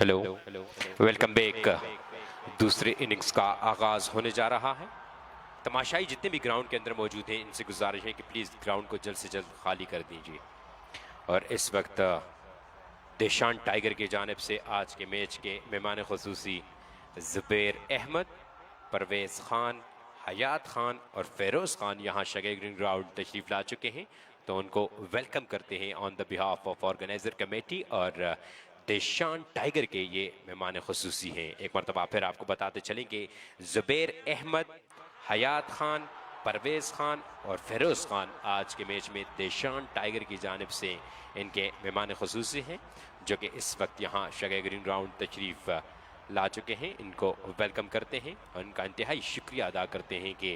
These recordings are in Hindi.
Hello welcome back. दूसरे इनिंग्स का आगाज होने जा रहा है। तमाशाई जितने भी ग्राउंड के अंदर मौजूद हैं इनसे गुजारिश है कि प्लीज़ ग्राउंड को जल्द से जल्द खाली कर दीजिए। और इस वक्त देशान टाइगर की जानिब से आज के मैच के मेहमान खुसूसी ज़ुबैर अहमद, परवेज़ ख़ान, हयात ख़ान और फ़ेरोज़ ख़ान यहाँ शगे ग्रीन ग्राउंड तशरीफ़ ला चुके हैं, तो उनको वेलकम करते हैं on the behalf of organiser committee. और देशान टाइगर के ये मेहमान खुसूसी हैं। एक मरतबा फिर आपको बताते चलेंगे ज़ुबैर अहमद, हयात ख़ान, परवेज़ ख़ान और फ़ेरोज़ ख़ान आज के मैच में देशान टाइगर की जानिब से इनके मेहमान खुसूसी हैं, जो कि इस वक्त यहाँ शगे ग्रीन ग्राउंड तशरीफ़ ला चुके हैं। इनको वेलकम करते हैं और इनका इंतहाई शुक्रिया अदा करते हैं कि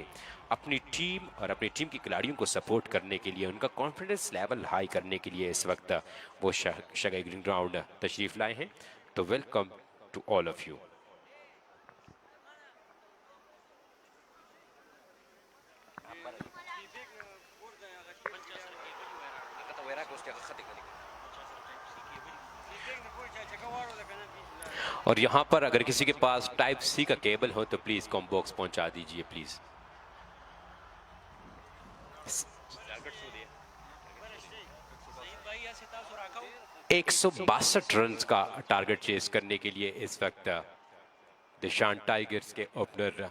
अपनी टीम और अपनी टीम के खिलाड़ियों को सपोर्ट करने के लिए, उनका कॉन्फिडेंस लेवल हाई करने के लिए इस वक्त वो शगे ग्रीन ग्राउंड तशरीफ़ लाए हैं। तो welcome to all of you. और यहाँ पर अगर किसी के पास टाइप सी का केबल हो तो प्लीज़ कॉम बॉक्स पहुँचा दीजिए प्लीज़। 162 रन का टारगेट चेस करने के लिए इस वक्त देशान टाइगर्स के ओपनर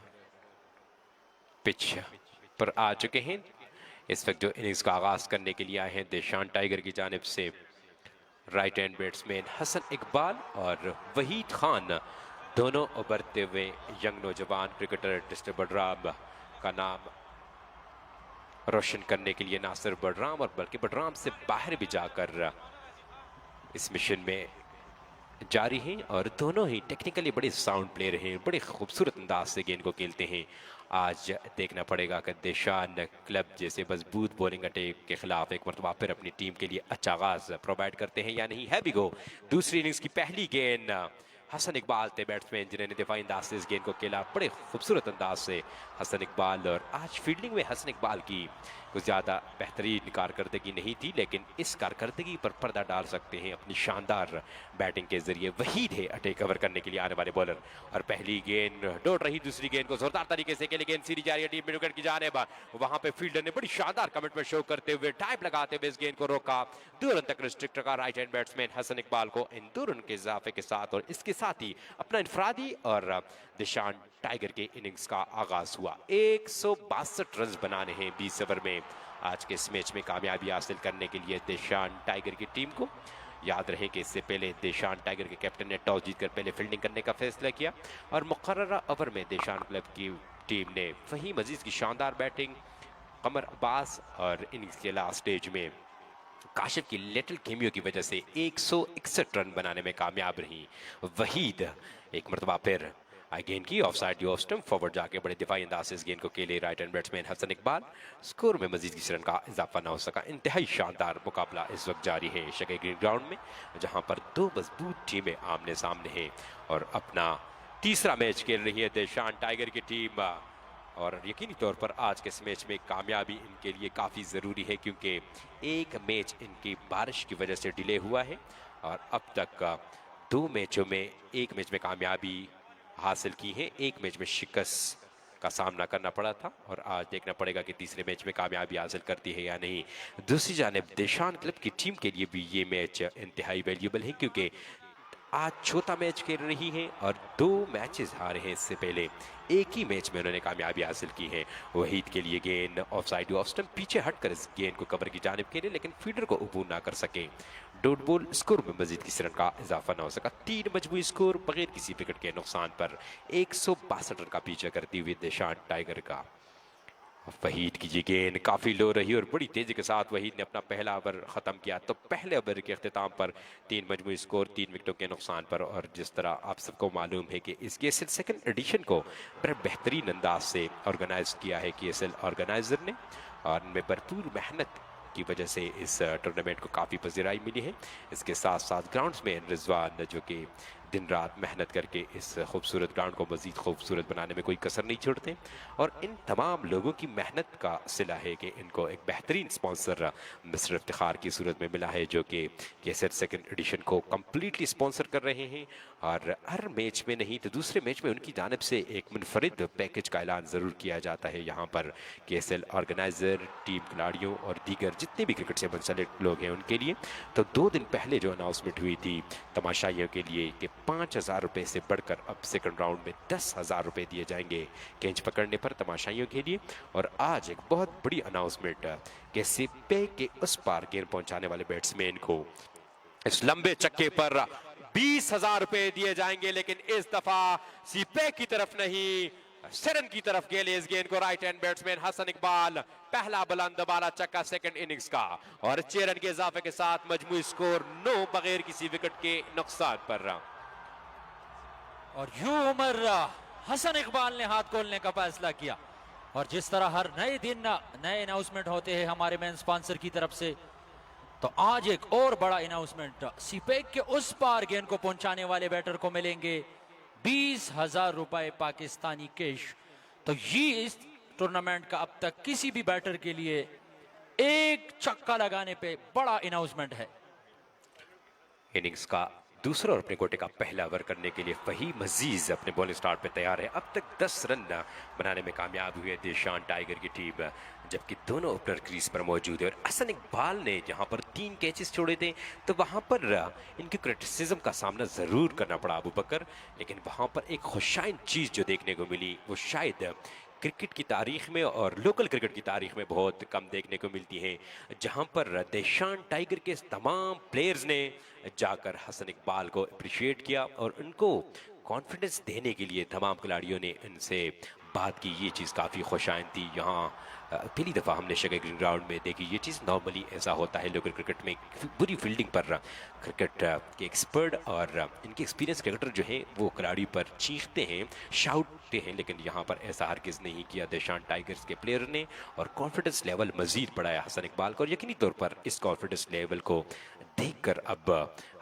पिच पर आ चुके हैं। इस वक्त जो इनिंग्स का आगाज करने के लिए आए हैं देशान टाइगर की जानिब से right hand batsman Hasan Iqbal और वहीद खान, दोनों उभरते हुए यंग नौजवान क्रिकेटर मिस्टर बडराम का नाम रोशन करने के लिए ना सिर्फ बडराम और बल्कि बडराम से बाहर भी जाकर इस मिशन में जारी हैं। और दोनों ही टेक्निकली बड़े साउंड प्लेयर हैं, बड़े खूबसूरत अंदाज से गेंद को खेलते हैं। आज देखना पड़ेगा कि देशान क्लब जैसे मजबूत बॉलिंग अटैक के खिलाफ एक मरतबा फिर अपनी टीम के लिए अच्छा आगाज प्रोवाइड करते हैं या नहीं। है भी गो दूसरी इनिंग्स की पहली गेंद हसन इकबाल थे बैट्समैन जिन्होंने दिफाई अंदाज से इस गेंद को खेला, बड़े खूबसूरत अंदाज से हसन इकबाल। और आज फील्डिंग में हसन इकबाल की कुछ ज़्यादा बेहतरीन कारकर्दगी नहीं थी, लेकिन इस कारकर्दगी पर पर्दा डाल सकते हैं अपनी शानदार बैटिंग के जरिए। वहीद है अटैक कवर करने के लिए आने वाले बॉलर। और पहली गेंद दौड़ रही, दूसरी गेंद को जोरदार तरीके से खेली, गेंद सीधी जा रही है टीम विकेट की जानिब। वहां पे फील्डर ने बड़ी शानदार कमिटमेंट शो करते हुए टाइप लगाते हुए इस गेंद को रोका, 2 रन तक रिस्ट्रिक्ट रखा right hand batsman Hasan Iqbal को इन 2 रन के इजाफे के साथ। और इसके साथ ही अपना इनफरादी और देशान टाइगर के इनिंग्स का आगाज हुआ। 162 रन बनाने हैं 20 ओवर में आज के इस मैच में कामयाबी हासिल करने के लिए देशान टाइगर की टीम को। याद रहे कि इससे पहले देशान टाइगर के कैप्टन ने टॉस जीतकर पहले फील्डिंग करने का फैसला किया और मुकर्ररा ओवर में देशान क्लब की टीम ने फहीम अजीज की शानदार बैटिंग, कमर अब्बास और इनिंग्स के लास्ट स्टेज में काशिफ की लिटिल केमियो की वजह से 161 रन बनाने में कामयाब रही। वहीद एक मरतबा फिर गेंद की off side off stump forward जाके बड़े दिफाई अंदाज से इस गेंद को खेले right hand batsman Hasan Iqbal. Score में मजीद किसी रन का इजाफा ना हो सका। इंतहाई शानदार मुकाबला इस वक्त जारी है शगे ग्रीन ग्राउंड में, जहां पर 2 मजबूत टीमें आमने सामने हैं और अपना तीसरा मैच खेल रही है देशान टाइगर की टीम। और यकीनी तौर पर आज के इस मैच में कामयाबी इनके लिए काफ़ी ज़रूरी है, क्योंकि एक मैच इनकी बारिश की वजह से डिले हुआ है और अब तक 2 मैचों में एक मैच में कामयाबी हासिल की है, एक मैच में शिकस्त का सामना करना पड़ा था और आज देखना पड़ेगा कि तीसरे मैच में कामयाबी हासिल करती है या नहीं। दूसरी जानिब देशान क्लब की टीम के लिए भी ये मैच इंतहाई वैल्यूबल है, क्योंकि आज चौथा मैच खेल रही हैं और 2 मैचेस हारे हैं। इससे पहले एक ही मैच में उन्होंने कामयाबी हासिल की है। वहीद के लिए गेंद ऑफ साइड ऑफ स्टंप पीछे हटकर इस गेंद को कवर की जानिब खेले, लेकिन फील्डर को अबूर ना कर सके। डॉट बॉल स्कोर में मजीद किसी रन का इजाफा ना हो सका। 3 मजमूई स्कोर बगैर किसी विकेट के नुकसान पर 162 रन का पीछा करती हुई देशान टाइगर का। वहीद की ये गेंद काफ़ी लो रही और बड़ी तेज़ी के साथ वहीद ने अपना पहला ओवर ख़त्म किया। तो पहले ओवर के अख्तिताम पर 3 मजमूई स्कोर 3 विकेटों के नुकसान पर। और जिस तरह आप सबको मालूम है कि इस KSL सेकंड एडिशन को बड़े बेहतरीन अंदाज से ऑर्गेनाइज किया है KSL ऑर्गेनाइज़र ने, और इनमें भरपूर मेहनत की वजह से इस टूर्नामेंट को काफ़ी पजीराई मिली है। इसके साथ साथ ग्राउंड्स में रिजवान जो कि दिन रात मेहनत करके इस खूबसूरत ग्राउंड को मज़ीद खूबसूरत बनाने में कोई कसर नहीं छोड़ते। और इन तमाम लोगों की मेहनत का सिला है कि इनको एक बेहतरीन स्पॉन्सर मिस्टर इफ्तिखार की सूरत में मिला है, जो कि केसर सेकंड एडिशन को कम्प्लीटली स्पॉन्सर कर रहे हैं। और हर मैच में नहीं तो दूसरे मैच में उनकी जानिब से एक मुनफरिद पैकेज का ऐलान ज़रूर किया जाता है। यहाँ पर केएसएल ऑर्गेनाइज़र, टीम खिलाड़ियों और दीगर जितने भी क्रिकेट से मुंसलिक लोग हैं उनके लिए। तो 2 दिन पहले जो अनाउंसमेंट हुई थी तमाशाइयों के लिए कि 5,000 रुपये से बढ़कर अब सेकंड राउंड में 10,000 रुपये दिए जाएंगे कैच पकड़ने पर तमाशाइयों के लिए। और आज एक बहुत बड़ी अनाउंसमेंट कि सिप्पे के उस पार गेंद पहुंचाने वाले बैट्समैन को इस लंबे चक्के पर 20,000 रुपये दिए जाएंगे, लेकिन इस दफा सिप्पे की तरफ नहीं, शेरन की तरफ गेले इस गेंद को right hand batsman Hasan Iqbal, पहला बुलंद बाला चक्का सेकंड इनिंग्स का। और चेरन के इजाफे के साथ मजमूई स्कोर 9 बगैर किसी विकेट के नुकसान पर। और यूं उमर हसन इकबाल ने हाथ खोलने का फैसला किया। और जिस तरह हर नए दिन नए अनाउंसमेंट होते हैं हमारे मेन स्पॉन्सर की तरफ से, तो आज एक और बड़ा अनाउंसमेंट, सीपेक के उस पार गेंद को पहुंचाने वाले बैटर को मिलेंगे 20,000 रुपए पाकिस्तानी कैश। तो ये इस टूर्नामेंट का अब तक किसी भी बैटर के लिए एक छक्का लगाने पे बड़ा अनाउंसमेंट है। इनिंग्स का दूसरा और अपने कोटे का पहला ओवर करने के लिए फहीम अजीज अपने बॉलिंग स्टार्ट पे तैयार है। अब तक 10 रन बनाने में कामयाब हुई है देशान टाइगर की टीम, जबकि दोनों ओपनर क्रीज पर मौजूद है। और हसन इकबाल ने जहां पर 3 कैचेस छोड़े थे तो वहां पर इनकी क्रिटिसिज्म का सामना जरूर करना पड़ा अबू बकर, लेकिन वहां पर एक खुशाइन चीज जो देखने को मिली वो शायद क्रिकेट की तारीख में और लोकल क्रिकेट की तारीख में बहुत कम देखने को मिलती है, जहां पर देशान टाइगर के तमाम प्लेयर्स ने जाकर हसन इकबाल को अप्रिशिएट किया और उनको कॉन्फिडेंस देने के लिए तमाम खिलाड़ियों ने इनसे बात की। ये चीज़ काफ़ी खुशाइन थी। यहाँ पहली दफ़ा हमने शगे ग्रीन ग्राउंड में देखी ये चीज़। नॉर्मली ऐसा होता है लोकल क्रिकेट में बुरी फील्डिंग पर क्रिकेट के एक्सपर्ट और इनके एक्सपीरियंस क्रिकेटर जो हैं वो खिलाड़ी पर चीखते हैं, शाउटते हैं, लेकिन यहाँ पर ऐसा हरगिज़ नहीं किया देशान टाइगर्स के प्लेयर ने। और कॉन्फिडेंस लेवल मज़ीद बढ़ाया हसन इकबाल को, और यकीनी तौर पर इस कॉन्फिडेंस लेवल को देखकर अब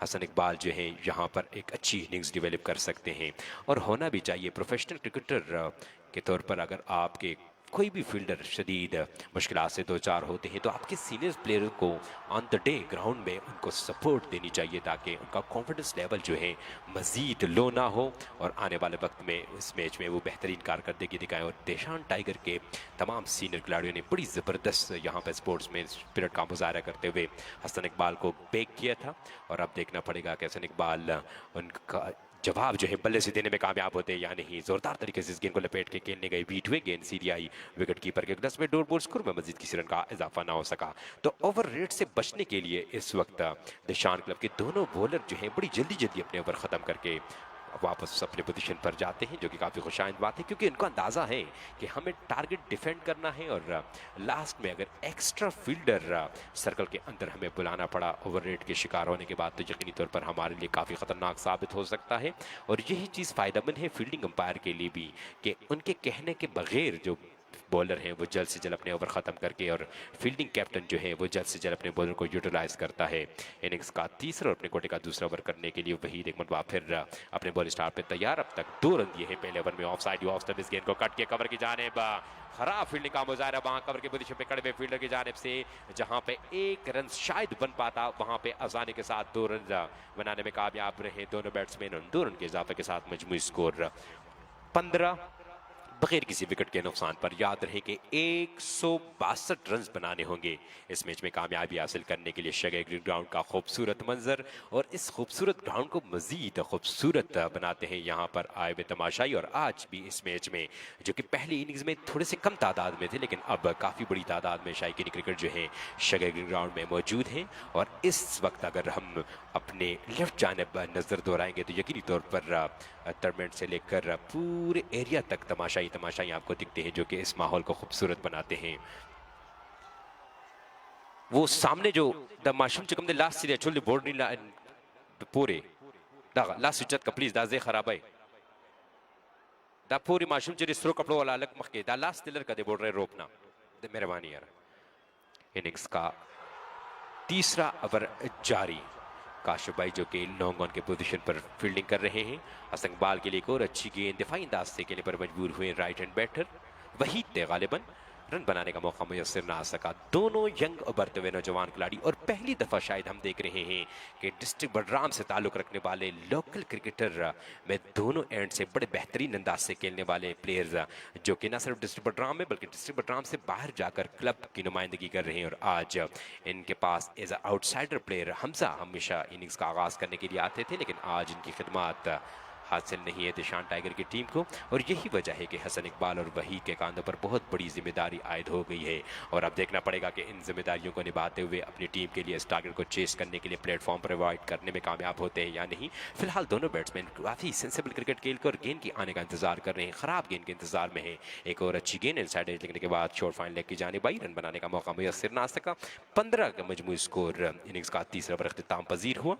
हसन इकबाल जो है यहाँ पर एक अच्छी इनिंग्स डेवलप कर सकते हैं। और होना भी चाहिए। प्रोफेशनल क्रिकेटर के तौर पर अगर आपके कोई भी फील्डर शदीद मुश्किलात से दो चार होते हैं तो आपके सीनियर प्लेयर को ऑन द डे ग्राउंड में उनको सपोर्ट देनी चाहिए ताकि उनका कॉन्फिडेंस लेवल जो है मज़ीद लो ना हो और आने वाले वक्त में इस मैच में वो बेहतरीन कारकर्दगी दिखाएं। और देशान टाइगर के तमाम सीनियर खिलाड़ियों ने बड़ी ज़बरदस्त यहाँ पर स्पोर्ट्स में स्पिरिट का मुजाहरा करते हुए हसन इकबाल को बैक किया था। और अब देखना पड़ेगा कि हसन इकबाल उनका जवाब जो है बल्ले से देने में कामयाब होते हैं या नहीं। जोरदार तरीके से इस गेंद को लपेट के खेलने गए, बीट हुए गेंद सीधी आई विकेट कीपर के 10 में डोर बॉल स्कोर में मजीद किसी रन का इजाफा ना हो सका। तो ओवर रेट से बचने के लिए इस वक्त निशान क्लब के दोनों बॉलर जो हैं बड़ी जल्दी जल्दी अपने ओवर ख़त्म करके वापस अपने पोजीशन पर जाते हैं, जो कि काफ़ी खुशाइंद बात है क्योंकि इनको अंदाज़ा है कि हमें टारगेट डिफेंड करना है। और लास्ट में अगर एक्स्ट्रा फील्डर सर्कल के अंदर हमें बुलाना पड़ा ओवर रेट के शिकार होने के बाद तो यकीनी तौर पर हमारे लिए काफ़ी ख़तरनाक साबित हो सकता है। और यही चीज़ फ़ायदेमंद है फील्डिंग अंपायर के लिए भी कि उनके कहने के बगैर जो बॉलर हैं वो जल्द से जल्द अपने ओवर ख़त्म करके, और फील्डिंग कैप्टन जो है वो जल्द से जल्द अपने बॉलर को यूटिलाइज करता है। इनिंग्स का तीसरा और अपने कोटे का दूसरा ओवर करने के लिए वहीद एक मरतबा फिर अपने बॉल स्टार पे तैयार। अब तक 2 रन दिए हैं पहले ओवर में। ऑफ साइड ऑफ स्टंप इस गेंद को कट के कवर की जानिब, खराब फील्डिंग का मुजाहरा वहां कवर की पोजीशन पे खड़े हुए फील्डर की जानिब से, जहां पे 1 रन शायद बन पाता वहां पे आसानी के साथ 2 रन बनाने में कामयाब रहे दोनों बैट्समैन। 2 रन के इजाफे के साथ मजमूई स्कोर 15 बगैर किसी विकेट के नुकसान पर। याद रहे कि 162 रन बनाने होंगे इस मैच में कामयाबी हासिल करने के लिए। शगे ग्रीन ग्राउंड का खूबसूरत मंजर और इस खूबसूरत ग्राउंड को मजीद खूबसूरत बनाते हैं यहाँ पर आए हुए तमाशाई। और आज भी इस मैच में जो कि पहली इनिंग्स में थोड़े से कम तादाद में थे लेकिन अब काफ़ी बड़ी तादाद में शायकीन क्रिकेट जो है शगे ग्रीन ग्राउंड में मौजूद हैं। और इस वक्त अगर हम अपने लेफ्ट जानिब नज़र दोहराएंगे तो यकीनी तौर पर टर्मिनेट से लेकर पूरे एरिया तक तमाशाई आपको दिखते हैं जो कि इस माहौल को खूबसूरत बनाते हैं। वो सामने जो द माशूम चिकम दे लास्ट सीरिया चुल बोर्ड नहीं पूरे दा लास्ट इज्जत का प्लीज दा जे खराब है दा पूरी माशूम चिरी स्ट्रोक कपड़ो वाला अलग मख के दा लास्ट दिलर का दे बोल रहे रोकना दे मेहरबानी यार। इनिंग्स का तीसरा ओवर जारी। काशिफ भाई जो कि लॉन्ग ऑन के पोजीशन पर फील्डिंग कर रहे हैं। हसन इकबाल के लिए एक और अच्छी गेंद दिफाई अंदाज से खेलने पर मजबूर हुए राइट हैंड बैटर वहीद थे गालिबन, रन बनाने का मौका मुयसर ना आ सका। दोनों यंग उभरते हुए नौजवान खिलाड़ी और पहली दफा शायद हम देख रहे हैं कि डिस्ट्रिक्ट बडराम से ताल्लुक रखने वाले लोकल क्रिकेटर में दोनों एंड से बड़े बेहतरीन अंदाज से खेलने वाले प्लेयर्स जो कि न सिर्फ डिस्ट्रिक्ट बडराम में बल्कि डिस्ट्रिक्ट बडराम से बाहर जाकर क्लब की नुमाइंदगी कर रहे हैं। और आज इनके पास as a outsider player Hamza हमेशा इनिंग्स का आगाज करने के लिए आते थे, लेकिन आज इनकी खिदमत हासिल नहीं है दिशान टाइगर की टीम को। और यही वजह है कि हसन इकबाल और वहीद के कांधों पर बहुत बड़ी जिम्मेदारी आयद हो गई है। और अब देखना पड़ेगा कि इन जिम्मेदारियों को निभाते हुए अपनी टीम के लिए इस टारगेट को चेस करने के लिए प्लेटफॉर्म प्रोवाइड करने में कामयाब होते हैं या नहीं। फिलहाल दोनों बैट्समैन काफ़ी सेंसिबल क्रिकेट खेलकर और गेंद की आने का इंतजार कर रहे हैं, खराब गेंद के इंतजार में है। एक और अच्छी गेंद इनसाइड एज लगने के बाद शॉर्ट फाइन लेग की जानिब आई, रन बनाने का मौका मुयसर ना आ सका। 15 का मजमूई स्कोर इनिंग्स का तीसरा ओवर इख्तिताम पजीर हुआ।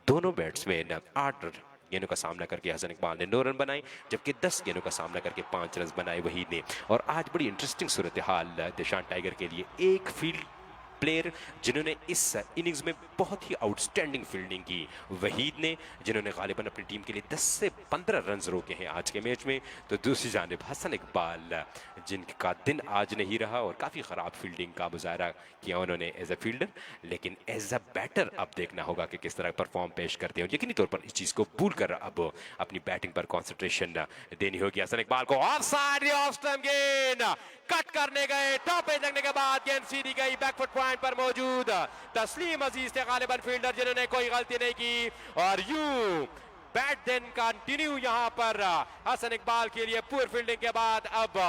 दोनों बैट्समैन 8 गेंदों का सामना करके हसन इकबाल ने 9 रन बनाए, जबकि 10 गेंदों का सामना करके 5 रन बनाए वहीद ने। और आज बड़ी इंटरेस्टिंग सूरत हाल दिशान टाइगर के लिए, एक फील्ड प्लेयर जिन्होंने इस इनिंग्स में बहुत ही आउटस्टैंडिंग फील्डिंग की वहीद ने, जिन्होंने गालिबन अपनी टीम के लिए 10 से 15 रन रोके हैं आज के मैच में। तो दूसरी जानिब हसन इकबाल जिनका दिन आज नहीं रहा और काफ़ी ख़राब फील्डिंग का मुजाहरा किया उन्होंने एज अ फील्डर, लेकिन एज अ बैटर अब देखना होगा कि किस तरह परफॉर्म पेश करते हैं। यकीनी तौर पर इस चीज़ को भूल कर अब अपनी बैटिंग पर कॉन्सेंट्रेशन देनी होगी। हसन इकबाल को ऑफ साइड ऑफ स्टंप गेंद कट करने गए, टॉप एज लगने के बाद गेंद सीधी गई, बैकफुट पॉइंट पर मौजूद तस्लीम अजीज थे गालिबन फील्डर जिन्होंने कोई गलती नहीं की। और यू बैट देन कंटिन्यू यहाँ पर हसन इकबाल के लिए पूरी फील्डिंग के बाद अब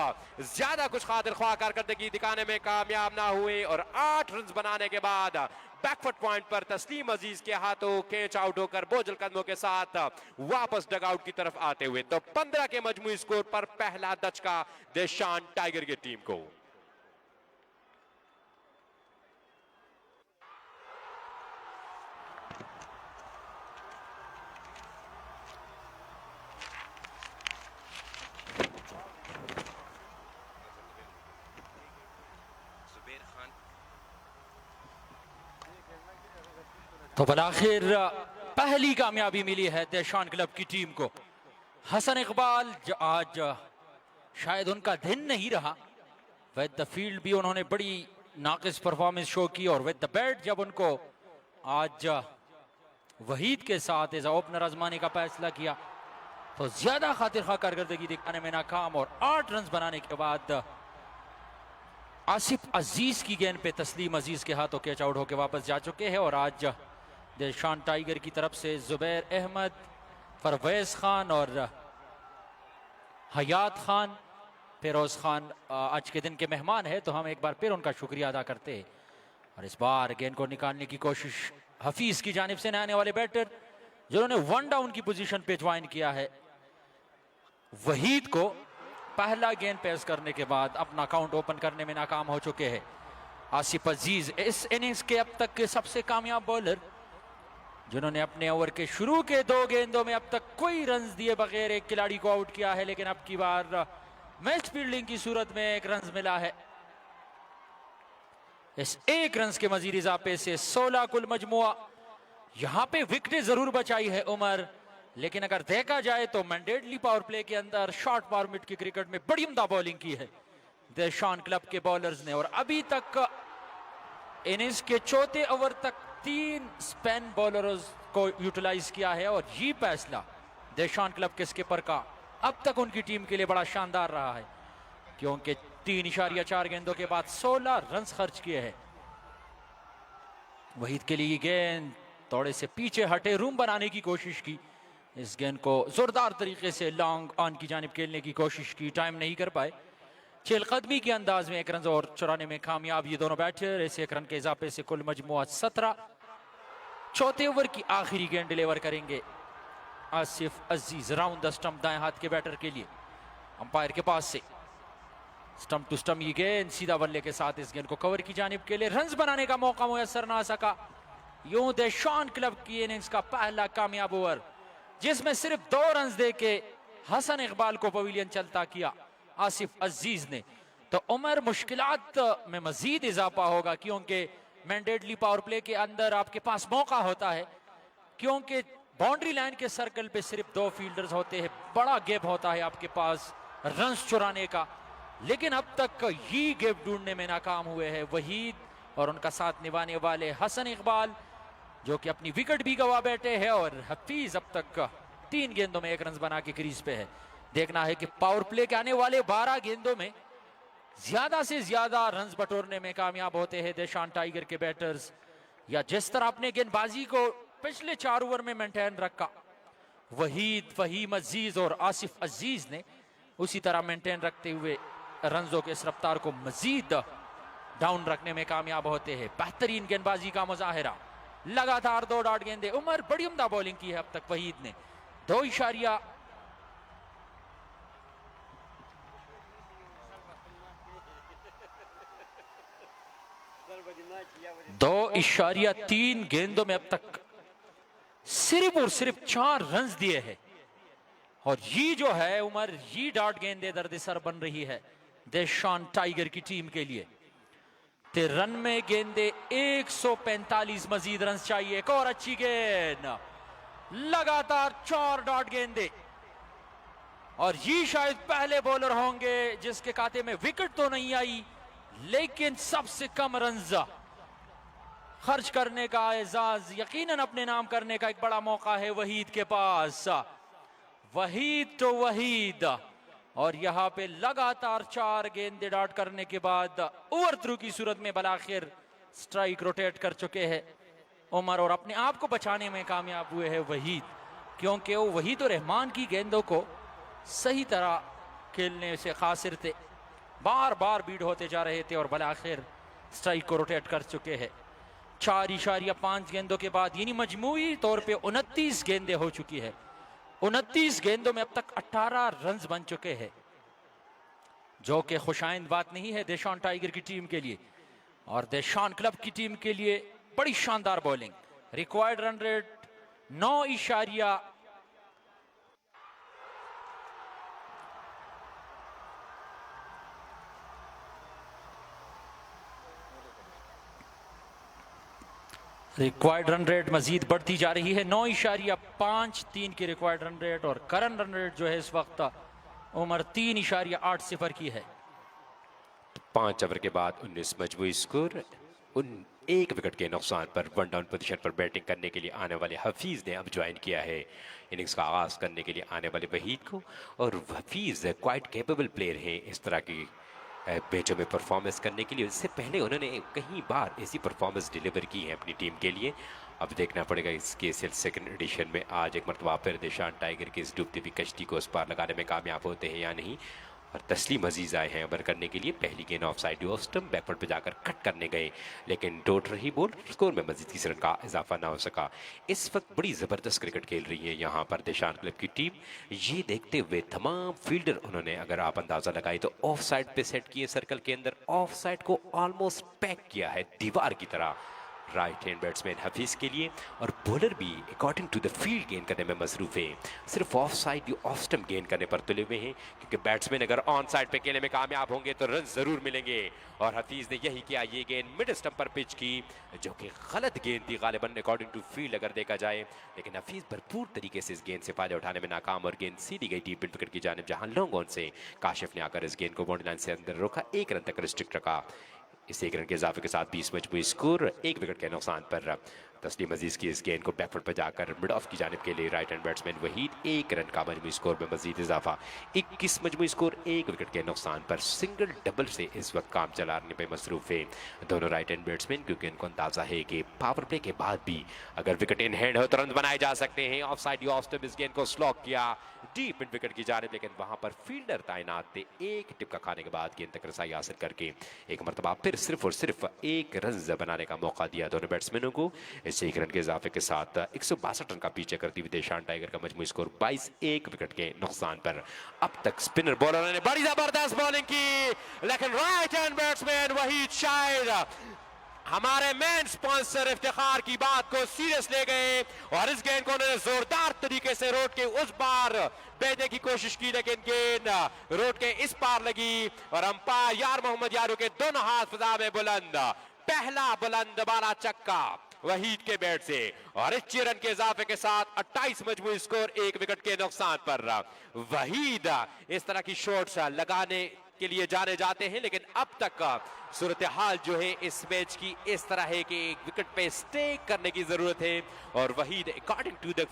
ज्यादा कुछ खातिर ख्वाह कारकर्दगी दिखाने में कामयाब ना हुए और 8 रन बनाने के बाद बैकफुट पॉइंट पर तस्लीम अजीज के हाथों कैच आउट होकर बोझल कदमों के साथ वापस डगआउट की तरफ आते हुए तो 15 के मजमूई स्कोर पर पहला दचका दिशान टाइगर की टीम को। तो बलाखिर पहली कामयाबी मिली है देशान क्लब की टीम को। हसन इकबाल आज शायद उनका दिन नहीं रहा, विद द फील्ड भी उन्होंने बड़ी नाकिस परफॉर्मेंस शो की और विद द बैट जब उनको आज वहीद के साथ एज ओपनर आजमाने का फैसला किया तो ज्यादा खातिर खा कारकर्दगी दिखाने में नाकाम और 8 रन बनाने के बाद आसिफ अजीज की गेंद पे तस्लीम अजीज के हाथों कैच आउट होकर वापस जा चुके हैं। और आज दिशान टाइगर की तरफ से जुबैर अहमद, परवेज खान और हयात खान, फिरोज खान आज के दिन के मेहमान है, तो हम एक बार फिर उनका शुक्रिया अदा करते हैं। और इस बार गेंद को निकालने की कोशिश हफीज की जानिब से आने वाले बैटर जिन्होंने 1 डाउन की पोजीशन पे ज्वाइन किया है वहीद को पहला गेंद पेश करने के बाद अपना अकाउंट ओपन करने में नाकाम हो चुके हैं। आसिफ अजीज इस इनिंग्स के अब तक के सबसे कामयाब बॉलर जिन्होंने अपने ओवर के शुरू के 2 गेंदों में अब तक कोई रन दिए बगैर एक खिलाड़ी को आउट किया है, लेकिन अब की बार मैच फील्डिंग की सूरत में 1 रन मिला है। इस 1 रन के मजीद इजाफे से 16 कुल मजमुआ। यहां पे विकेट जरूर बचाई है उमर, लेकिन अगर देखा जाए तो मैंडेटली पावर प्ले के अंदर शॉर्ट फॉर्मेट की क्रिकेट में बड़ी उम्दा बॉलिंग की है देशान क्लब के बॉलर्स ने। और अभी तक इनिंग्स के 4थे ओवर तक 3 स्पिन बॉलर्स को यूटिलाइज किया है और ये फैसला देशान क्लब के स्किपर का अब तक उनकी टीम के लिए बड़ा शानदार रहा है, क्योंकि 3.4 गेंदों के बाद 16 रन खर्च किए हैं। वहीद के लिए गेंद थोड़े से पीछे हटे रूम बनाने की कोशिश की, इस गेंद को जोरदार तरीके से लॉन्ग ऑन की जानिब खेलने की कोशिश की, टाइम नहीं कर पाए। चहलकदमी के अंदाज में 1 रन और चुराने में कामयाब ये दोनों बैटर। इस 1 रन के इजाफे से कुल मजमुआ 17। 4थे ओवर की आखिरी गेंद डिलीवर करेंगे आसिफ अजीज राउंड द स्टंप दाएं हाथ के बैटर के लिए। अंपायर के पास से स्टंप टू स्टंप ये गेंद सीधा बल्ले के साथ इस गेंद को कवर की जानिब के लिए रन बनाने का मौका मुयसर ना सका। यूं देशान क्लब की इनिंग्स का पहला कामयाब ओवर जिसमें सिर्फ 2 रन देके हसन इकबाल को पवेलियन चलता किया आसिफ अजीज ने, तो उमर मुश्किलात में मजीद इजाफा होगा, क्योंकि मैंडेटली पावर प्ले के अंदर आपके पास मौका होता है क्योंकि बाउंड्री लाइन के सर्कल पे सिर्फ 2 फील्डर्स होते हैं, बड़ा गैप होता है आपके पास रन्स चुराने का, लेकिन अब तक ये गैप ढूंढने में नाकाम हुए हैं वहीद और उनका साथ निभाने वाले हसन इकबाल, जो कि अपनी विकेट भी गवा बैठे हैं। और हफीज अब तक 3 गेंदों में 1 रन बना के क्रीज पे है। देखना है कि पावर प्ले के आने वाले 12 गेंदों में ज्यादा से ज्यादा रन बटोरने में कामयाब होते हैं देशान टाइगर के बैटर्स, या जिस तरह अपने गेंदबाजी को पिछले 4 ओवर में मेंटेन रखा वहीद, फहीम अजीज और आसिफ अजीज ने, उसी तरह मेंटेन रखते हुए रनों के इस रफ्तार को मजीद डाउन रखने में कामयाब होते हैं। बेहतरीन गेंदबाजी का मुजाहिरा, लगातार 2 डॉट गेंदे। उमर बड़ी उम्दा बॉलिंग की है अब तक वहीद ने, 2.3 गेंदों में अब तक सिर्फ और सिर्फ 4 रन दिए हैं। और ये जो है उमर, ये डॉट गेंदे दर्द-ए-सर बन रही है देशान टाइगर की टीम के लिए। 13 में गेंदे 145 मजीद रन चाहिए। एक और अच्छी गेंद, लगातार 4 डॉट गेंदे, और ये शायद पहले बॉलर होंगे जिसके खाते में विकेट तो नहीं आई लेकिन सबसे कम रन खर्च करने का एजाज यकीनन अपने नाम करने का एक बड़ा मौका है वहीद के पास। वहीद तो वहीद, और यहां पे लगातार 4 गेंदे डॉट करने के बाद ओवर थ्रू की सूरत में बलाखिर स्ट्राइक रोटेट कर चुके हैं उमर, और अपने आप को बचाने में कामयाब हुए हैं वहीद, क्योंकि वो वहीद और रहमान की गेंदों को सही तरह खेलने से खासिर थे, बार बार बीट होते जा रहे थे और बलाखिर स्ट्राइक को रोटेट कर चुके हैं। 4.5 गेंदों के बाद यानी मजमूई तौर पे 29 गेंदें हो चुकी है। 29 गेंदों में अब तक 18 रन बन चुके हैं, जो कि खुशाइंद बात नहीं है देशान टाइगर की टीम के लिए, और देशान क्लब की टीम के लिए बड़ी शानदार bowling. Required run rate 9. Required run rate मजीद बढ़ती जा रही है, 9.53 की रिक्वायर्ड रन रेट, और करंट रन रेट जो है इस वक्त उमर 3.80 की है। 5 ओवर के बाद 19 मजबूरी स्कोर। 1 विकेट के नुकसान पर 1 डाउन पोजीशन पर बैटिंग करने के लिए आने वाले हफीज ने अब ज्वाइन किया है इनिंग्स का आगाज करने के लिए आने वाले वहीद को, और हफीज क्वाइट कैपेबल प्लेयर हैं इस तरह की मैचों में परफॉर्मेंस करने के लिए। इससे पहले उन्होंने कई बार ऐसी परफॉर्मेंस डिलीवर की है अपनी टीम के लिए। अब देखना पड़ेगा इसके सेकंड एडिशन में आज एक मरतबा फिर देशान टाइगर की इस डूबती हुई कश्ती को उस पार लगाने में कामयाब होते हैं या नहीं। और तस्लीम अजीज आए हैं ओवर करने के लिए। पहली गेंद of side off stump backward पे जाकर कट करने गए, लेकिन डोट रही बॉल, स्कोर में मजीद 30 रन का इजाफा ना हो सका। इस वक्त बड़ी ज़बरदस्त क्रिकेट खेल रही है यहाँ पर देशान क्लब की टीम। ये देखते हुए तमाम फील्डर उन्होंने, अगर आप अंदाज़ा लगाए तो ऑफ साइड पे सेट किए सर्कल के अंदर, ऑफ साइड को ऑलमोस्ट पैक किया है दीवार की तरह राइट हैंड बैट्समैन हफीज के लिए, और बॉलर भी अकॉर्डिंग टू द फील्ड गेंद करने में मसरूफ है। सिर्फ ऑफ साइड या ऑफ स्टंप गेंद करने पर तुले हुए हैं, क्योंकि बैट्समैन अगर ऑन साइड पे खेलने में कामयाब होंगे तो रन जरूर मिलेंगे, और हफीज ने यही किया। ये गेंद मिड स्टंप पर पिच की, जो कि गलत गेंद थी गालिबन अकॉर्डिंग टू फील्ड अगर देखा जाए, लेकिन हफीज भरपूर तरीके से इस गेंद से फायदा उठाने में नाकाम, और गेंद सीधी गई डीप विकेट की जानिब, जहां लॉन्ग ऑन से काशिफ ने आकर इस गेंद को बाउंड्री लाइन से अंदर रोका, 1 रन तक रिस्ट्रिक्ट रखा। इस 1 रन के इजाफे के साथ 20 मजबूरी स्कोर। 1 विकेट के नुकसान पर तस्लीम अजीज की इस गेंद को बैकफुट पर जाकर मिड ऑफ की जानिब के लिए right hand batsman Waheed, 1 run का मजमूई स्कोर में मजीद इजाफा। 21 मजमूई स्कोर, 1 विकेट के नुकसान पर सिंगल डबल से इस वक्त काम चलाने पे मसरूफ है दोनों राइट हैंड बैट्समैन, क्योंकि इनको अंदाजा है कि पावर प्ले के बाद भी अगर विकेट इन हैंड हो तो रन बनाए जा सकते हैं। ऑफ साइड ऑफ स्टंप इस गेंद को स्लॉक किया डीप मिड विकेट की जानिब, लेकिन वहां पर फील्डर तैनात थे। 1 टिपका खाने के बाद गेंद तक रसाई हासिल करके एक मरतबा फिर सिर्फ और सिर्फ 1 रन बनाने का मौका दिया दोनों बैट्समैनों को। इस 1 रन के इजाफे के साथ 162 रन का पीछे करती हुई देशान टाइगर का मजमूई स्कोर 22, 1 विकेट के नुकसान पर। अब तक स्पिनर बॉलरों ने बड़ी जबरदस्त बॉलिंग की, लेकिन राइट हैंड बैट्समैन वहीद शायद हमारे मेन स्पॉन्सर इफ्तिखार की बात को सीरियस ले गए, और इस गेंद को उन्होंने जोरदार तरीके से रोड के उस पार भेजने की कोशिश की, लेकिन गेंद रोड के इस पार लगी, और अंपायर यार मोहम्मद यारू के दोनों हाथ फिजा में बुलंद, पहला बुलंद बाला चक्का वहीद के बैट से, और इस 6 रन के इजाफे के साथ 28 मजमूई स्कोर, 1 विकेट के नुकसान पर। वहीद इस तरह की शॉट्स लगाने के लिए जाने जाते हैं, लेकिन अब तक सूरत हाल जो है इस मैच की इस तरह है कि एक विकेट पे स्टे करने की जरूरत है। और वहीद अकॉर्डिंग टू द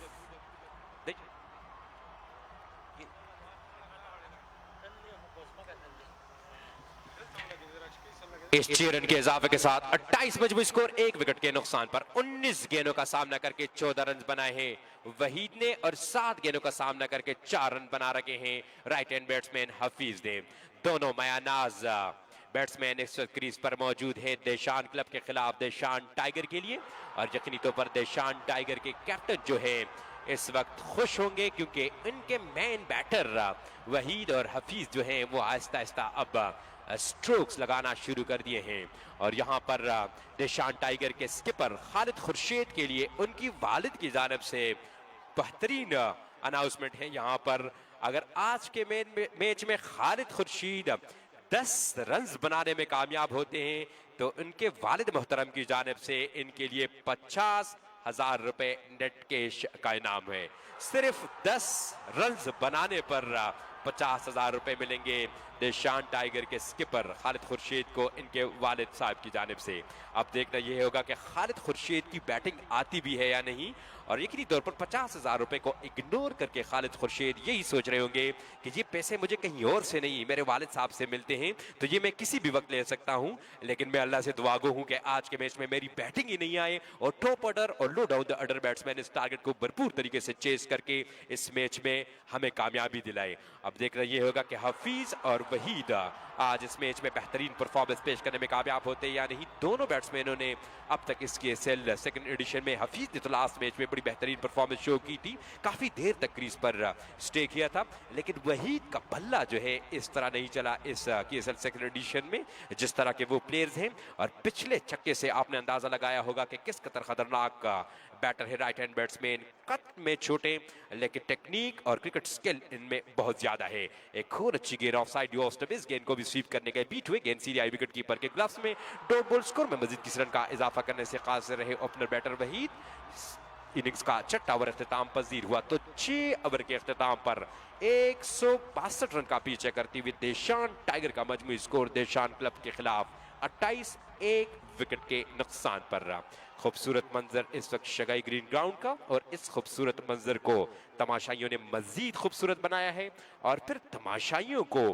इस 6 रन के इजाफे के साथ 28 मजमूई स्कोर, 1 विकेट के नुकसान पर 19 गेंदों का सामना करके 14 रन बनाए हैं वहीद ने, और 7 गेंदों का सामना करके 4 रन बना रखे हैं राइट हैंड बैट्समैन हफीज ने। दोनों मायानाज बैट्समैन इस वक्त क्रीज पर मौजूद है देशान क्लब के खिलाफ देशान टाइगर के लिए, और यकीनी तौर पर देशान टाइगर के कैप्टन जो है इस वक्त खुश होंगे, क्योंकि इनके मेन बैटर वहीद और हफीज जो हैं वो आहिस्ता आहिस्ता अब स्ट्रोक्स लगाना शुरू कर दिए हैं। और यहाँ पर देशान टाइगर के स्किपर खालिद खुर्शीद के लिए उनकी वालिद की जानिब से बेहतरीन अनाउंसमेंट है। यहाँ पर अगर आज के मैच में खालिद खुर्शीद 10 रन बनाने में कामयाब होते हैं तो इनके वालिद मोहतरम की जानिब से इनके लिए 50,000 रुपए नेट कैश का इनाम है। सिर्फ 10 रन बनाने पर 50,000 रुपए मिलेंगे देशान टाइगर के स्किपर खालिद खुर्शीद को इनके वालिद साहब की जानिब से। अब देखना यह होगा कि खालिद खुर्शीद की बैटिंग आती भी है या नहीं, और यकीनी तौर पर 50,000 रुपए को इग्नोर करके खालिद खुर्शीद यही सोच रहे होंगे कि ये पैसे मुझे कहीं और से नहीं मेरे वालिद साहब से मिलते हैं, तो ये मैं किसी भी वक्त ले सकता हूं, लेकिन मैं अल्लाह से दुआगो हूं कि आज के मैच में मेरी बैटिंग ही नहीं आए और टॉप ऑर्डर और लो डाउन द ऑर्डर बैट्समैन इस टारगेट को भरपूर तरीके से चेस करके इस मैच में हमें कामयाबी दिलाए। अब देखना यह होगा कि हफीज और वहीद आज इस मैच में बेहतरीन परफॉर्मेंस पेश करने में कामयाब होते हैं या नहीं। दोनों बैट्समैनों ने अब तक इस KSL सेकंड एडिशन में, हफीज ने तो लास्ट मैच में बड़ी बेहतरीन परफॉर्मेंस शो की थी, काफी देर तक क्रीज पर स्टे किया था, लेकिन वहीद का बल्ला जो है इस तरह नहीं चला इस KSL सेकंड एडिशन में जिस तरह के वो प्लेयर्स हैं। और पिछले छक्के से आपने अंदाजा लगाया होगा कि किस कदर खतरनाक बैटर है राइट हैंड बैट्समैन, कद में छोटे लेकिन टेक्निक और क्रिकेट स्किल इनमें बहुत ज्यादा है। एक और अच्छी गेंद ऑफ साइड इस गेंद को भी स्वीप करने के बीट हुए, गेंद सीधी आई विकेट कीपर के ग्लव्स में। डॉट बॉल स्कोर में मजीद 20 रन का इजाफा करने से कासिर रहे ओपनर बैटर वहीद। इनिंग्स का छठा ओवर अख्तिताम पजीर हुआ तो 6 ओवर के अख्तिताम पर 162 रन का पीछे करती हुई देशान टाइगर का मजमूई स्कोर देशान क्लब के खिलाफ 28, 1 विकेट के नुकसान पर रहा। खूबसूरत मंजर इस वक्त शगाई ग्रीन ग्राउंड का, और इस खूबसूरत मंजर को तमाशाइयों ने मजीद खूबसूरत बनाया है। और फिर तमाशाइयों को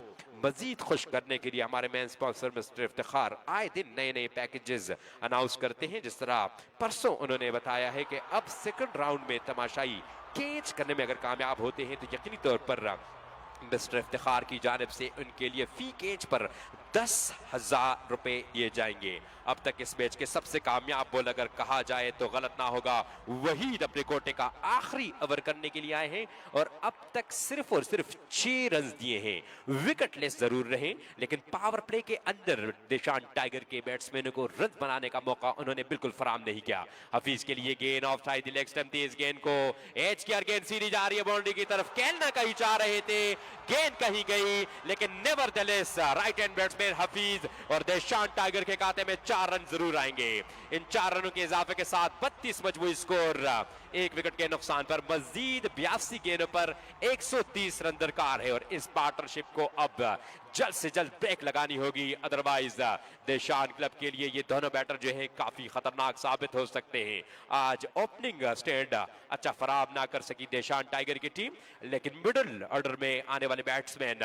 मजीद खुश करने के लिए हमारे मेन स्पॉन्सर मिस्टर इफ्तिखार आए दिन नए नए पैकेजेस अनाउंस करते हैं। जिस तरह परसों उन्होंने बताया है कि अब सेकंड राउंड में तमाशाई कैच करने में अगर कामयाब होते हैं तो यकीनी तौर पर मिस्टर इफ्तिखार की जानिब से उनके लिए फी कैच पर 10,000 रुपए दिए जाएंगे। अब तक इस मैच के सबसे कामयाब बॉल अगर कहा जाए तो गलत ना होगा, वहीद अपने कोटे का आखिरी ओवर करने के लिए आए हैं और अब तक सिर्फ और सिर्फ 6 रन दिए हैं। विकेटलेस जरूर रहे लेकिन पावर प्ले के अंदर देशान टाइगर के बैट्समैनों को रन बनाने का मौका उन्होंने बिल्कुल फराम नहीं किया। हफीज के लिए गेंद ऑफ साइड लेग स्टंप थी, इस गेंद को एज किया, गेंद सीधी जा रही है बाउंड्री की तरफ, खेलना कहीं चाह रहे थे, गेंद कहीं गई लेकिन nevertheless right hand batsman Hafeez और देशान टाइगर के खाते में 4 रन जरूर आएंगे। इन 4 रनों के इजाफे के साथ 32 मजमूई स्कोर, 1 विकेट के नुकसान पर मजीद 82 गेंदों पर 130 रन दरकार है और इस पार्टनरशिप को अब जल्द से जल्द ब्रेक लगानी होगी, अदरवाइज देशान क्लब के लिए ये दोनों बैटर जो है काफी खतरनाक साबित हो सकते हैं। आज ओपनिंग स्टैंड अच्छा फराहम ना कर सकी देशान टाइगर की टीम, लेकिन मिडिल ऑर्डर में आने वाले बैट्समैन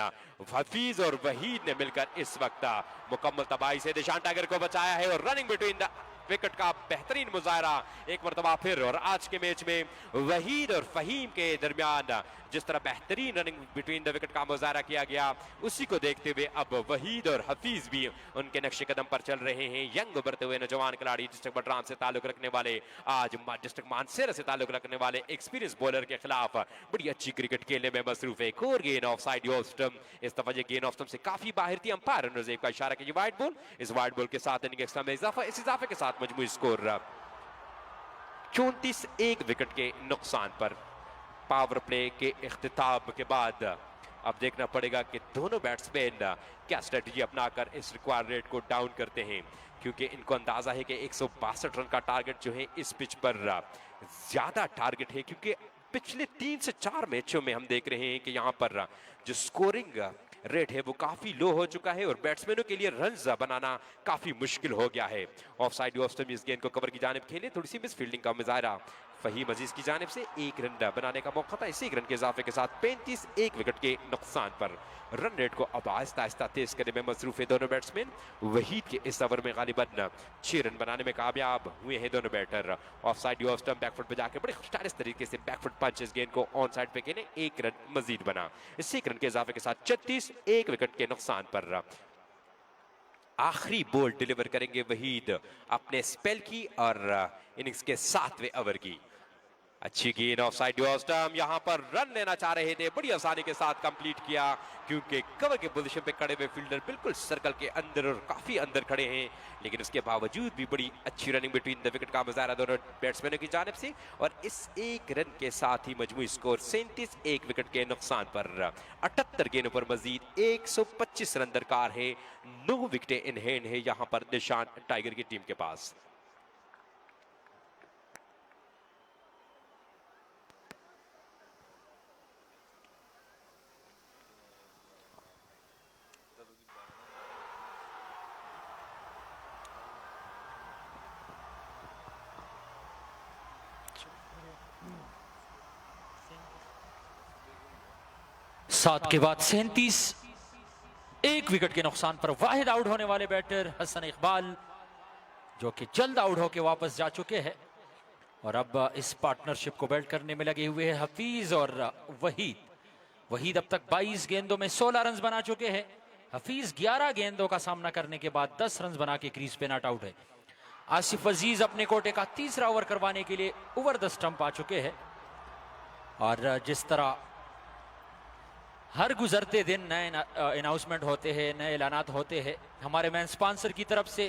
हफीज और वहीद ने मिलकर इस वक्त मुकम्मल तबाही से देशान टाइगर को बचाया है और रनिंग बिटवीन द विकेट का बेहतरीन मुजाहरा एक मरतबा फिर। और आज के मैच में वहीद और फहीम के दरमियान जिस तरह बेहतरीन रनिंग बिटवीन द विकेट का मुजाहरा किया गया, उसी को देखते हुए अब वहीद और हफीज भी उनके नक्शे कदम पर चल रहे हैं। यंग उभरते हुए नौजवान खिलाड़ी डिस्ट्रिक्ट बडराम से ताल्लुक रखने वाले, आज डिस्ट्रिक्ट मानसेरा से ताल्लुक रखने वाले एक्सपीरियंस बॉलर के खिलाफ बड़ी अच्छी क्रिकेट खेलने में मसरूफ है। एक और गेंद ऑफ साइड ऑफ स्टंप, इस दफा ये गेंद ऑफ स्टंप से काफी बाहर थी, अंपायर नजीब का इशारा कि वाइड बॉल, इस वाइड बॉल के साथ इनिंग एक्स्ट्रा में इजाफा, इस इजाफे के साथ मजमूई स्कोर 34, 1 विकेट के नुकसान पर। पावर प्ले के इख्तिताम के बाद अब देखना पड़ेगा कि दोनों बैट्समैन क्या स्ट्रेटजी अपनाकर इस रिक्वायर्ड रेट को डाउन करते हैं, क्योंकि इनको अंदाजा है कि 162 रन का टारगेट जो है इस पिच पर ज्यादा टारगेट है, क्योंकि पिछले 3 से 4 मैचों में हम देख रहे हैं कि यहाँ पर जो स्कोरिंग रेट है वो काफी लो हो चुका है और बैट्समैनों के लिए रन्स बनाना काफी मुश्किल हो गया है। ऑफ साइड ऑफ स्टंप इस गेंद को कवर की जानिब खेले, थोड़ी सी मिस फील्डिंग का मुजाहरा फहीम अजीज की जानिब से। 1 रन बनाने का मौका था, इसी 1 रन के इजाफे के साथ 35 1 विकेट के नुकसान पर रन रेट को अब आहिस्ता आहिस्ता तेज करने में मसरूफ है दोनों बैट्समैन। वहीद के इस ओवर में गालिबन 6 रन बनाने में कामयाब हुए हैं दोनों batter. Off side off stump back foot पे जाके बड़े खुशटारिस तरीके से बैकफुट पंच इस गेंद को ऑन साइड पे खेले, 1 रन मजीद बना। इस 1 रन के इजाफे के साथ 36 1 विकेट के नुकसान पर आखिरी बॉल डिलीवर करेंगे वहीद अपने स्पेल की और इनिंग्स के 7वें ओवर की। अच्छी गेंद ऑफ साइड स्टंप, यहां पर रन लेना चाह रहे थे, बड़ी आसानी के साथ कंप्लीट किया, क्योंकि कवर के पोजीशन पे खड़े हुए फील्डर बिल्कुल सर्कल के अंदर और काफी अंदर खड़े हैं, लेकिन उसके बावजूद भी बड़ी अच्छी रनिंग बिटवीन द विकेट का मुजाहरा दोनों बैट्समैनों की जानिब से। और इस 1 रन के साथ ही मजमूई स्कोर 37 1 विकेट के नुकसान पर 78 गेंदों पर मजीद 125 रन दरकार है। 9 विकेटें इन हैंड है यहां पर निशान टाइगर की टीम के पास। सात के बाद 37 1 विकेट के नुकसान पर वाहिद आउट होने वाले बैटर हसन इकबाल, जो कि जल्द आउट होकर वापस जा चुके हैं। और अब इस पार्टनरशिप को बैट करने में लगे हुए हैं हफीज और वहीद। वहीद अब तक 22 गेंदों में 16 रन बना चुके हैं। हफीज 11 गेंदों का सामना करने के बाद 10 रन बना के क्रीज पे नॉट आउट है। आसिफ अजीज अपने कोटे का तीसरा ओवर करवाने के लिए ओवर द स्टंप आ चुके हैं। और जिस तरह हर गुजरते दिन नए अनाउंसमेंट होते हैं, नए ऐलानात होते हैं हमारे मेन स्पॉन्सर की तरफ से,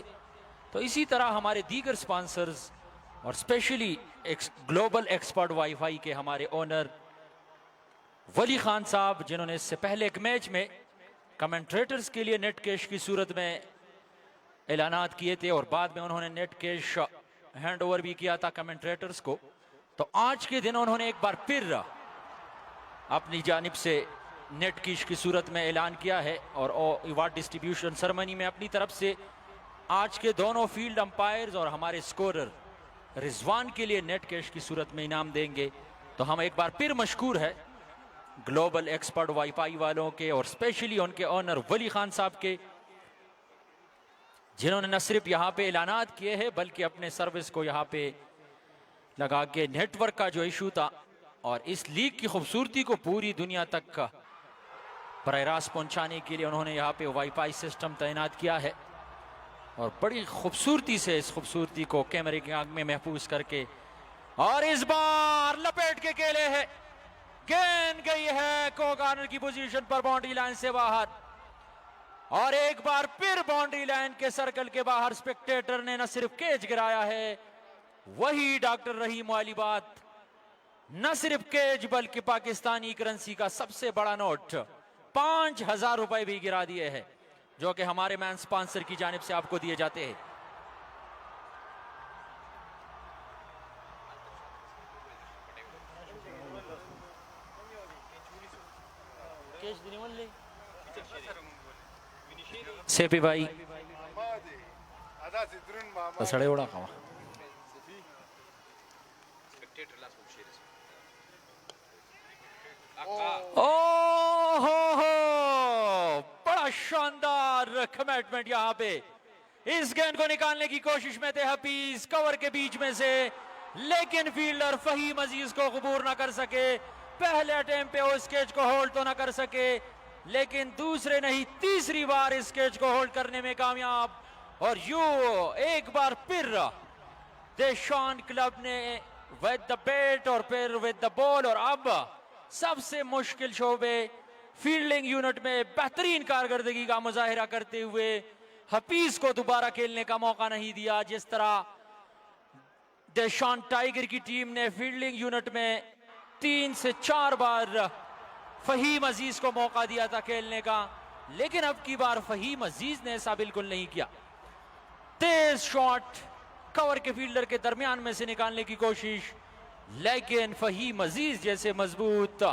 तो इसी तरह हमारे दीगर स्पॉन्सर्स और स्पेशली ग्लोबल एक्सपर्ट वाईफाई के हमारे ओनर वली खान साहब, जिन्होंने इससे पहले एक मैच में कमेंट्रेटर्स के लिए नेट कैश की सूरत में ऐलानात किए थे और बाद में उन्होंने नेट कैश हैंड ओवर भी किया था कमेंट्रेटर्स को, तो आज के दिन उन्होंने एक बार फिर अपनी जानिब से नेट कैश की सूरत में ऐलान किया है। और अवार्ड डिस्ट्रीब्यूशन सेरेमनी में अपनी तरफ से आज के दोनों फील्ड अंपायर्स और हमारे स्कोरर रिजवान के लिए नेट कैश की सूरत में इनाम देंगे। तो हम एक बार फिर मशकूर है ग्लोबल एक्सपर्ट वाईफाई वालों के और स्पेशली उनके ओनर वली खान साहब के, जिन्होंने न सिर्फ यहाँ पे ऐलानात किए हैं बल्कि अपने सर्विस को यहाँ पे लगा के नेटवर्क का जो इशू था और इस लीग की खूबसूरती को पूरी दुनिया तक का बराह रास्त पहुंचाने के लिए उन्होंने यहाँ पे वाईफाई सिस्टम तैनात किया है और बड़ी खूबसूरती से इस खूबसूरती को कैमरे की आंख में महफूज करके, और इस बार लपेट के खेले है, गेंद गई है को-कॉर्नर की पोजीशन पर बाउंड्री लाइन से बाहर। और एक बार फिर बाउंड्री लाइन के सर्कल के बाहर स्पेक्टेटर ने न सिर्फ कैच गिराया है, वही डॉक्टर रहीम वाली बात, न सिर्फ कैच बल्कि पाकिस्तानी करेंसी का सबसे बड़ा नोट 5000 रुपए भी गिरा दिए हैं, जो कि हमारे मैन स्पॉन्सर की जानिब से आपको दिए जाते हैं। सेपी भाई सड़े उड़ा खावा हो, बड़ा शानदार कमिटमेंट यहाँ पे। इस गेंद को निकालने की कोशिश में थे हफीज कवर के बीच में से, लेकिन फील्डर फहीम अजीज को कबूल ना कर सके। पहले अटेम्प्ट पे उस कैच को होल्ड तो ना कर सके, लेकिन दूसरे नहीं तीसरी बार इस कैच को होल्ड करने में कामयाब। और यूं एक बार फिर देशान क्लब ने विद द बैट और फिर विद द बॉल और अब सबसे मुश्किल शोबे फील्डिंग यूनिट में बेहतरीन कारकर्दगी का मुजाहिरा करते हुए हफीज को दोबारा खेलने का मौका नहीं दिया। जिस तरह देशान टाइगर की टीम ने फील्डिंग यूनिट में 3 से 4 बार फहीम अजीज को मौका दिया था खेलने का, लेकिन अब की बार फहीम अजीज ने ऐसा बिल्कुल नहीं किया। तेज शॉट कवर के फील्डर के दरमियान में से निकालने की कोशिश, लेकिन फहीम अजीज जैसे मजबूत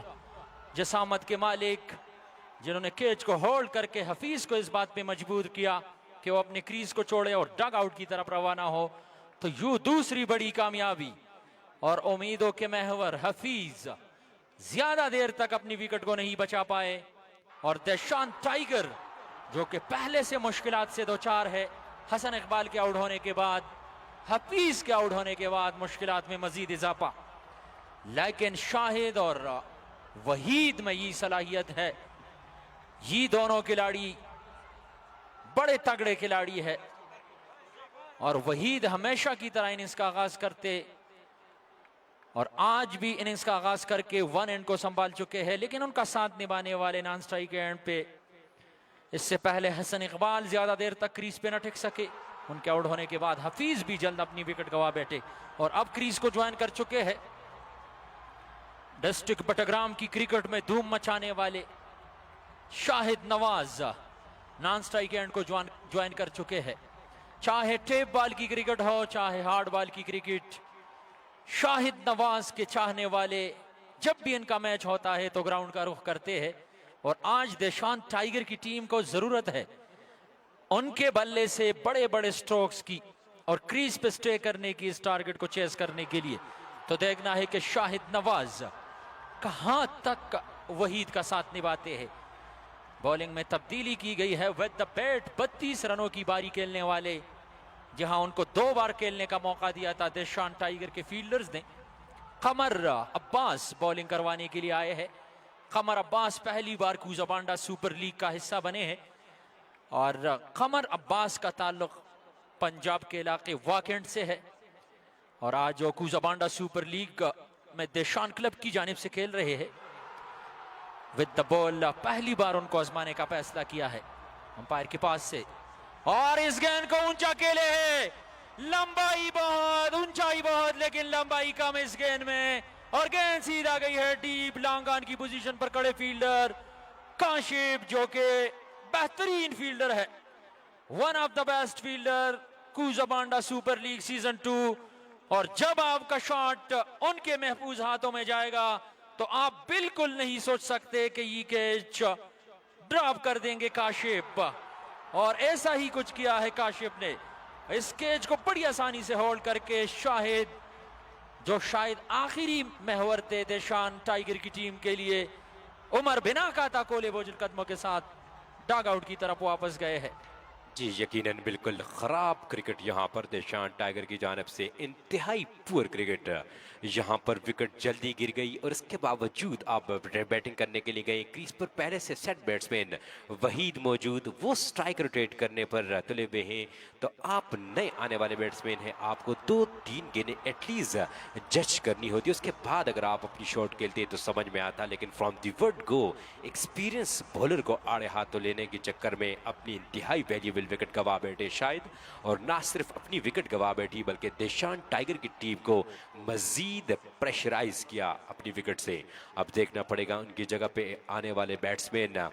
जसामत के मालिक, जिन्होंने कैच को होल्ड करके हफीज को इस बात पे मजबूर किया कि वो अपने क्रीज को छोड़े और डग आउट की तरफ रवाना हो, तो यूं दूसरी बड़ी कामयाबी और उम्मीदों के महवर हफीज ज्यादा देर तक अपनी विकेट को नहीं बचा पाए। और देशान टाइगर जो कि पहले से मुश्किलात से दो चार है, हसन इकबाल के आउट होने के बाद, हफीज के आउट होने के बाद मुश्किलात में मजीद इजाफा। लेकिन शाहिद और वहीद में ये सलाहियत है, ये दोनों खिलाड़ी बड़े तगड़े खिलाड़ी है और वहीद हमेशा की तरह इनिंग्स का आगाज करते और आज भी इनिंग्स का आगाज करके वन एंड को संभाल चुके हैं, लेकिन उनका साथ निभाने वाले नॉन स्ट्राइक एंड पे इससे पहले हसन इकबाल ज्यादा देर तक क्रीज पे न टिक सके। उनके आउट होने के बाद हफीज भी जल्द अपनी विकेट गंवा बैठे और अब क्रीज को ज्वाइन कर चुके हैं। डिस्ट्रिक्ट बटग्राम की क्रिकेट में धूम मचाने वाले Shahid Nawaz non strike and को ज्वाइन कर चुके हैं। चाहे टेप बॉल की क्रिकेट हो, चाहे हार्ड बॉल की क्रिकेट, शाहिद नवाज के चाहने वाले जब भी इनका मैच होता है तो ग्राउंड का रुख करते हैं और आज देशान टाइगर की टीम को जरूरत है उनके बल्ले से बड़े बड़े स्ट्रोक्स की और क्रीज पे स्टे करने की, इस टारगेट को चेस करने के लिए। तो देखना है कि शाहिद नवाज कहां तक वहीद का साथ निभाते हैं। बॉलिंग में तब्दीली की गई है विद द बैट, 32 रनों की बारी खेलने वाले, जहां उनको 2 बार खेलने का मौका दिया था देशान टाइगर के फील्डर्स ने। कमर अब्बास बॉलिंग करवाने के लिए आए हैं। कमर अब्बास पहली बार कूजाबांडा सुपर लीग का हिस्सा बने हैं और कमर अब्बास का ताल्लुक पंजाब के इलाके वाकेंड से है और आज वो कूजाबांडा सुपर लीग में देशान क्लब की जानिब से खेल रहे हैं। विद द बॉल पहली बार उनको आजमाने का फैसला किया है अंपायर के पास से और इस गेंद को ऊंचा खेले है, लंबाई बहुत, ऊंचाई बहुत, लेकिन लंबाई कम इस गेंद में और गेंद सीधा गई है डीप लॉन्ग ऑन की पोजीशन पर खड़े फील्डर काशिफ, जो कि बेहतरीन फील्डर है, one of the best fielder Kuzabanda super league season 2। और जब आपका शॉट उनके महफूज हाथों में जाएगा तो आप बिल्कुल नहीं सोच सकते कि ये कैच ड्रॉप कर देंगे काशिफ, और ऐसा ही कुछ किया है काशिफ ने। इस कैच को बड़ी आसानी से होल्ड करके शाहिद, जो शायद आखिरी महवर थे देशान टाइगर की टीम के लिए, उमर बिना काता कोले बोझल कदमों के साथ डग आउट की तरफ वापस गए हैं। जी यकीनन बिल्कुल ख़राब क्रिकेट यहाँ पर देशान टाइगर की जानिब से, इंतहाई पुअर क्रिकेट। यहाँ पर विकेट जल्दी गिर गई और इसके बावजूद आप बैटिंग करने के लिए गए, क्रीज पर पहले से सेट बैट्समैन वहीद मौजूद, वो स्ट्राइक रोटेट करने पर तुले हुए हैं, तो आप नए आने वाले बैट्समैन हैं, आपको 2-3 गेंदें एटलीस्ट जज करनी होती है, उसके बाद अगर आप अपनी शॉट खेलते तो समझ में आता। लेकिन from the word go experience bowler को आड़े हाथों लेने के चक्कर में अपनी इंतहाई वैल्यूबल विकेट गवा बैठे शायद, और ना सिर्फ अपनी विकेट गवा बैठी बल्कि देशान टाइगर की टीम को मजीद प्रेशराइज किया अपनी विकेट से। अब देखना पड़ेगा उनकी जगह पे आने वाले बैट्समैन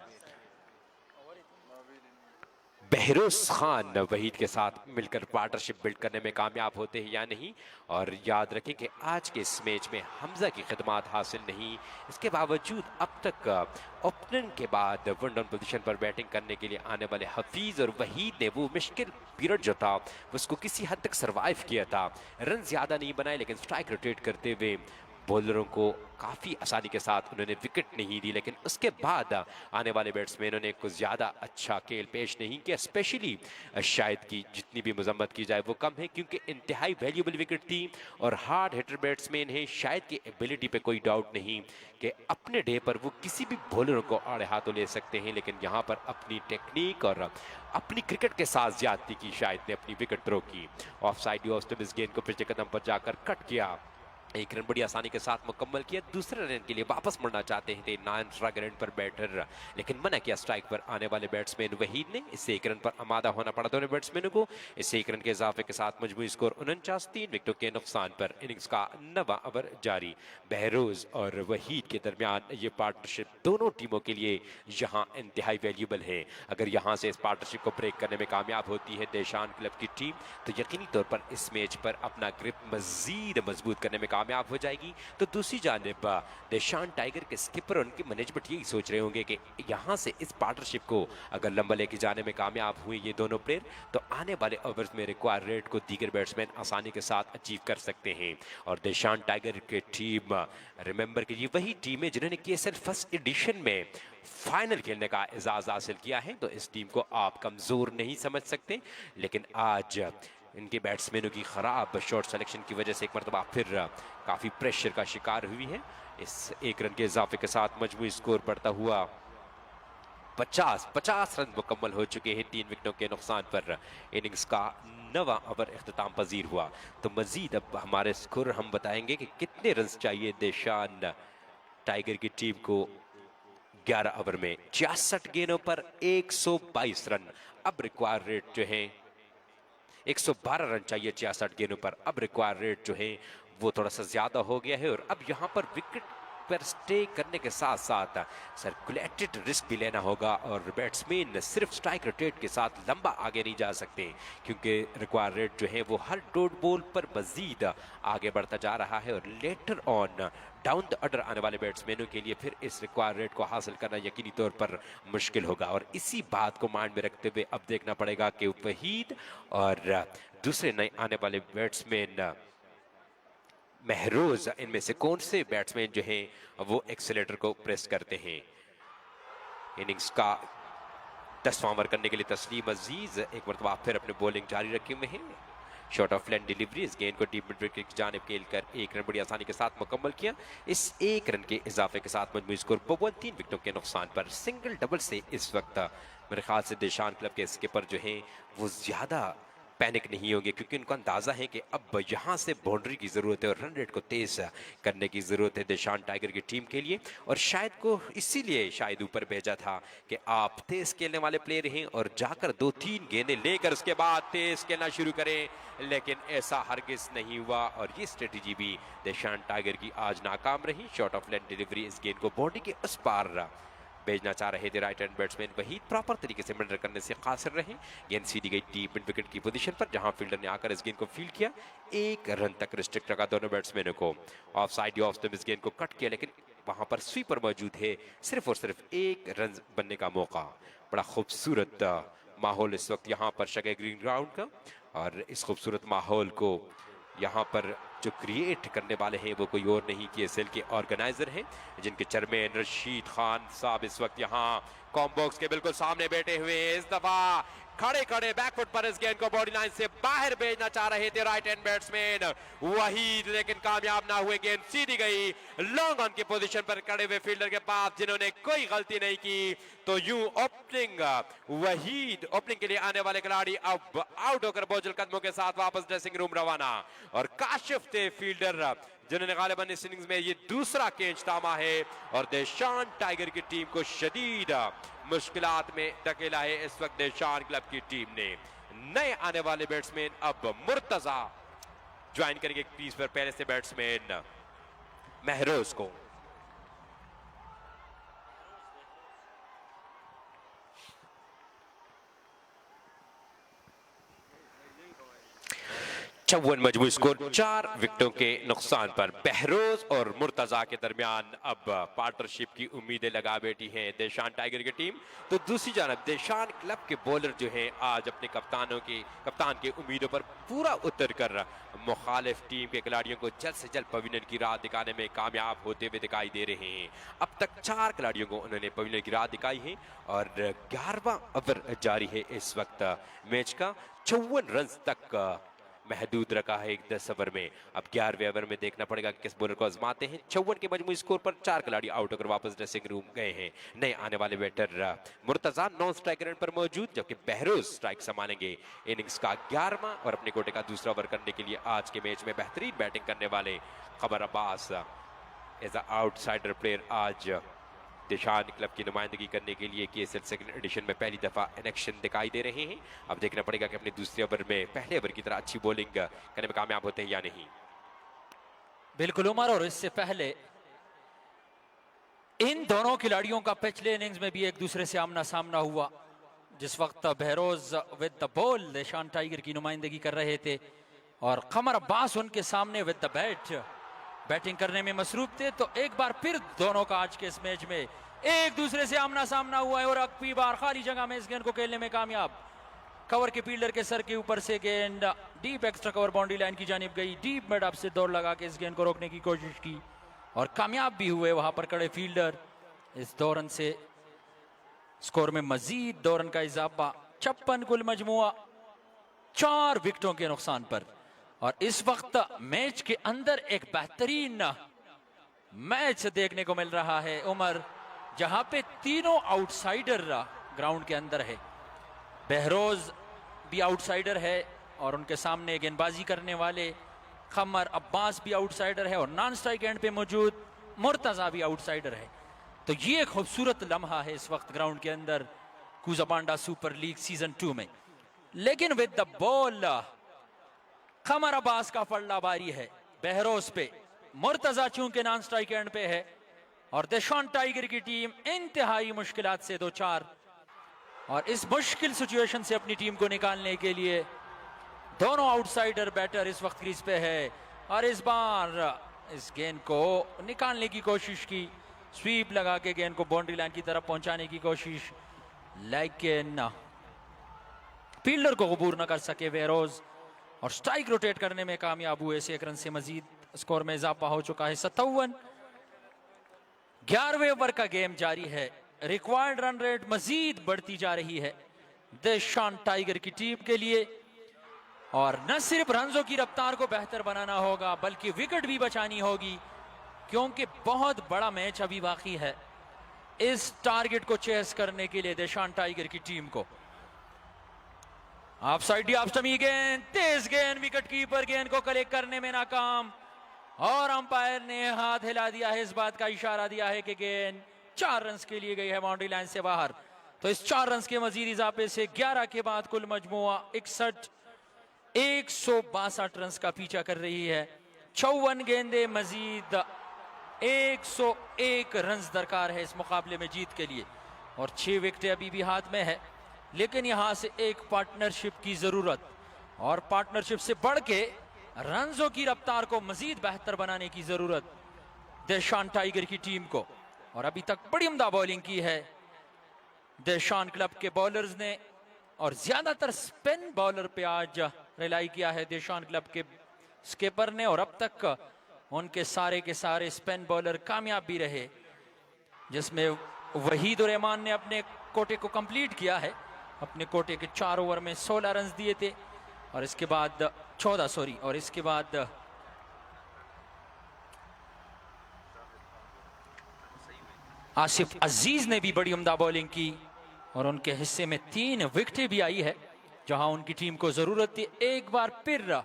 बहरोज खान वहीद के साथ मिलकर पार्टनरशिप बिल्ड करने में कामयाब होते हैं या नहीं। और याद रखें कि आज के इस मैच में हमजा की खिदमात हासिल नहीं, इसके बावजूद अब तक ओपनिंग के बाद वन डाउन पोजीशन पर बैटिंग करने के लिए आने वाले हफीज और वहीद ने वो मुश्किल पीरियड जो था उसको किसी हद तक सरवाइव किया था। रन ज़्यादा नहीं बनाए लेकिन स्ट्राइक रोटेट करते हुए बॉलरों को काफ़ी आसानी के साथ उन्होंने विकेट नहीं दी। लेकिन उसके बाद आने वाले बैट्समैनों ने कुछ ज़्यादा अच्छा खेल पेश नहीं किया, स्पेशली शायद की जितनी भी मजम्मत की जाए वो कम है, क्योंकि इंतहाई वैल्यूबल विकेट थी और हार्ड हिटर बैट्समैन है। शायद की एबिलिटी पे कोई डाउट नहीं कि अपने डे पर वो किसी भी बॉलरों को आड़े हाथों ले सकते हैं, लेकिन यहाँ पर अपनी टेक्निक और अपनी क्रिकेट के साथ ज्यादती की शायद ने अपनी विकेट थ्रो की। ऑफ साइड इस गेंद को पिछले कदम पर जाकर कट किया एक रन बड़ी आसानी के साथ मुकम्मल किया। दूसरे रन के लिए वापस मुड़ना चाहते थे 9 स्ट्राइक रेट पर बैटर, लेकिन मना किया स्ट्राइक पर आने वाले बैट्समैन वहीद ने। इससे 1 रन पर आमादा होना पड़ा दोनों बैट्समैनों को। इससे 1 रन के इजाफे के साथ मजमूई स्कोर 49, 3 विकेटों के नुकसान पर इनिंग्स का 9वां ओवर जारी। बहरोज और वहीद के दरमियान ये पार्टनरशिप दोनों टीमों के लिए यहाँ इंतहाई वैल्यूबल है। अगर यहाँ से इस पार्टनरशिप को ब्रेक करने में कामयाब होती है देशान क्लब की टीम, तो यकीनी तौर पर इस मैच पर अपना ग्रिप मजीद मजबूत करने में कामयाब हो जाएगी। तो दूसरी जानिब देशान टाइगर के स्किपर और उनके मैनेजमेंट यही सोच रहे होंगे कि यहाँ से इस पार्टनरशिप को अगर लंबा लेके जाने में कामयाब हुए ये दोनों प्लेयर, तो आने वाले ओवर्स में रिक्वायर रेट को दीगर बैट्समैन आसानी के साथ अचीव कर सकते हैं। और देशान टाइगर की टीम, रिमेंबर कि ये वही टीम है जिन्होंने KSL फर्स्ट एडिशन में फाइनल खेलने का एजाज हासिल किया है। तो इस टीम को आप कमजोर नहीं समझ सकते, लेकिन आज इनके बैट्समैनों की खराब शॉट सिलेक्शन की वजह से एक मरतबा फिर काफी प्रेशर का शिकार हुई है। इस 1 रन के इजाफे के साथ मजमूई स्कोर बढ़ता हुआ 50 रन मुकम्मल हो चुके हैं 3 विकेटों के नुकसान पर। इनिंग्स का 9वां ओवर इख्तिताम पजीर हुआ। तो मजीद अब हमारे स्कोर हम बताएंगे कि कितने रन चाहिए देशान टाइगर की टीम को 11 ओवर में। 66 गेंदों पर 122 रन। अब रिक्वायर रेट जो है 112 रन चाहिए 66 गेंदों पर। अब रिक्वायर रेट जो है वो थोड़ा सा ज्यादा हो गया है। और अब यहाँ पर विकेट पर स्टे करने के साथ साथ सर्कुलेटेड रिस्क भी लेना होगा और बैट्समैन सिर्फ स्ट्राइक रेट के साथ लंबा आगे नहीं जा सकते, क्योंकि रिक्वायर रेट जो है वो हर डॉट बॉल पर मजीद आगे बढ़ता जा रहा है। और later on down the order आने वाले बैट्समैनों के लिए फिर इस रिक्वायर रेट को हासिल करना यकीनी तौर पर मुश्किल होगा। और इसी बात को माइंड में रखते हुए अब देखना पड़ेगा कि वहीद और दूसरे नए आने वाले बैट्समैन महरोज, इनमें से कौन से बैट्समैन जो हैं वो एक्सीलेटर को प्रेस करते हैं। इनिंग्स का 10वां ओवर करने के लिए तस्लीम अजीज एक मरतबा फिर अपने बॉलिंग जारी रखे हुए हैं। शॉर्ट ऑफ लेंथ डिलीवरी, इस गेंद को डीप मिड विकेट की जानिब खेल कर 1 रन बड़ी आसानी के साथ मुकम्मल किया। इस 1 रन के इजाफे के साथ मजमूई स्कोर 52, 3 विकेटों के नुकसान पर। सिंगल डबल से इस वक्त मेरे ख्याल से देशान क्लब के स्किपर जो हैं वो ज्यादा पैनिक नहीं होंगे, क्योंकि उनको अंदाजा है कि अब यहाँ से बाउंड्री की जरूरत है और रन रेट को तेज करने की जरूरत है देशान टाइगर की टीम के लिए। और शायद को इसीलिए शायद ऊपर भेजा था कि आप तेज खेलने वाले प्लेयर हैं और जाकर 2-3 गेंदें लेकर उसके बाद तेज खेलना शुरू करें, लेकिन ऐसा हरगिज नहीं हुआ। और ये स्ट्रेटेजी भी देशान टाइगर की आज नाकाम रही। शॉर्ट ऑफ लेंथ डिलीवरी, इस गेंद को बाउंड्री के उस पार भेजना चाह रहे थे right hand batsman Waheed, proper तरीके से मैनेज करने से कासिर रहे। गेंद सीधी गई डीप मिड विकेट की पोजीशन पर, जहां फील्डर ने आकर इस गेंद को फील्ड किया। 1 रन तक रिस्ट्रिक्ट रखा दोनों बैट्समैनों को। ऑफ साइड या ऑफ स्टंप इस गेंद को कट किया, लेकिन वहां पर स्वीपर मौजूद है। सिर्फ और सिर्फ 1 रन बनने का मौका। बड़ा खूबसूरत माहौल इस वक्त यहाँ पर शगे ग्रीन ग्राउंड का, और इस खूबसूरत माहौल को यहाँ पर जो क्रिएट करने वाले हैं वो कोई और नहीं KSL के ऑर्गेनाइजर हैं, जिनके चेयरमैन रशीद खान साहब इस वक्त यहाँ कॉम्बॉक्स के बिल्कुल सामने बैठे हुए हैं। इस दफा खड़े खड़े बैकफुट पर इस गेंद को बॉडी लाइन से बाहर भेजना चाह रहे थे राइट हैंड बैट्समैन वहीद, लेकिन कामयाब ना हुए। गेंद सीधी गई लॉन्ग ऑन की पोजीशन पर खड़े हुए फील्डर के पास, जिन्होंने कोई गलती नहीं की। तो यूं ओपनिंग वहीद, ओपनिंग के लिए आने वाले खिलाड़ी अब आउट होकर बोझल कदमों के साथ वापस ड्रेसिंग रूम रवाना। और काशिफ थे फील्डर, जिन्होंने गालिबन इस इनिंग्स में ये दूसरा कैच थामा है और देशान टाइगर की टीम को शदीद मुश्किलात में धकेला है इस वक्त देशान क्लब की टीम ने। नए आने वाले बैट्समैन अब मुर्तजा ज्वाइन करेंगे क्रीज पर, पहले से बैट्समैन महरोज को। चौवन मजमूई स्कोर 4 विकेटों के नुकसान पर। बहरोज और मुर्तजा के दरमियान अब पार्टनरशिप की उम्मीदें लगा बैठी हैं देशान टाइगर की टीम। तो दूसरी जानब देशान क्लब के बॉलर जो हैं आज अपने कप्तान के उम्मीदों पर पूरा उतर कर मुखालिफ टीम के खिलाड़ियों को जल्द से जल्द पवेलियन की राह दिखाने में कामयाब होते हुए दिखाई दे रहे हैं। अब तक 4 खिलाड़ियों को उन्होंने पवेलियन की राह दिखाई है और 11वां ओवर जारी है इस वक्त मैच का। 54 रन तक महदूद रखा है एक 10 ओवर में। अब 11वें ओवर में देखना पड़ेगा कि किस बॉलर को आजमाते हैं। 54 के मजमूई स्कोर पर 4 खिलाड़ी आउट होकर वापस ड्रेसिंग रूम गए हैं। नए आने वाले बैटर मुर्तजा 9 स्ट्राइक रेट पर मौजूद, जबकि बहरोज स्ट्राइक संभालेंगे इनिंग्स का 11वां और अपने कोटे का दूसरा ओवर करने के लिए आज के मैच में बेहतरीन बैटिंग करने वाले Qamar Abbas as a outsider player आज दिशान क्लब की नुमाइंदगी करने के लिए केएसएल सेकंड एडिशन में पहली दफा एक्शन दिखाई दे रहे हैं। अब देखना पड़ेगा कि अपने दूसरे ओवर में पहले ओवर की तरह अच्छी बॉलिंग करने में कामयाब होते हैं या नहीं। बिल्कुल उमर, और इससे पहले इन दोनों खिलाड़ियों का पिछले इनिंग्स में भी एक दूसरे से आमना सामना हुआ, जिस वक्त बहरोज विद द बॉल देशान टाइगर की नुमाइंदगी कर रहे थे और कमर अब्बास उनके सामने विद द बैट बैटिंग करने में मसरूफ थे। तो एक बार फिर दोनों का आज के इस मैच में एक दूसरे से आमना सामना हुआ है और अगली बार खाली जगह में इस गेंद को खेलने में कामयाब। कवर के फील्डर के सर के ऊपर से गेंद deep extra cover boundary line की जानिब गई। डीप मिड अप से दौड़ लगा के इस गेंद को रोकने की कोशिश की और कामयाब भी हुए वहां पर खड़े फील्डर। इस 2 रन से स्कोर में मजीद 2 रन का इजाफा। 56 कुल मजमुआ 4 विकेटों के नुकसान पर। और इस वक्त मैच के अंदर एक बेहतरीन मैच देखने को मिल रहा है उमर, जहां पे तीनों आउटसाइडर ग्राउंड के अंदर है। बहरोज भी आउटसाइडर है और उनके सामने गेंदबाजी करने वाले कमर अब्बास भी आउटसाइडर है और नॉन स्ट्राइक एंड पे मौजूद मुर्तजा भी आउटसाइडर है। तो ये खूबसूरत लम्हा है इस वक्त ग्राउंड के अंदर कूजाबांडा सुपर लीग सीजन 2 में। लेकिन विद द बॉल कमर अब्बास का पल्ला भारी है बहरोज पे। मुर्तजा चूंकि नॉन स्ट्राइक एंड पे है और देशान टाइगर की टीम इंतहाई मुश्किलात से 2-4 और इस मुश्किल सिचुएशन से अपनी टीम को निकालने के लिए दोनों आउटसाइडर बैटर इस वक्त क्रीज पे है और इस बार इस गेंद को निकालने की कोशिश की। स्वीप लगा के गेंद को बाउंड्री लाइन की तरफ पहुंचाने की कोशिश, लेकिन फील्डर को अबूर न कर सके बहरोज और स्ट्राइक रोटेट करने में कामयाब हुए। 1 रन से मजीद स्कोर में इजाफा हो चुका है 57। 11वें ओवर का गेम जारी है। रिक्वायर्ड रन रेट मजीद बढ़ती जा रही है देशान टाइगर की टीम के लिए और न सिर्फ रनों की रफ्तार को बेहतर बनाना होगा बल्कि विकेट भी बचानी होगी, क्योंकि बहुत बड़ा मैच अभी बाकी है इस टारगेट को चेस करने के लिए देशान टाइगर की टीम को। ऑफ साइड ऑप्टमी गेंद, तेज गेंद, विकेट कीपर गेंद को कलेक्ट करने में नाकाम और अंपायर ने हाथ हिला दिया है, इस बात का इशारा दिया है कि गेंद 4 रन के लिए गई है बाउंड्री लाइन से बाहर। तो इस 4 रन के मजीद इजाफे से 11 के बाद कुल मजमुआ 162 रन का पीछा कर रही है। 54 गेंदे मजीद 101 रन दरकार है इस मुकाबले में जीत के लिए और 6 विकेटें अभी भी हाथ में है। लेकिन यहां से एक पार्टनरशिप की जरूरत और पार्टनरशिप से बढ़ के रनों की रफ्तार को मजीद बेहतर बनाने की जरूरत देशान टाइगर की टीम को। और अभी तक बड़ी उम्दा बॉलिंग की है देशान क्लब के बॉलर्स ने और ज्यादातर स्पिन बॉलर पे आज रिलाई किया है देशान क्लब के स्कीपर ने और अब तक उनके सारे के सारे स्पिन बॉलर कामयाब भी रहे, जिसमें वहीद उर रहमान ने अपने कोटे को कंप्लीट किया है। अपने कोटे के 4 ओवर में 16 रन दिए थे और इसके बाद 14 और इसके बाद आसिफ अजीज ने भी बड़ी उम्दा बॉलिंग की और उनके हिस्से में 3 विकेटें भी आई है, जहां उनकी टीम को जरूरत थी एक बार फिर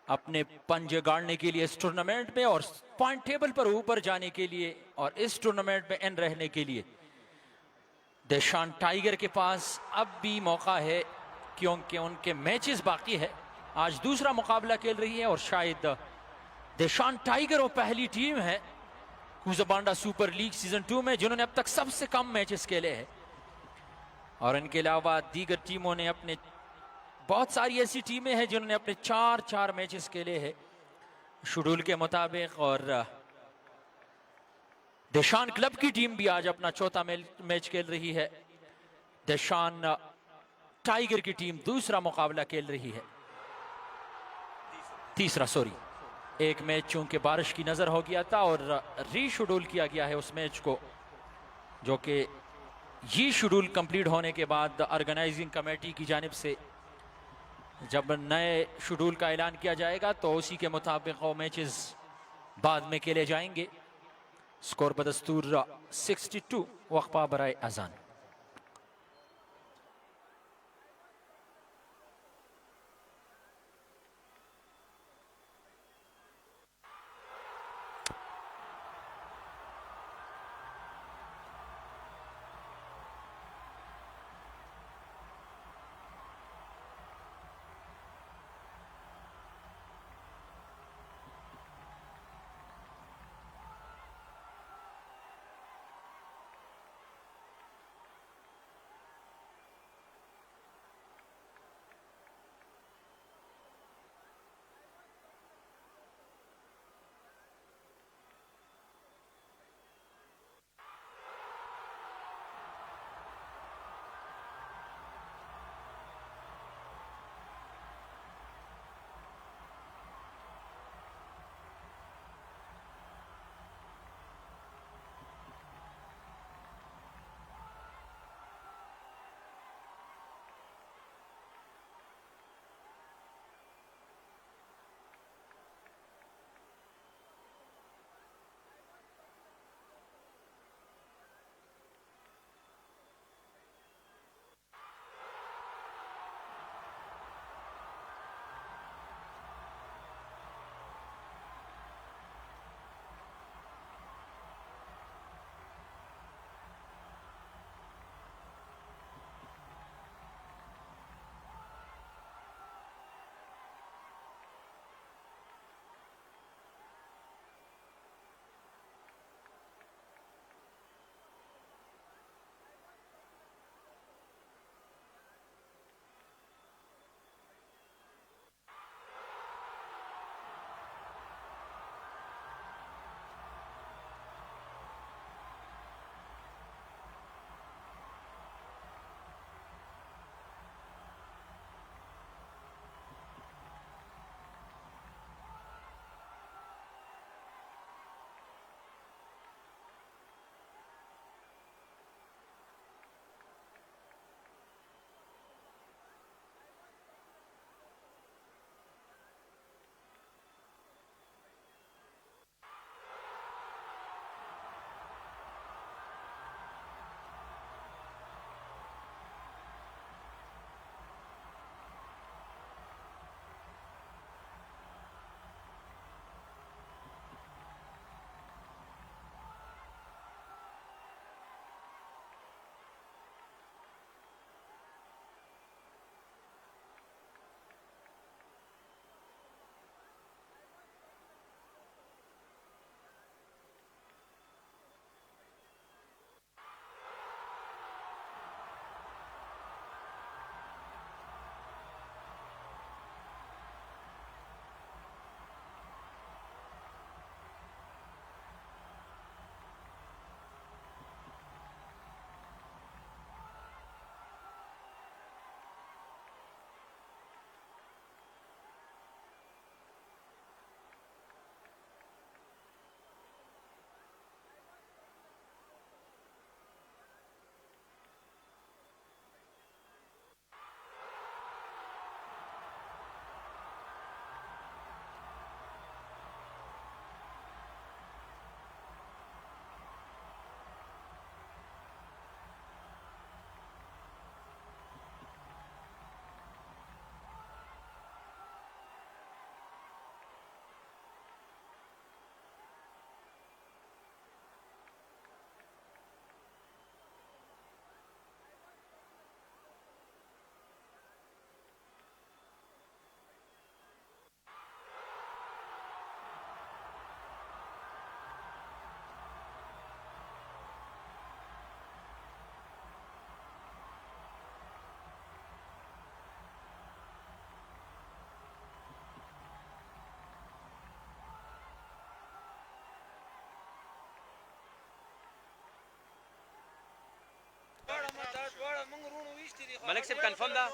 अपने पंजे गाड़ने के लिए इस टूर्नामेंट में और पॉइंट टेबल पर ऊपर जाने के लिए और इस टूर्नामेंट में इन रहने के लिए। देशान टाइगर के पास अब भी मौका है क्योंकि उनके मैचेस बाकी है। आज दूसरा मुकाबला खेल रही है और शायद देशान टाइगर वो पहली टीम है कूजाबांडा सुपर लीग सीजन 2 में जिन्होंने अब तक सबसे कम मैचेस खेले हैं और इनके अलावा दीगर टीमों ने अपने बहुत सारी ऐसी टीमें हैं जिन्होंने अपने 4 मैचेस खेले हैं शेड्यूल के मुताबिक। और देशान क्लब की टीम भी आज अपना 4था मैच खेल रही है। देशान टाइगर की टीम दूसरा मुकाबला खेल रही है, तीसरा एक मैच चूंकि बारिश की नजर हो गया था और रीशेड्यूल किया गया है उस मैच को, जो कि ये शेड्यूल कंप्लीट होने के बाद ऑर्गेनाइजिंग कमेटी की जानिब से जब नए शेड्यूल का ऐलान किया जाएगा तो उसी के मुताबिक वो मैचेस बाद में खेले जाएंगे। स्कोर बदस्तूर 62 वक्फा बराए अजान। मलिक साहब कंफर्म था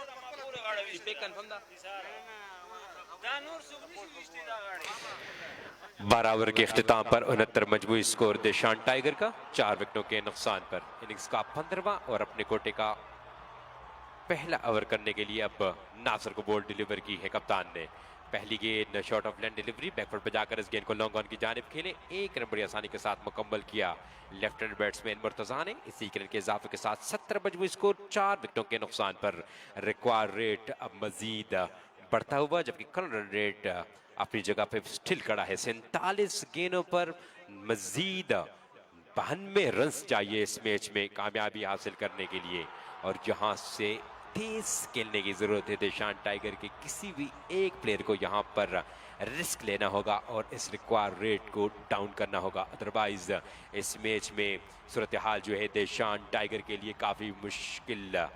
पे कंफर्म था 12 ओवर के इख्तिताम पर 69 मजमूई स्कोर देशान टाइगर का 4 विकेटों के नुकसान पर इनिंग्स का 15वां और अपने कोटे का पहला ओवर करने के लिए अब नासिर को बॉल डिलीवर की है कप्तान ने। पहली गेंद short of land delivery, backward पे जाकर इस गेंद को लॉन्ग ऑन की जानिब खेले। एक रन बड़ी आसानी के साथ मुकम्मल किया लेफ्ट हैंड बैट्समैन मुर्तजा ने। इसी रन के इजाफे के साथ 17 मजमूई स्कोर 4 विकेटों के नुकसान पर। रिक्वायर्ड रेट अब मजीद बढ़ता हुआ, जबकि करंट रन रेट अपनी जगह पे स्टिल खड़ा है। 47 गेंदों पर मजीद 92 रन चाहिए इस मैच में कामयाबी हासिल करने के लिए, और यहाँ से तेज खेलने की जरूरत है देशान टाइगर के। किसी भी एक प्लेयर को यहाँ पर रिस्क लेना होगा और इस रिक्वायर रेट को डाउन करना होगा, अदरवाइज इस मैच में सूरत हाल जो है देशान टाइगर के लिए काफी मुश्किल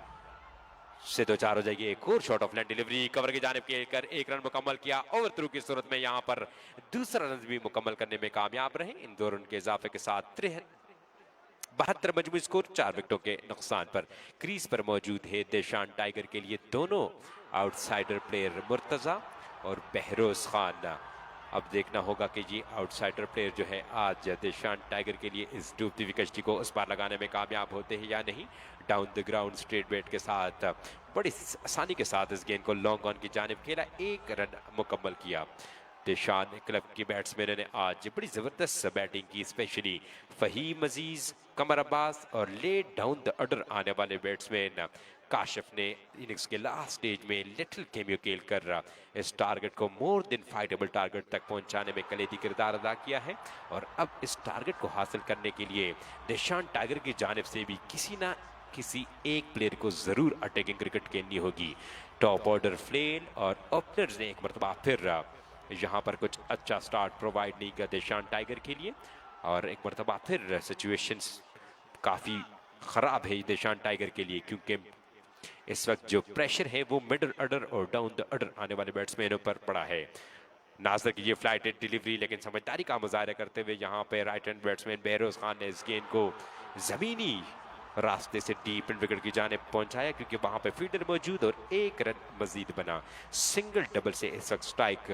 से दो चार हो जाएगी। एक और short of land delivery cover की जानिब खेलकर एक रन मुकम्मल किया। ओवर थ्रू की सूरत में यहाँ पर दूसरा रन भी मुकम्मल करने में कामयाब रहे। इन दो रन के इजाफे के साथ 72 मजमूई स्कोर 4 विकेटों के नुकसान पर। क्रीज पर मौजूद है देशान टाइगर के लिए दोनों आउटसाइडर प्लेयर मुर्तजा और बहरोज खान। अब देखना होगा कि ये आउटसाइडर प्लेयर जो है आज देशान टाइगर के लिए इस डूबती हुई कश्ती को उस पार लगाने में कामयाब होते हैं या नहीं। Down the ground straight bat के साथ बड़ी आसानी के साथ इस गेंद को लॉन्ग ऑन की जानिब खेला, एक रन मुकम्मल किया। देशान क्लब के बैट्समैनों ने आज बड़ी ज़बरदस्त बैटिंग की, स्पेशली फ़हीम अजीज़, कमर अब्बास और लेट डाउन द ऑर्डर आने वाले बैट्समैन काशिफ ने इनिंग्स के लास्ट स्टेज में लिटिल कैमियो खेल कर इस टारगेट को मोर देन फाइटेबल टारगेट तक पहुंचाने में कलीदी किरदार अदा किया है। और अब इस टारगेट को हासिल करने के लिए देशान टाइगर की जानिब से भी किसी ना किसी एक प्लेयर को ज़रूर अटैकिंग क्रिकेट खेलनी होगी। टॉप ऑर्डर फ्लेन और ओपनर्स ने एक मरतबा फिर यहाँ पर कुछ अच्छा स्टार्ट प्रोवाइड नहीं किया देशान टाइगर के लिए, और एक मरतबा फिर सिचुएशंस काफ़ी ख़राब है देशान टाइगर के लिए, क्योंकि इस वक्त जो प्रेशर है वो मिडल ऑर्डर और डाउन द ऑर्डर आने वाले बैट्समैनों पर पड़ा है। नासिर की ये फ्लाइटेड डिलीवरी, लेकिन समझदारी का मुजाहरा करते हुए यहाँ पे right hand batsman Behroz Khan ने इस गेंद को ज़मीनी रास्ते से डीप इन विकेट की जाने पहुंचाया, क्योंकि वहां पे फील्डर मौजूद और एक रन मजीद बना। सिंगल डबल से इस वक्त स्ट्राइक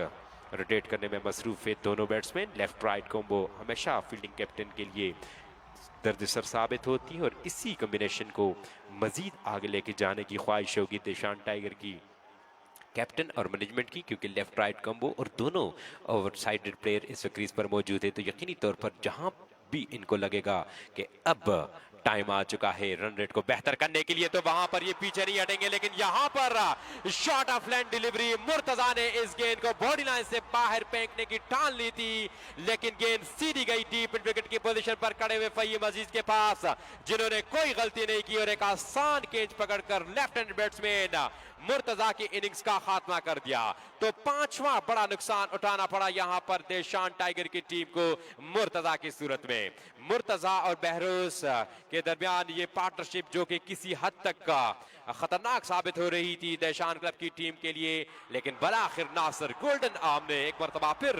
रोटेट करने में मसरूफ है दोनों बैट्समैन। लेफ्ट राइट कॉम्बो हमेशा फील्डिंग कैप्टन के लिए दर्दसर साबित होती है, और इसी कॉम्बिनेशन को मजीद आगे लेके जाने की ख्वाहिश होगी देशान टाइगर की कैप्टन और मैनेजमेंट की, क्योंकि लेफ्ट राइट कॉम्बो और दोनों ओवरसाइडेड प्लेयर इस क्रीज पर मौजूद है। तो यकीनी तौर पर जहां भी इनको लगेगा कि अब टाइम आ चुका है रन रेट को बेहतर करने के लिए, तो वहां पर ये पीछे नहीं हटेंगे। लेकिन यहां पर short of land delivery, Murtaza ने इस गेंद को बॉडी लाइन से बाहर फेंकने की ठान ली थी, लेकिन गेंद सीधी गई डीप इन विकेट की पोजीशन पर खड़े हुए फ़हीम अजीज के पास, जिन्होंने कोई गलती नहीं की और एक आसान कैच पकड़कर लेफ्ट हैंड बैट्समैन मुर्तजा की इनिंग्स का खात्मा कर दिया। तो पांचवा बड़ा नुकसान उठाना पड़ा यहां पर देशान टाइगर की टीम को मुर्तजा की सूरत में। मुर्तजा और बहरोज के दरमियान ये पार्टनरशिप जो कि किसी हद तक का खतरनाक साबित हो रही थी देशान क्लब की टीम के लिए, लेकिन बलाखिर नासिर गोल्डन आर्म ने एक मरतबा फिर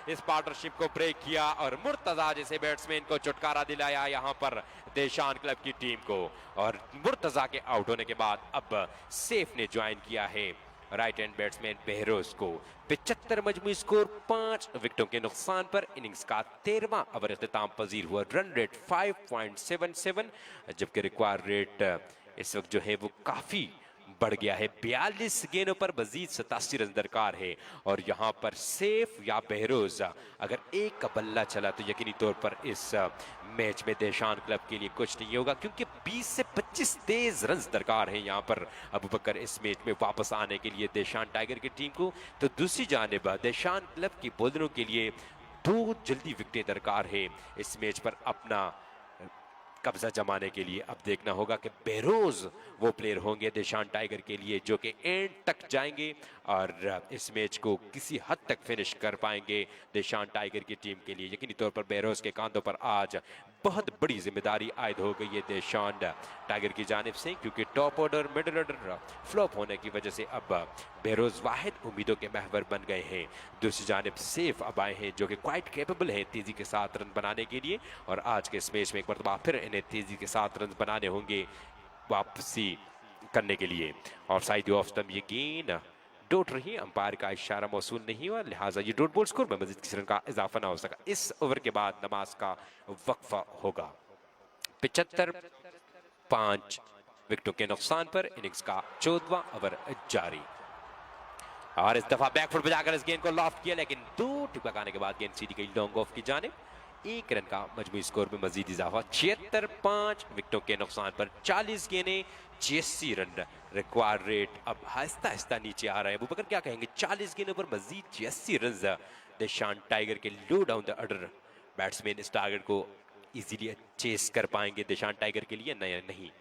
इस पार्टनरशिप को ब्रेक किया और मुर्तजा जैसे बैट्समैन को छुटकारा दिलाया यहां पर देशान क्लब की टीम को। और मुर्तजा के आउट होने के बाद अब सेफ ने ज्वाइन किया है राइट हैंड बैट्समैन बहरोज को। 75 मजमूई स्कोर 5 विकेटों के नुकसान पर। इनिंग्स का 13वां ओवर इख्तिताम पजीर हुआ। रन रेट 5.77, जबकि रिक्वायर रेट इस वक्त जो है वो काफी बढ़ गया है। 42 गेंदों पर मजीद 87 रन दरकार है, और यहाँ पर सेफ या बहरोज अगर एक का बल्ला चला तो यकीनी तौर पर इस मैच में देशान क्लब के लिए कुछ नहीं होगा, क्योंकि 20 से 25 तेज रन दरकार है यहाँ पर अबू बकर इस मैच में वापस आने के लिए देशान टाइगर की टीम को। तो दूसरी जानिब देशान क्लब की बॉलरों के लिए 2 जल्दी विकेटें दरकार है इस मैच पर अपना कब्जा जमाने के लिए। अब देखना होगा कि बहरोज वो प्लेयर होंगे देशान टाइगर के लिए जो कि एंड तक जाएंगे और इस मैच को किसी हद तक फिनिश कर पाएंगे देशान टाइगर की टीम के लिए। यकीनी तौर पर बहरोज के कांधों पर आज बहुत बड़ी जिम्मेदारी आयद हो गई है देशान टाइगर की जानिब से, क्योंकि top order middle order flop होने की वजह से अब बहरोज वाहिद उम्मीदों के महवर बन गए हैं। दूसरी जानिब सेफ अब आए हैं जो कि क्वाइट कैपेबल है तेजी के साथ रन बनाने के लिए, और आज के इस मैच में एक मरतबा फिर इन्हें तेजी के साथ रन बनाने होंगे वापसी करने के लिए। और साइड ऑफ स्टंप ये गेंद डॉट रही, अंपायर का इशारा मौसूल नहीं हुआ, लिहाजा ये डॉट बॉल स्कोर में मजीद किसी रन का इजाफा ना हो सका। इस ओवर के बाद नमाज का वक्फा होगा। 75-5 विकेटों के नुकसान पर इनिंग्स का 14वां ओवर जारी। और इस दफा बैकफुट बजाकर इस गेंद को लॉफ्ट किया, लेकिन 2 टुकड़ा आने के बाद गेंद सीधी गई लॉन्ग ऑफ की जानिब। 1 रन का मजमूई स्कोर में मजीद इजाफा। 76 विकेटों के नुकसान पर 40 गेंदें, 86 रन। रिक्वायर्ड रेट अब आहिस्ता आहिस्ता नीचे आ रहा है। अबूबकर क्या कहेंगे? 40 गेंदों पर मजीद 86 रन। देशान टाइगर के लो डाउन द ऑर्डर बैट्समैन इस टारगेट को इजीली चेस कर पाएंगे देशान टाइगर के लिए नहीं।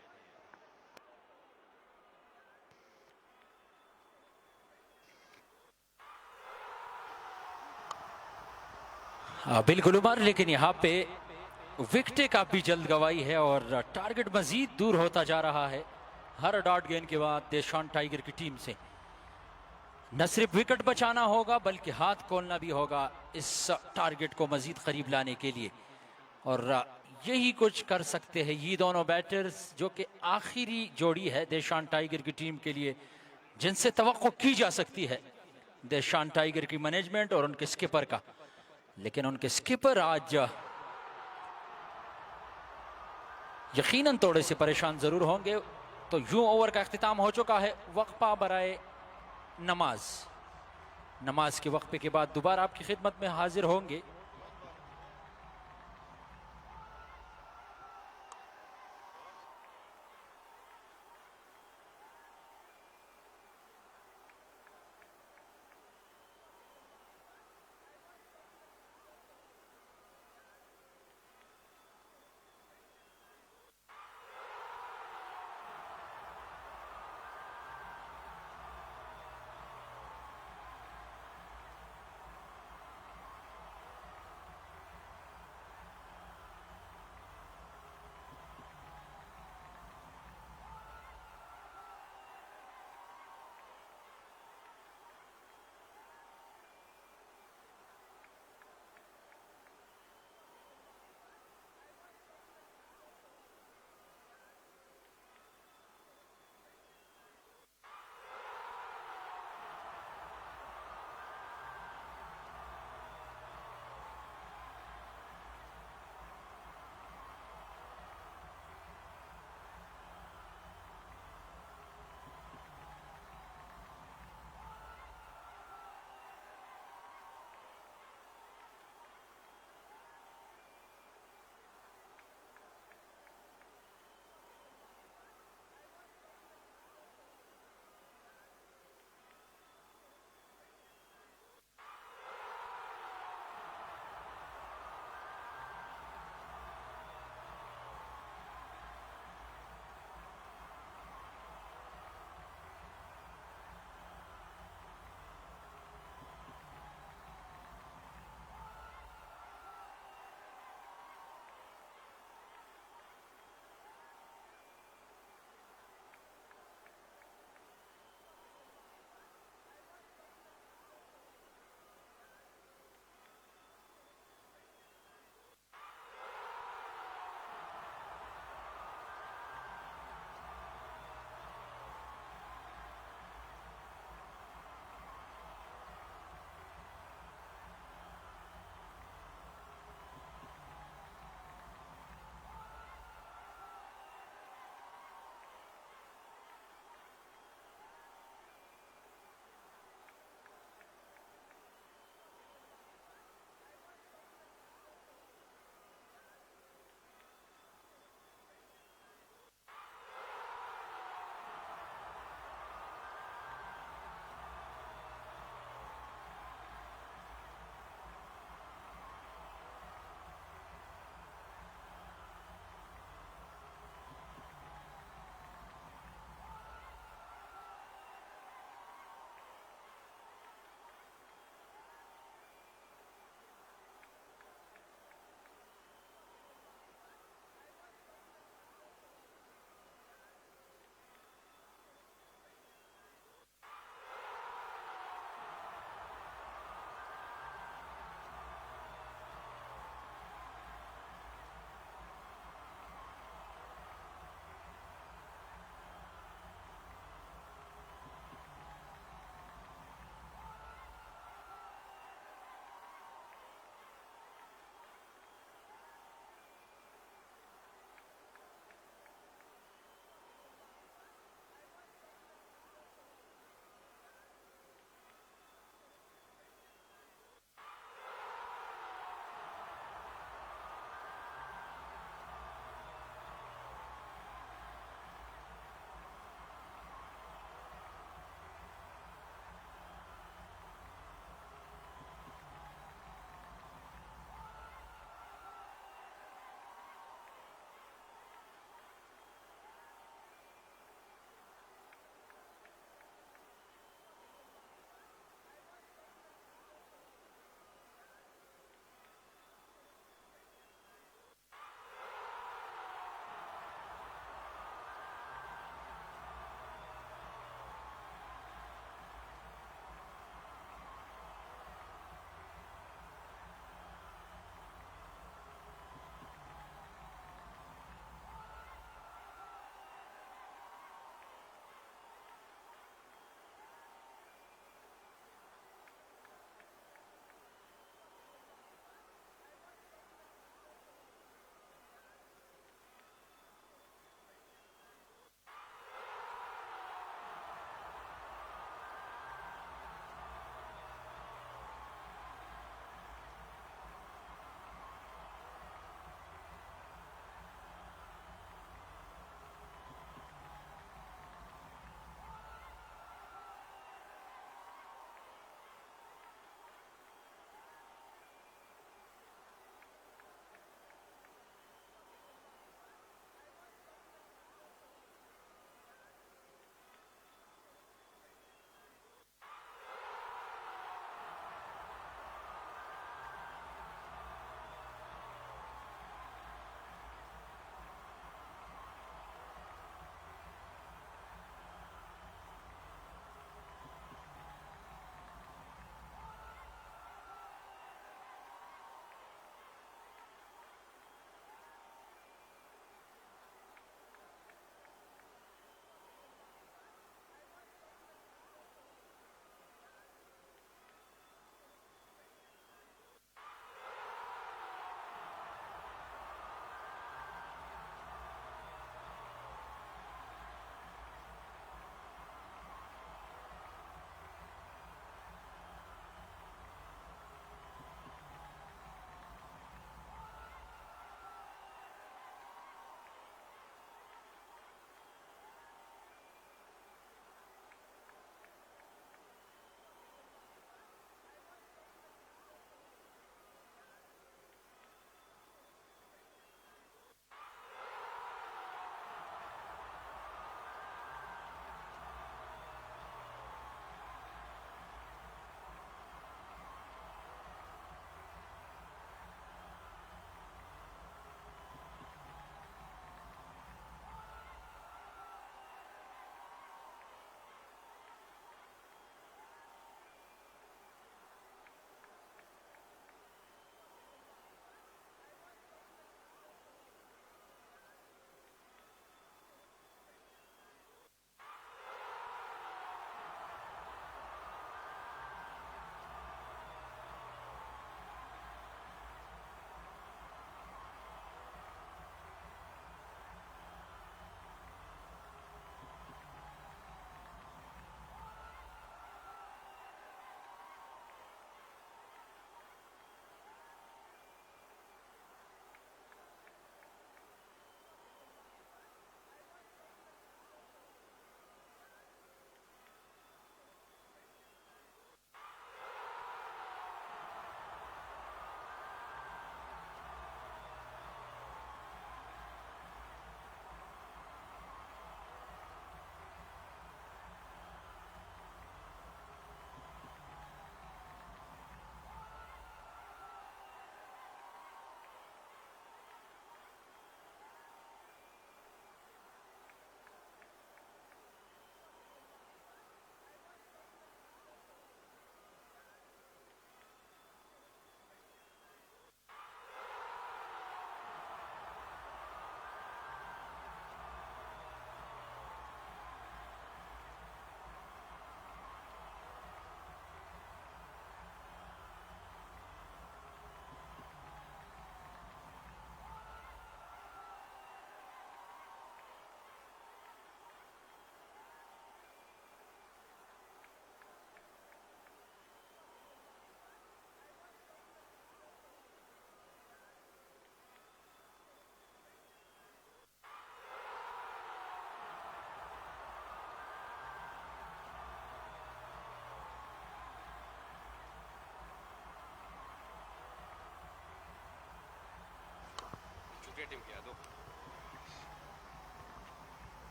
बिल्कुल उमर, लेकिन यहाँ पे विकेटें काफी जल्द गवाई है और टारगेट मजीद दूर होता जा रहा है हर डॉट गेंद के बाद देशान टाइगर की टीम से। न सिर्फ विकेट बचाना होगा बल्कि हाथ खोलना भी होगा इस टारगेट को मजीद करीब लाने के लिए, और यही कुछ कर सकते हैं ये दोनों बैटर्स, जो कि आखिरी जोड़ी है देशान टाइगर की टीम के लिए, जिनसे तवक्को की जा सकती है देशान टाइगर की मैनेजमेंट और उनके स्किपर का। लेकिन उनके स्किपर आज यकीनन थोड़े से परेशान जरूर होंगे। तो यूं ओवर का अख्तिताम हो चुका है। वक्फा बराए नमाज के वक्फे के बाद दोबारा आपकी खिदमत में हाजिर होंगे।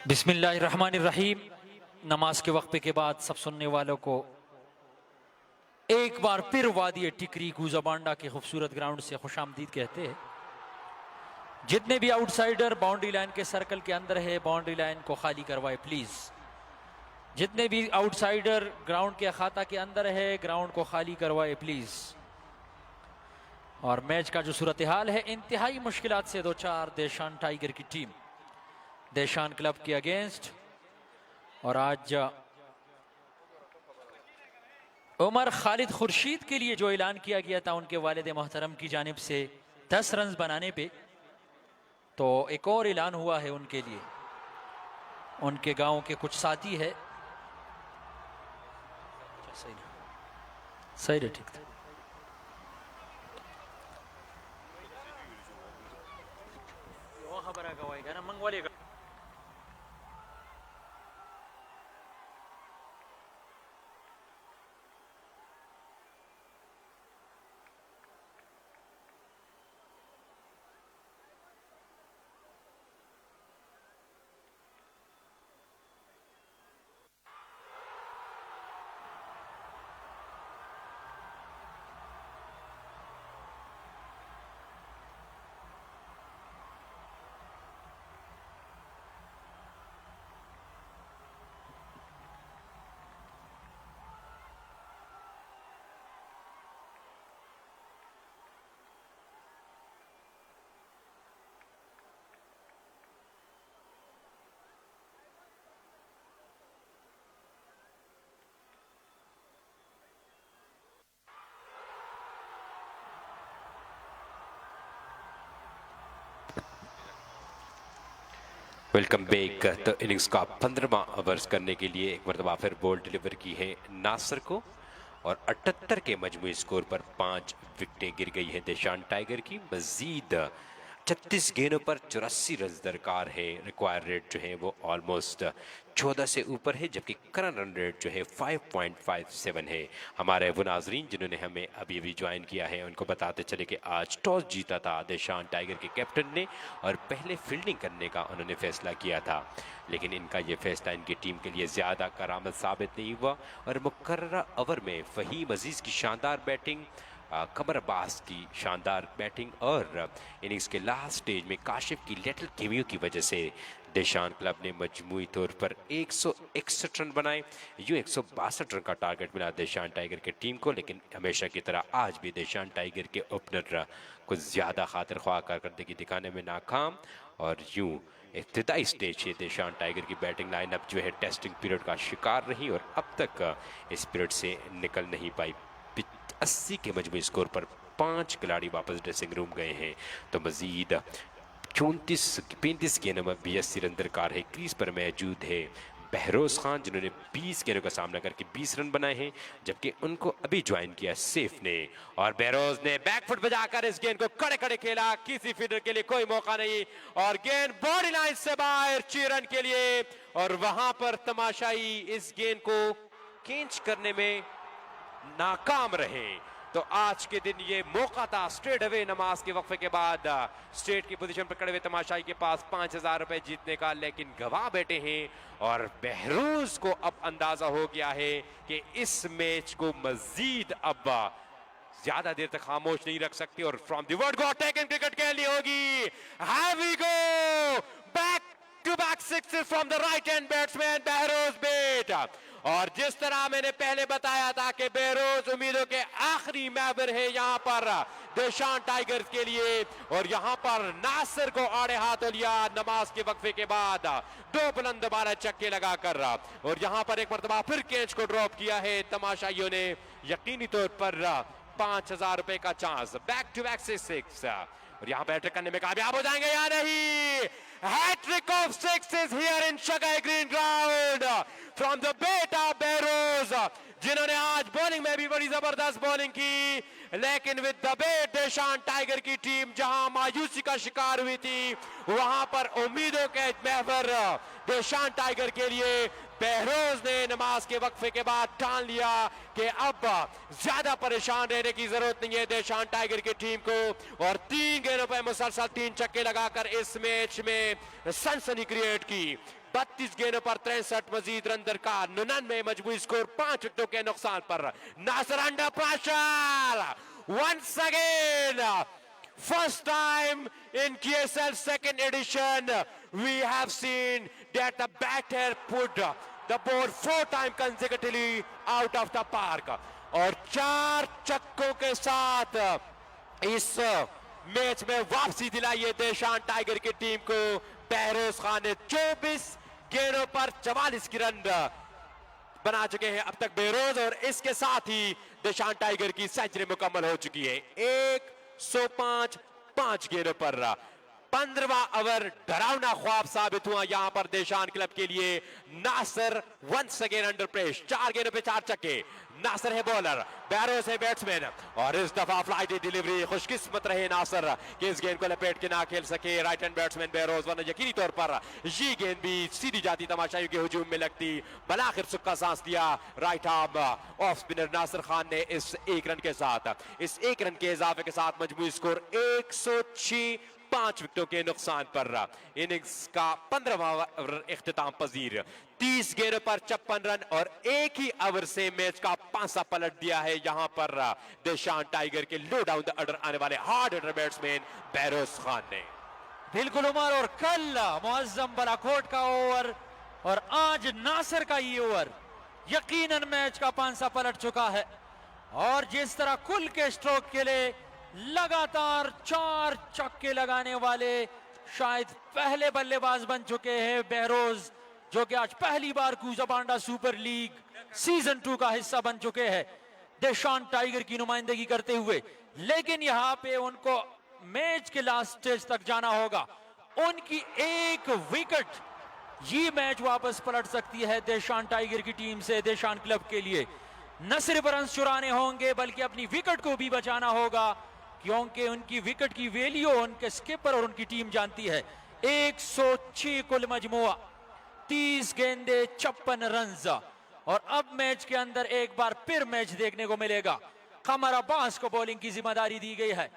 बिस्मिल्लाहिर्रहमानिर्रहीम। नमाज के वक्फे के बाद सब सुनने वालों को एक बार फिर वादी टिकरी गुजाबांडा के खूबसूरत ग्राउंड से खुशामदीद कहते हैं। जितने भी आउटसाइडर बाउंड्री लाइन के सर्कल के अंदर है, बाउंड्री लाइन को खाली करवाए प्लीज। जितने भी आउटसाइडर ग्राउंड के अखाता के अंदर है, ग्राउंड को खाली करवाए प्लीज। और मैच का जो सूरत हाल है, इंतहाई मुश्किलात से 2-4 देशान टाइगर की टीम देशान क्लब के अगेंस्ट। और आज उमर खालिद खुर्शीद के लिए जो ऐलान किया गया था उनके वालिद मोहतरम की जानिब से 10 रन बनाने पे, तो एक और ऐलान हुआ है उनके लिए। उनके गांव के कुछ साथी है, सही है, ठीक था। खबर गवाएगा ना मंगवालेगा। Welcome back. तो इनिंग्स का 15वां ओवर्स करने के लिए एक मरतबा फिर बॉल डिलीवर की है नासिर को, और 78 के मजमूई स्कोर पर 5 विकेटें गिर गई है देशान टाइगर की। मजीद 36 गेंदों पर 84 रन दरकार है। रिक्वायर रेट जो है वो ऑलमोस्ट 14 से ऊपर है, जबकि करंट रन रेट जो है 5.57 है। हमारे वो नाजरीन जिन्होंने हमें अभी अभी ज्वाइन किया है, उनको बताते चले कि आज टॉस जीता था देशान टाइगर के कैप्टन ने, और पहले फील्डिंग करने का उन्होंने फैसला किया था। लेकिन इनका ये फैसला इनकी टीम के लिए ज़्यादा करामत साबित नहीं हुआ, और मुकर्ररा ओवर में फ़हीम अजीज़ की शानदार बैटिंग, कमर अब्बास की शानदार बैटिंग, और इनिंग्स के लास्ट स्टेज में काशिफ की लिटिल केमियो की वजह से देशान क्लब ने मजमूई तौर पर 161 रन बनाए। यूँ 162 रन का टारगेट मिला देशान टाइगर के टीम को, लेकिन हमेशा की तरह आज भी देशान टाइगर के ओपनर कुछ ज़्यादा खातिर ख्वाह कारकर्दगी दिखाने में नाकाम। और यूँ इब्तिदाई स्टेज से देशान टाइगर की बैटिंग लाइनअप जो है टेस्टिंग पीरियड का शिकार रही, और अब तक इस पीरियड से निकल नहीं पाई। 80 के मजमूई स्कोर पर 5 खिलाड़ी वापस ड्रेसिंग रूम गए हैं। तो मजीद 35 गेंदों में 82 रन दरकार है। क्रीज पर मौजूद है बहरोज खान, जिन्होंने 20 गेंदों का सामना करके 20 रन बनाए हैं, जबकि उनको अभी ज्वाइन किया सेफ ने। और बहरोज ने बैकफुट बजाकर इस गेंद को कड़े कड़े खेला, किसी फील्डर के लिए कोई मौका नहीं, और गेंद बॉडी लाइन से बाहर 6 रन के लिए। और वहां पर तमाशाई इस गेंद को कैच करने में नाकाम रहे। तो आज के दिन ये मौका था स्ट्रेट अवे नमाज के वक्फे के बाद स्ट्रेट की पोजीशन पर खड़े हुए तमाशाई के पास 5000 रुपए जीतने का, लेकिन गवा बैठे हैं। और बहरोज को अब अंदाजा हो गया है कि इस मैच को मजीद अब ज्यादा देर तक खामोश नहीं रख सकते, और from the word got taken cricket खेलनी होगी। Here we go, back to back sixes from the right hand batsman Behroz बेट। और जिस तरह मैंने पहले बताया था कि बहरोज उम्मीदों के आखिरी मैवर है यहाँ पर देशान टाइगर्स के लिए, और यहाँ पर नासिर को आड़े हाथों लिया नमाज के वक्फे के बाद 2 बुलंद 12 चक्के लगाकर, और यहाँ पर एक मरतबा फिर कैच को ड्रॉप किया है तमाशाइयों ने। यकीनी तौर पर 5000 रुपए का चांस, बैक टू बैक 6, और यहाँ बैटर करने में कामयाब हो जाएंगे या नहीं। Hattrick of 6 here in Shagai green ground from the बेटा बहरोज, जिन्होंने आज बॉलिंग में भी बड़ी जबरदस्त बॉलिंग की, लेकिन विद द बेट देशान टाइगर की टीम जहां मायूसी का शिकार हुई थी, वहां पर उम्मीदों के महवर देशान टाइगर के लिए बहरोज ने नमाज के वक्फे के बाद ठान लिया कि अब ज्यादा परेशान रहने की जरूरत नहीं है देशान टाइगर की टीम को। और 3 गेंदों पर मुसलसल 3 छक्के लगाकर इस मैच में सनसनी क्रिएट की। 32 गेंदों पर 63 मजीद रन दरकार। 99 मजबूरी स्कोर 5 विकेटों के नुकसान पर। Nasir under pressure once again. First time in KSL second edition, we have seen that the batter put the ball 4 times consecutively out of the park. और 4 छक्कों के साथ इस मैच में वापसी दिलाई है देशान टाइगर की टीम को। बहरोज खान ने 24 गेंदों पर 44 की रन बना चुके हैं अब तक बहरोज, और इसके साथ ही देशान टाइगर की सेंचुरी मुकम्मल हो चुकी है। 105 गेंदों पर 15वां ओवर डरावना ख्वाब साबित हुआ यहां पर देशान क्लब के लिए। Nasir once again under press, 4 गेंदों पे 4 छक्के। नासिर है बॉलर, बहरोज है बैट्समैन, और इस दफा फ्लाइटी डिलीवरी। खुशकिस्मत रहे नासिर कि इस गेंद को लपेट के ना खेल सके राइट हैंड बैट्समैन बहरोज, वरना यकीनी तौर पर ये गेंद भी सीधी जाती तमाशाइयों के हुजूम में लगती। बलाखिर सुक्का सांस दिया right arm off spinner Nasir Khan ने इस 1 रन के साथ। इस 1 रन के इजाफे के साथ मजमूई स्कोर 106, 5 विकेटों के नुकसान पर। इनिंग्स का 15वां ओवर इख्तिताम पजीर। 30 गेंदों पर 56 रन और 1 ही ओवर से मैच का पांसा पलट दिया है यहां पर देशान टाइगर के लो डाउन द ऑर्डर आने वाले hard hitter batsman Behroz Khan ने। बिल्कुल उमर, और कल मुअज्जम बलाकोट का ओवर और आज नासिर का ये ओवर यकीनन मैच का पांसा पलट चुका है। और जिस तरह कुल के स्ट्रोक के लिए लगातार 4 छक्के लगाने वाले शायद पहले बल्लेबाज बन चुके हैं बहरोज, जो कि आज पहली बार कूजाबांडा सुपर लीग सीजन 2 का हिस्सा बन चुके हैं देशान टाइगर की नुमाइंदगी करते हुए। लेकिन यहां पे उनको मैच के लास्ट स्टेज तक जाना होगा। उनकी 1 विकेट ये मैच वापस पलट सकती है देशान टाइगर की टीम से। देशान क्लब के लिए न सिर्फ रन चुराने होंगे बल्कि अपनी विकेट को भी बचाना होगा, क्योंकि उनकी विकेट की वैल्यू उनके स्किपर और उनकी टीम जानती है। 106 कुल मजमुआ, 30 गेंदे, 56 रन्स। और अब मैच के अंदर एक बार फिर मैच देखने को मिलेगा। कमर अब्बास को बॉलिंग की जिम्मेदारी दी गई है।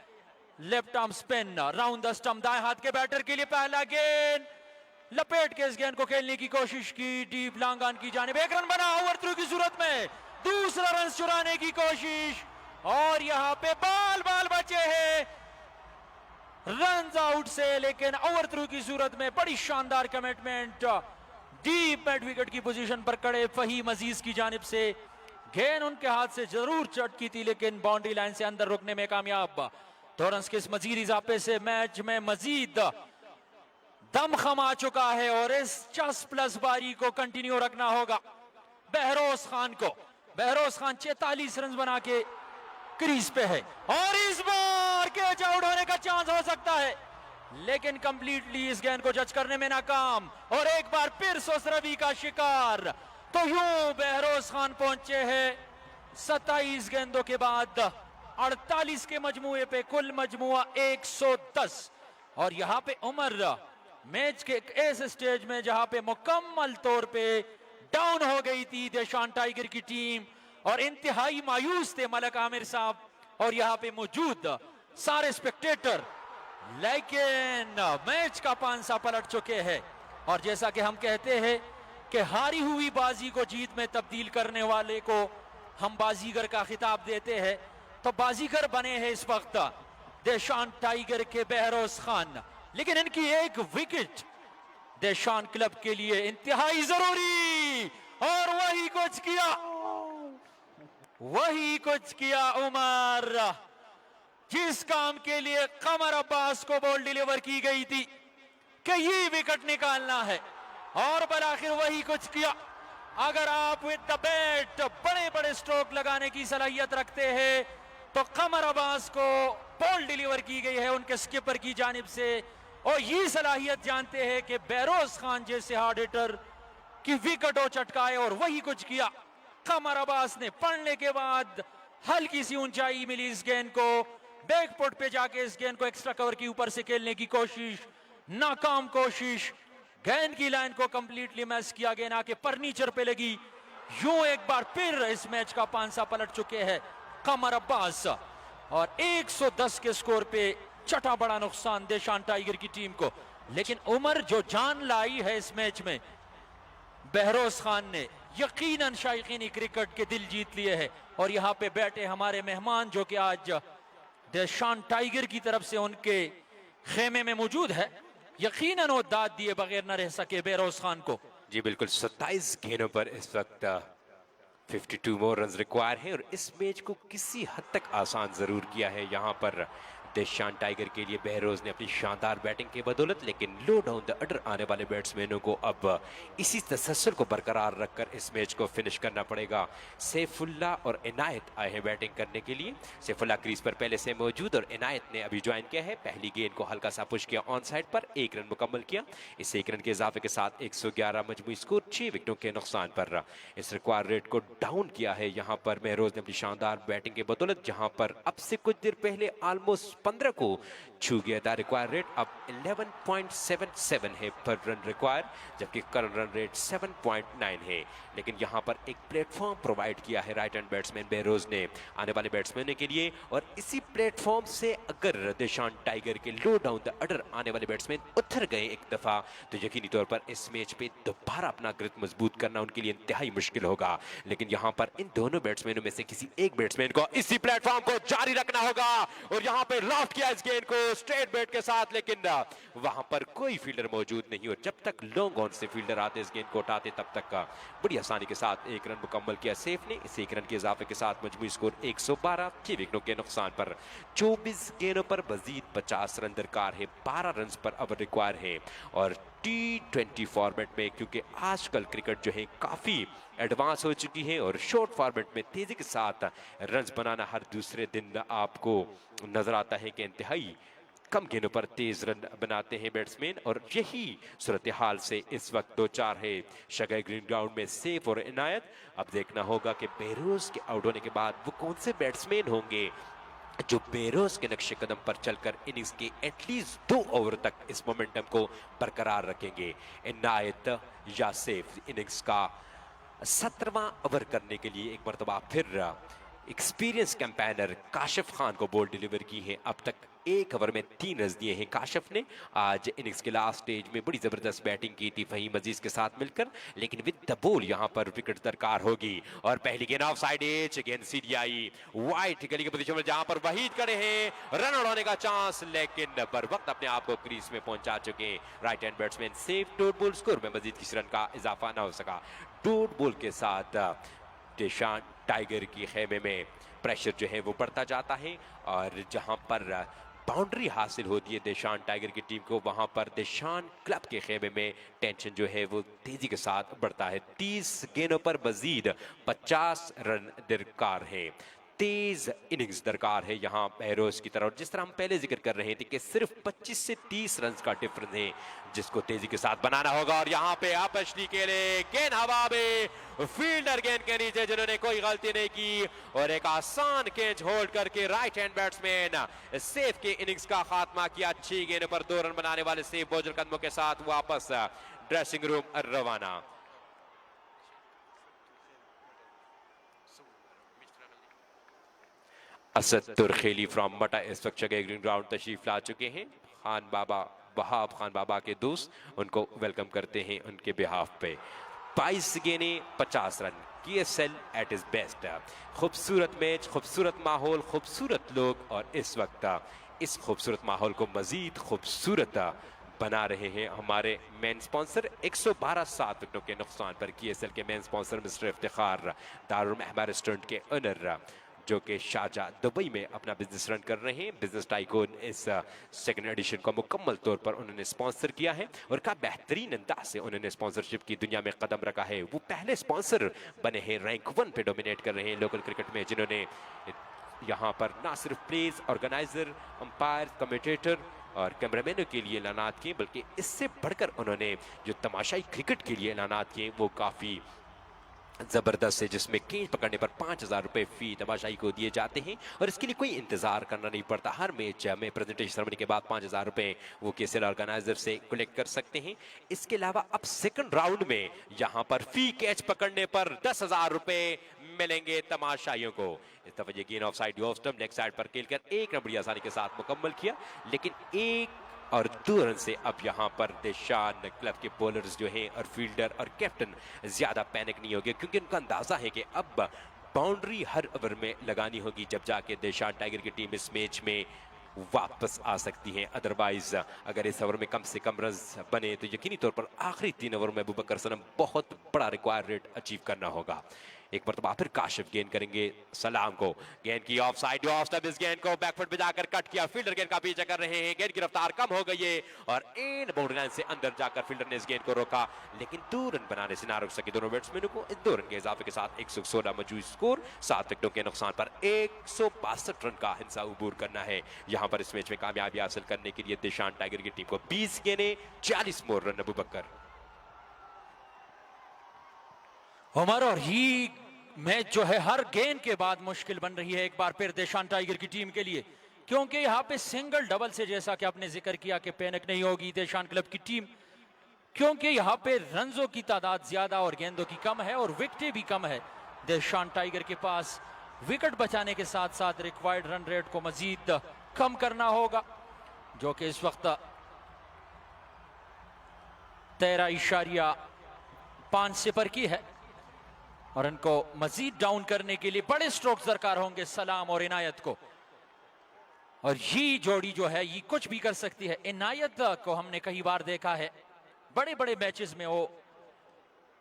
Left arm spin round the stump, दाएं हाथ के बैटर के लिए पहला गेंद, लपेट के इस गेंद को खेलने की कोशिश की डीप लॉन्ग ऑन की जानिब। 1 रन बना ओवर थ्रू की सूरत में, दूसरा रन चुराने की कोशिश, और यहां पे बाल बचे हैं रन आउट से, लेकिन ओवर थ्रू की सूरत में बड़ी शानदार कमिटमेंट। डीप मिड विकेट की पोजीशन पर खड़े फहीम अजीज की जानिब से गेंद उनके हाथ से जरूर चटकी थी, लेकिन बाउंड्री लाइन से अंदर रुकने में कामयाब। 2 रन के इस मजीद इजाफे से मैच में मजीद दमखम आ चुका है, और इस 50+ बारी को कंटिन्यू रखना होगा बहरोज खान को। बहरोज खान 46 रन बना के क्रीज पे है, और इस बार कैच आउट होने का चांस हो सकता है, लेकिन कंप्लीटली इस गेंद को जज करने में नाकाम, और एक बार फिर सोसरवी का शिकार। तो यूं बहरोज खान पहुंचे हैं 27 गेंदों के बाद 48 के मजमुए पे कुल मजमुआ 110। और यहां पे उमर मैच के एक ऐसे स्टेज में जहां पे मुकम्मल तौर पे डाउन हो गई थी देशान टाइगर की टीम, और इंतहाई मायूस थे मलक आमिर साहब और यहां पे मौजूद सारे स्पेक्टेटर, लेकिन मैच का पांसा पलट चुके हैं। और जैसा कि हम कहते हैं कि हारी हुई बाजी को जीत में तब्दील करने वाले को हम बाजीगर का खिताब देते हैं, तो बाजीगर बने हैं इस वक्त देशान टाइगर के बहरोज खान, लेकिन इनकी 1 विकेट देशान क्लब के लिए इंतहाई जरूरी, और वही कुछ किया उमर, जिस काम के लिए कमर अब्बास को बॉल डिलीवर की गई थी कि ये विकेट निकालना है, और बलाखिर वही कुछ किया। अगर आप विद द बैट बड़े स्ट्रोक लगाने की सलाहियत रखते हैं, तो कमर अब्बास को बॉल डिलीवर की गई है उनके स्किपर की जानिब से, और ये सलाहियत जानते हैं कि बहरोज खान जैसे हार्ड हिटर की विकेट हो चटकाए, और वही कुछ किया। कमर अब्बास ने पढ़ने के बाद हल्की सी ऊंचाई मिली इस गेंद को, बैकफुट पे जाके इस गेंद को एक्स्ट्रा कवर के ऊपर से खेलने की कोशिश, नाकाम कोशिश। गेंद की लाइन को कंप्लीटली मैच किया, गेंद आके फर्नीचर पे लगी। यूं एक बार फिर इस मैच का पांसा पलट चुके हैं कमर अब्बास, और 110 के स्कोर पे चटा बड़ा नुकसान देशान टाइगर की टीम को। लेकिन उमर जो जान लाई है इस मैच में, बहरोज खान ने यकीनन शायकीनी क्रिकेट के दिल जीत लिए हैं। और यहाँ पे बैठे हमारे मेहमान जो कि आज देशान टाइगर की तरफ से उनके खेमे में मौजूद है, यकीनन वो दाद दिए बगैर न रह सके बहरोज खान को। जी बिल्कुल, 27 गेंदों पर इस वक्त 52 मोर रन रिक्वायर है और इस मैच को किसी हद तक आसान जरूर किया है यहाँ पर देशान टाइगर के लिए बहरोज ने अपनी शानदार बैटिंग की बदौलत। लेकिन लो डाउन द ऑर्डर आने वाले बैट्समैनों को अब इसी तसल्सल को बरकरार रखकर इस मैच को फिनिश करना पड़ेगा। सैफुल्ला और इनायत आए हैं बैटिंग करने के लिए। सैफुल्ला क्रीज पर पहले से मौजूद और इनायत ने अभी ज्वाइन किया है। पहली गेंद को हल्का सा पुश किया ऑन साइड पर, 1 रन मुकम्मल किया। इस 1 रन के इजाफे के साथ 111 मजमूई स्कोर, 6 विकेटों के नुकसान पर इस रिक्वायर रेट को डाउन किया है यहाँ पर बहरोज ने अपनी शानदार बैटिंग की बदौलत, जहां पर अब से कुछ देर पहले ऑलमोस्ट 15 को छू गया था रिक्वायर रेट। अब 11.77 है पर रन रिक्वायर, जबकि करंट रन रेट 7.9 है। लेकिन यहां पर एक प्लेटफॉर्म प्रोवाइड किया है राइट हैंड बैट्समैन बहरोज ने आने वाले बैट्समैनों के लिए, और इसी प्लेटफॉर्म से अगर देशान टाइगर के लो डाउन द ऑर्डर आने वाले बैट्समैन उतर गए एक दफा, तो यकीनी तौर पर इस मैच पे दोबारा अपना ग्रिप मजबूत करना उनके लिए इंतहाई मुश्किल होगा। लेकिन यहां पर इन दोनों बैट्समैनों में से किसी एक बैट्समैन को इसी प्लेटफॉर्म को जारी रखना होगा। और यहां पे लॉफ्ट किया इस गेंद को स्ट्रेट बैट के साथ, लेकिन वहां पर कोई फील्डर मौजूद नहीं, और जब तक लॉन्ग ऑन से फील्डर आते इस गेंद को उठाते तब तक बड़ी आसानी के साथ 1 रन मुकम्मल किया सैफ ने। इस 1 रन के इजाफे के साथ मजमूई स्कोर 112, 6 विकेटों के नुकसान पर 24 गेंदों पर मजीद 50 रन दरकार है। 12 रन पर अब रिक्वायर है। और T20 फॉर्मेट में, क्योंकि आजकल क्रिकेट जो है काफी एडवांस हो चुकी है और शॉर्ट फॉर्मेट में तेजी के साथ रन बनाना हर दूसरे दिन आपको नजर आता है कि इंतहाई कम गेंदों पर तेज रन बनाते हैं बैट्समैन, और यही सूरत हाल से इस वक्त 2-4 है शगै ग्रीन ग्राउंड में सैफ और इनायत। अब देखना होगा कि बहरोज के आउट होने के बाद वो कौन से बैट्समैन होंगे जो बहरोज के नक्शे कदम पर चलकर इनिंग्स के एटलीस्ट 2 ओवर तक इस मोमेंटम को बरकरार रखेंगे। इनायत या सैफ इनिंग्स का 17वां ओवर करने के लिए एक मरतबा फिर एक्सपीरियंस कैंपेनर काशिफ खान को बॉल डिलीवर की है। अब तक 1 ओवर में 3 रन दिए हैं काशिफ ने। आज इनिंग्स के लास्ट स्टेज में बड़ी जबरदस्त बैटिंग की थी फहीम अजीज के साथ मिलकर, लेकिन विद द बॉल यहां पर विकेट दरकार होगी। और पहली गेंद ऑफ साइड एज, गेंद सीधी आई वाइट गली की पोजीशन में, जहां पर वहीद खड़े हैं, रन आउट होने का चांस, लेकिन बर वक्त अपने आप को क्रीज में पहुंचा चुके right hand batsman Saif. Dot ball score में मजीद किसी रन का इजाफा ना हो सका। डॉट बॉल के साथ देशान टाइगर की खेमे में प्रेशर जो है वो बढ़ता जाता है, और जहां पर बाउंड्री हासिल होती है देशान टाइगर की टीम को, वहां पर देशान क्लब के खेमे में टेंशन जो है वो तेजी के साथ बढ़ता है। 30 गेंदों पर मजीद 50 रन दरकार है। तेज इनिंग्स दरकार है यहाँ बहरोज की तरफ, और जिस तरह हम पहले जिक्र कर रहे थे कि सिर्फ 25 से 30 रन का डिफरेंस है जिसको तेजी के साथ बनाना होगा। और यहाँ पे आपशली के लिए गेंद हवा में, फील्डर गेंद के नीचे जिन्होंने कोई गलती नहीं की, और एक आसान कैच होल्ड करके राइट हैंड बैट्समैन सैफ के इनिंग्स का खात्मा किया। 6 गेंदों पर 2 रन बनाने वाले सैफ बोझल कदमों के साथ वापस ड्रेसिंग रूम रवाना। असद तुरखेली फ्रॉम मटा इस वक्त जगह ग्रीन ग्राउंड तशरीफ ला चुके हैं। खान बाबा, वहाब खान बाबा के दोस्त उनको वेलकम करते हैं उनके बिहाफ पे। 22 गेंदें 50 रन, KSL एट इज बेस्ट। खूबसूरत मैच, खूबसूरत माहौल, खूबसूरत लोग, और इस वक्त इस खूबसूरत माहौल को मजीद खूबसूरत बना रहे हैं हमारे मेन स्पॉन्सर। 112 7 विकेटों के नुकसान पर KSL के मेन स्पॉन्सर मिस्टर इफ्तिखार, दारुल महमा रेस्टोरेंट के ओनर जो कि शारजाह दुबई में अपना बिजनेस रन कर रहे हैं। बिजनेस टाइकून इस सेकंड एडिशन को मुकम्मल तौर पर उन्होंने स्पॉन्सर किया है, और का बेहतरीन अंदाज से उन्होंने स्पॉन्सरशिप की दुनिया में कदम रखा है। वो पहले स्पॉन्सर बने हैं, रैंक 1 पे डोमिनेट कर रहे हैं लोकल क्रिकेट में, जिन्होंने यहाँ पर ना सिर्फ प्लेस, ऑर्गेनाइजर, अंपायर, कमेंटेटर और कैमरामैनों के लिए ऐलानात किए, बल्कि इससे बढ़कर उन्होंने जो तमाशाई क्रिकेट के लिए ऐलानात किए वो काफ़ी जबरदस्त है, जिसमें कैच पकड़ने पर 5000 रुपए फी तमाशाई को दिए जाते हैं, और इसके लिए कोई इंतजार करना नहीं पड़ता। हर मैच में प्रेजेंटेशन सेरेमनी के बाद 5000 रुपए वो KSL ऑर्गेनाइजर से कलेक्ट कर सकते हैं। इसके अलावा अब सेकंड राउंड में यहाँ पर फी कैच पकड़ने पर 10,000 रुपए मिलेंगे तमाशाइयों को। इस दफा ये गेंद of side off stump leg side पर खेलकर एक रन बड़ी आसानी के साथ मुकम्मल किया, लेकिन 1 और 2 रन से अब यहाँ पर देशान क्लब के बॉलर्स जो हैं और फील्डर और कैप्टन ज्यादा पैनिक नहीं हो गए, क्योंकि उनका अंदाजा है कि अब बाउंड्री हर ओवर में लगानी होगी, जब जाके देशान टाइगर की टीम इस मैच में वापस आ सकती है। अदरवाइज अगर इस ओवर में कम से कम रन बने तो यकीनी तौर पर आखिरी 3 ओवर में अबूबकर सनम बहुत बड़ा रिक्वायर्ड रेट अचीव करना होगा। एक मरतबा फिर काशिफ गेंद करेंगे सलाम को, गेंद की ऑफ साइड ऑफ स्टंप, इस गेंद को बैकफुट पे जाकर कट किया, फील्डर गेंद का पीछा कर रहे हैं, गेंद की रफ्तार कम हो गई है और इन बाउंड्री लाइन से अंदर जाकर फील्डर ने इस गेंद को रोका, लेकिन 2 रन बनाने से ना रोक सके दोनों बैट्समैनों को। इन 2 रन के इजाफे के साथ 116 मौजूद स्कोर, 7 विकेटों के नुकसान पर 162 रन का हिस्सा अबूर करना है। यहाँ पर इस मैच में कामयाबी हासिल करने के लिए देशान टाइगर की टीम को 20 गेंदें 40 मोर रन। अबूबकर उमर, और ही मैच जो है हर गेंद के बाद मुश्किल बन रही है एक बार फिर देशान टाइगर की टीम के लिए, क्योंकि यहाँ पे सिंगल डबल से जैसा कि आपने जिक्र किया कि पैनिक नहीं होगी देशान क्लब की टीम, क्योंकि यहाँ पे रनों की तादाद ज्यादा और गेंदों की कम है और विकेटें भी कम है देशान टाइगर के पास। विकेट बचाने के साथ साथ रिक्वायर्ड रन रेट को मजीद कम करना होगा, जो कि इस वक्त 13.5 से पर की है, और इनको मजीद डाउन करने के लिए बड़े स्ट्रोक्स दरकार होंगे सलाम और इनायत को। और ये जोड़ी जो है ये कुछ भी कर सकती है। इनायत को हमने कई बार देखा है बड़े बड़े मैचेस में, वो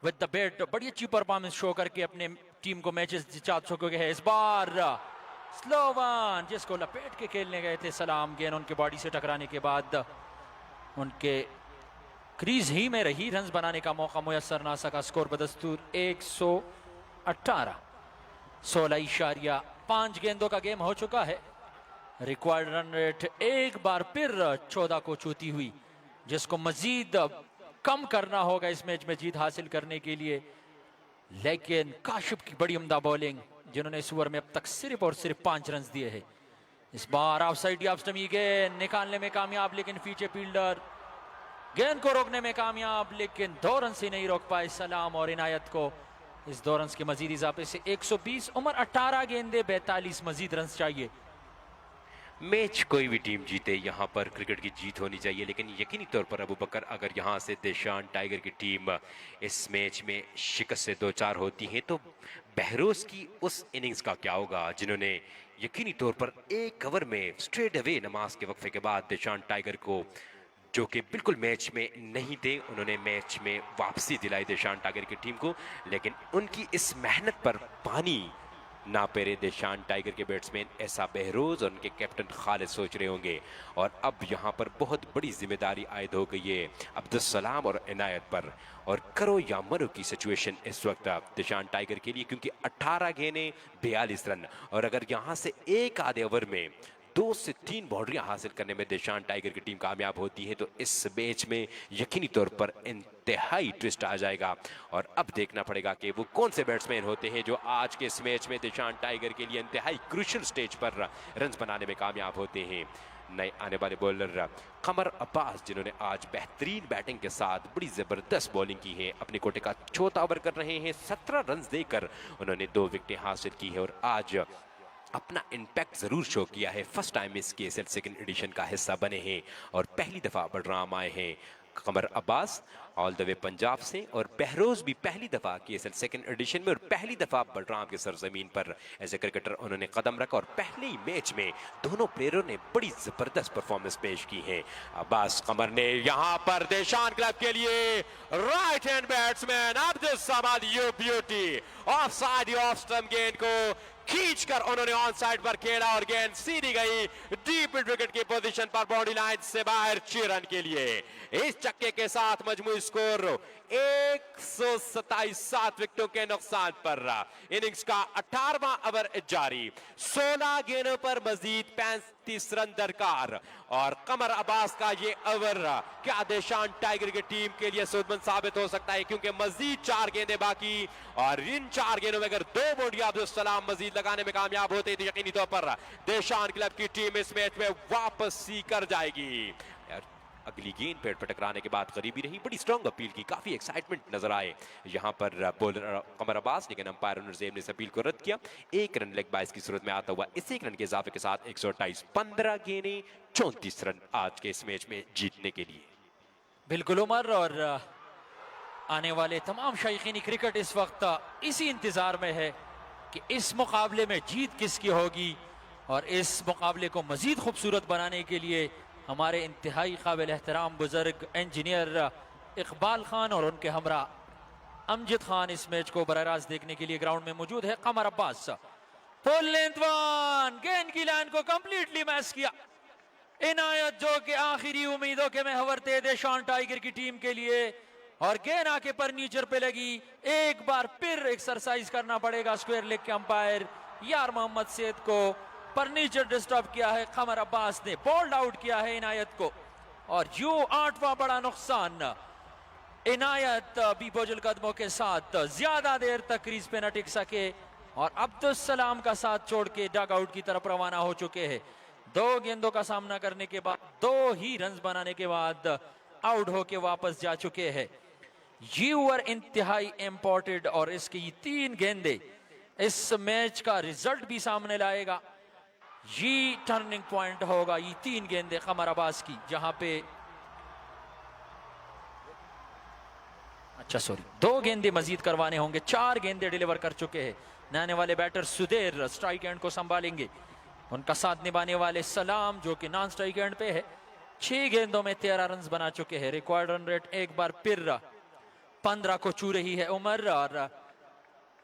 विद द बैट बड़ी अच्छी परफॉर्मेंस शो करके अपने टीम को मैचेस जिता चुके हैं। इस बार स्लो वन जिसको लपेट के खेलने गए थे सलाम, गेंद उनके बॉडी से टकराने के बाद उनके क्रीज ही में रही, रन बनाने का मौका मुयसर ना सका। स्कोर बदस्तूर 118, 16.5 गेंदों का गेम हो चुका है। रिक्वायर्ड रन रेट एक बार फिर 14 को छूती हुई, जिसको मजीद कम करना होगा इस मैच में जीत हासिल करने के लिए। लेकिन काशिफ की बड़ी उम्दा बॉलिंग, जिन्होंने इस ओवर में अब तक सिर्फ और सिर्फ 5 रन दिए हैं। इस बार ऑफ साइड ऑफ स्टंप गेंद निकालने में कामयाब, लेकिन पीछे फील्डर गेंद को रोकने में कामयाब, लेकिन 2 रन से नहीं रोक पाए सलाम और इनायत को। इस 2 रन के मजीद इजाफे से 120, उमर 18 गेंदे 42 मजीद रन चाहिए। मैच कोई भी टीम जीते, यहाँ पर क्रिकेट की जीत होनी चाहिए, लेकिन यकीनी तौर पर अबूबकर अगर यहाँ से देशान टाइगर की टीम इस मैच में शिकस्त से 2-4 होती है तो बहरोज की उस इनिंग्स का क्या होगा, जिन्होंने यकीनी तौर पर 1 ओवर में स्ट्रेट अवे नमाज के वक्फे के बाद देशान टाइगर को, जो कि बिल्कुल मैच में नहीं थे, उन्होंने मैच में वापसी दिलाई देशान टाइगर की टीम को। लेकिन उनकी इस मेहनत पर पानी ना पेरे देशान टाइगर के बैट्समैन ऐसा बहरोज और उनके कैप्टन खालिद सोच रहे होंगे। और अब यहाँ पर बहुत बड़ी जिम्मेदारी आयद हो गई है अब्दुल सलाम और इनायत पर, और करो या मरो की सिचुएशन इस वक्त देशान टाइगर के लिए, क्योंकि 18 गेंदें 42 रन, और अगर यहाँ से एक आधे ओवर में 2 से 3 बाउंड्रियां हासिल करने में देशान टाइगर की टीम कामयाब होती है तो इस मैच में यकीनी तौर पर इंतहाई ट्विस्ट आ जाएगा। और अब देखना पड़ेगा कि वो कौन से बैट्समैन होते हैं जो आज के इस मैच में देशान टाइगर के लिए इंतहाई क्रूशियल स्टेज पर रन बनाने में कामयाब होते हैं। नए आने वाले बॉलर कमर अब्बास, जिन्होंने आज बेहतरीन बैटिंग के साथ बड़ी ज़बरदस्त बॉलिंग की है, अपने कोटे का 4था ओवर कर रहे हैं, 17 रन देकर उन्होंने 2 विकेटें हासिल की है और आज अपना इम्पैक्ट जरूर शो किया है। फर्स्ट टाइम इस KSL सेकंड एडिशन का हिस्सा बने हैं और पहली दफा बलराम आए हैं। Qamar Abbas all the way Punjab से, और बहरोज भी पहली दफा KSL सेकंड एडिशन में और पहली दफा बलराम के सरजमीन पर एज ए क्रिकेटर उन्होंने कदम रखा, और पहले ही मैच में दोनों प्लेयरों ने बड़ी जबरदस्त परफॉर्मेंस पेश की है। अब्बास कमर ने यहाँ पर देशान क्लब के लिए right hand batsman Abdul Samad you beauty of side off stump गेंद को खींचकर उन्होंने ऑन साइड पर खेला और गेंद सीधी गई डीप मिड विकेट की पोजीशन पर बाउंड्री लाइन से बाहर 6 रन के लिए। इस चक्के के साथ मजमूई स्कोर 127, 7 विकेटों के नुकसान पर इनिंग्स का 18वां ओवर जारी, 16 गेंदों पर मजीद 35 रन दरकार, और कमर अब्बास का ये ओवर क्या देशान टाइगर की टीम के लिए सूदमंद साबित हो सकता है, क्योंकि मजीद 4 गेंदें बाकी, और इन 4 गेंदों में अगर 2 बाउंड्री अब्दुल सलाम मजीद लगाने में कामयाब होते तो यकीनी तौर पर देशान क्लब की टीम इस मैच में वापसी कर जाएगी। अगली गेंद पेड़ पर टकराने के बाद करीबी रही, बड़ी स्ट्रॉन्ग अपील की, काफी एक्साइटमेंट नजर आए यहाँ पर बॉलर कमर अब्बास, लेकिन अंपायर नज़ीम ने इस अपील को रद्द किया। एक रन लेग बाइस की सूरत में आता हुआ इस एक रन के इजाफे के साथ 128, 15 गेंदें 34 रन आज के इस मैच में जीतने के लिए। बिल्कुल उमर, और आने वाले तमाम शायकीन क्रिकेट इस वक्त इसी इंतजार में है कि इस मुकाबले में जीत किसकी होगी, और इस मुकाबले को मजीद खूबसूरत बनाने के लिए हमारे इंतहाई काबिल एहतराम बुजुर्ग इंजीनियर इकबाल खान और उनके हमरा अमजद खान इस मैच को बराह रास्त देखने के लिए ग्राउंड में मौजूद है। कमर अब्बास फुल लेंथ वन, गेंद की लाइन को कंप्लीटली मैच किया। इनायत जो कि आखिरी उम्मीदों के महवर थे देशान टाइगर की टीम के लिए, और गेंद आके फर्नीचर पे लगी। एक बार फिर एक्सरसाइज करना पड़ेगा स्क्वायर लेग के अंपायर यार मोहम्मद सैयद को, फर्नीचर डिस्टर्ब किया है कमर अब्बास ने, बोल्ड आउट किया है इनायत को, और यूं 8वां बड़ा नुकसान। इनायत भी बोझल कदमों के साथ ज्यादा देर तक क्रीज पे न टिक सके और अब्दुल सलाम का साथ छोड़ के डग आउट की तरफ रवाना हो चुके हैं। 2 गेंदों का सामना करने के बाद 2 ही रन बनाने के बाद आउट होके वापस जा चुके हैं। यूर इंतहाई इंपॉर्टेंट, और इसकी 3 गेंदे इस मैच का रिजल्ट भी सामने लाएगा। ये टर्निंग पॉइंट होगा, ये 3 गेंदे कमर अब्बास की, जहां पे 2 गेंदे मजीद करवाने होंगे। 4 गेंदे डिलीवर कर चुके हैं। नहाने वाले बैटर सुधीर स्ट्राइक एंड को संभालेंगे, उनका साथ निभाने वाले सलाम जो कि नॉन स्ट्राइक एंड पे है। 6 गेंदों में 13 रन बना चुके हैं। रिक्वायर्ड रन रेट एक बार फिर 15 को छू रही है उमर, और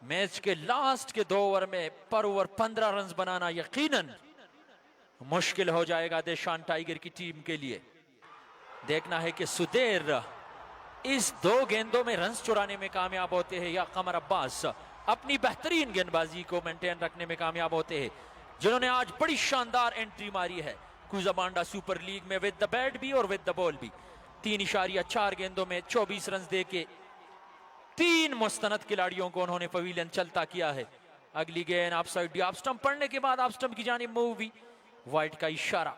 मैच के लास्ट के 2 ओवर में पर ओवर 15 रन बनाना यकीनन मुश्किल हो जाएगा देशान टाइगर की टीम के लिए। देखना है कि सुधीर इस 2 गेंदों में रन चुराने में कामयाब होते हैं या कमर अब्बास अपनी बेहतरीन गेंदबाजी को मेंटेन रखने में कामयाब होते हैं, जिन्होंने आज बड़ी शानदार एंट्री मारी है कुजाबांडा सुपर लीग में विद द बैट भी और विद द बॉल भी। 3.4 गेंदों में 24 रन देके 3 मुस्तनद खिलाड़ियों को उन्होंने पवेलियन चलता किया है। अगली गेंद ऑफ साइड ऑफ स्टंप पड़ने के बाद ऑफ स्टंप की जानिब मूव हुई, वाइड का इशारा,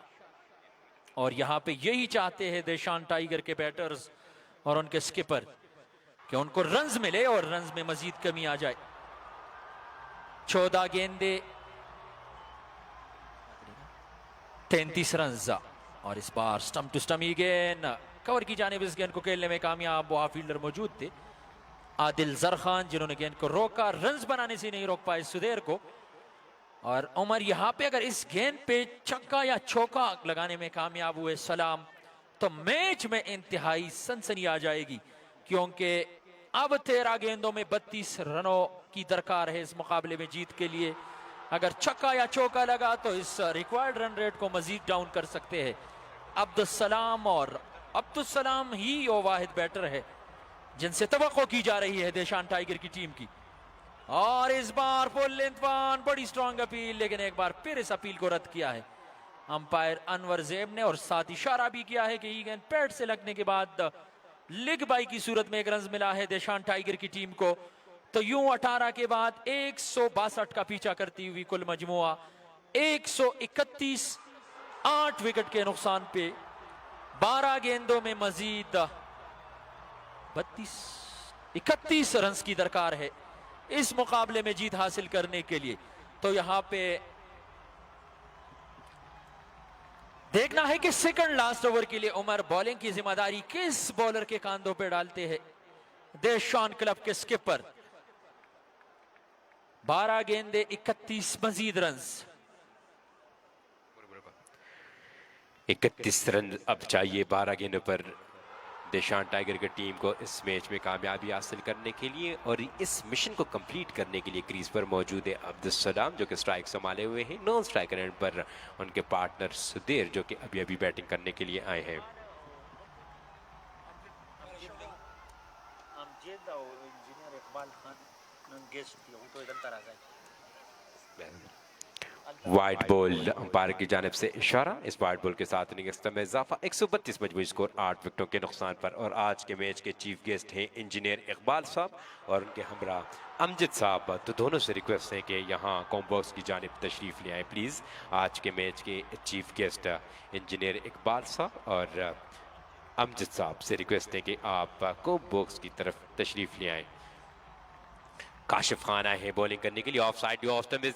और यहां पे यही चाहते हैं देशान टाइगर के बैटर्स और उनके स्किपर कि उनको रन्स मिले और रन्स में मजीद कमी आ जाए। 14 गेंदे 33 रन, और इस बार स्टंप टू स्टंप ही गेंद कवर की जानिब इस गेंद को खेलने में कामयाब वहां फील्डर मौजूद थे आदिल जर खान, जिन्होंने गेंद को रोका, रन्स बनाने से नहीं रोक पाए सुधीर को। और उमर यहां पे अगर इस गेंद पे छक्का या चौका लगाने में कामयाब हुए सलाम, तो मैच में इंतहाई सनसनी आ जाएगी, क्योंकि अब 13 गेंदों में 32 रनों की दरकार है इस मुकाबले में जीत के लिए। अगर छक्का या चौका लगा तो इस रिक्वायर्ड रन रेट को मजीद डाउन कर सकते हैं अब्दुल सलाम, और अब्दुल सलाम ही वो वाहिद बैटर है जिनसे तवक्को की जा रही है देशान टाइगर की टीम की। और इस बार फुल लेंथ वन, बड़ी स्ट्रॉन्ग अपील, लेकिन एक बार फिर इस अपील को रद्द किया है अंपायर अनवर ज़ेब ने, और साथ इशारा भी किया है कि ये गेंद पैड से लगने के बाद लिग बाई की सूरत में 1 रन मिला है देशान टाइगर की टीम को। तो यूं 18 के बाद 162 का पीछा करती हुई कुल मजमुआ 131, 8 विकेट के नुकसान पे 12 गेंदों में मजीद 31 रन की दरकार है इस मुकाबले में जीत हासिल करने के लिए। तो यहां पे देखना है कि सेकंड लास्ट ओवर के लिए उमर बॉलिंग की जिम्मेदारी किस बॉलर के कांधों पे डालते हैं देशान क्लब के स्किपर। 12 गेंदे 31 मजीद रन, 31 रन अब चाहिए 12 गेंदों पर देशान टाइगर की टीम को इस मैच में कामयाबी हासिल करने के लिए। और इस मिशन को कंप्लीट करने के लिए क्रीज पर मौजूद है अब्दुल सलाम जो कि स्ट्राइक संभाले हुए हैं, नॉन स्ट्राइकर एंड पर उनके पार्टनर सुधीर जो कि अभी अभी बैटिंग करने के लिए आए हैं। वाइड बॉल अंपायर की जानिब से इशारा, इस वाइड बॉल के साथ इनिंग्स में इजाफा, 132 मजमूई स्कोर 8 विकेटों के नुकसान पर। और आज के मैच के चीफ गेस्ट हैं इंजीनियर इकबाल साहब और उनके हमरा अमजद साहब। तो दोनों से रिक्वेस्ट है कि यहाँ कॉम्बॉक्स की जानिब तशरीफ ले आए प्लीज़। आज के मैच के चीफ गेस्ट इंजीनियर इकबाल साहब और अमजद साहब से रिक्वेस्ट है कि आप को बॉक्स की तरफ तशरीफ ले आए। काशिफ खान आए हैं बॉलिंग करने के लिए। ऑफ साइड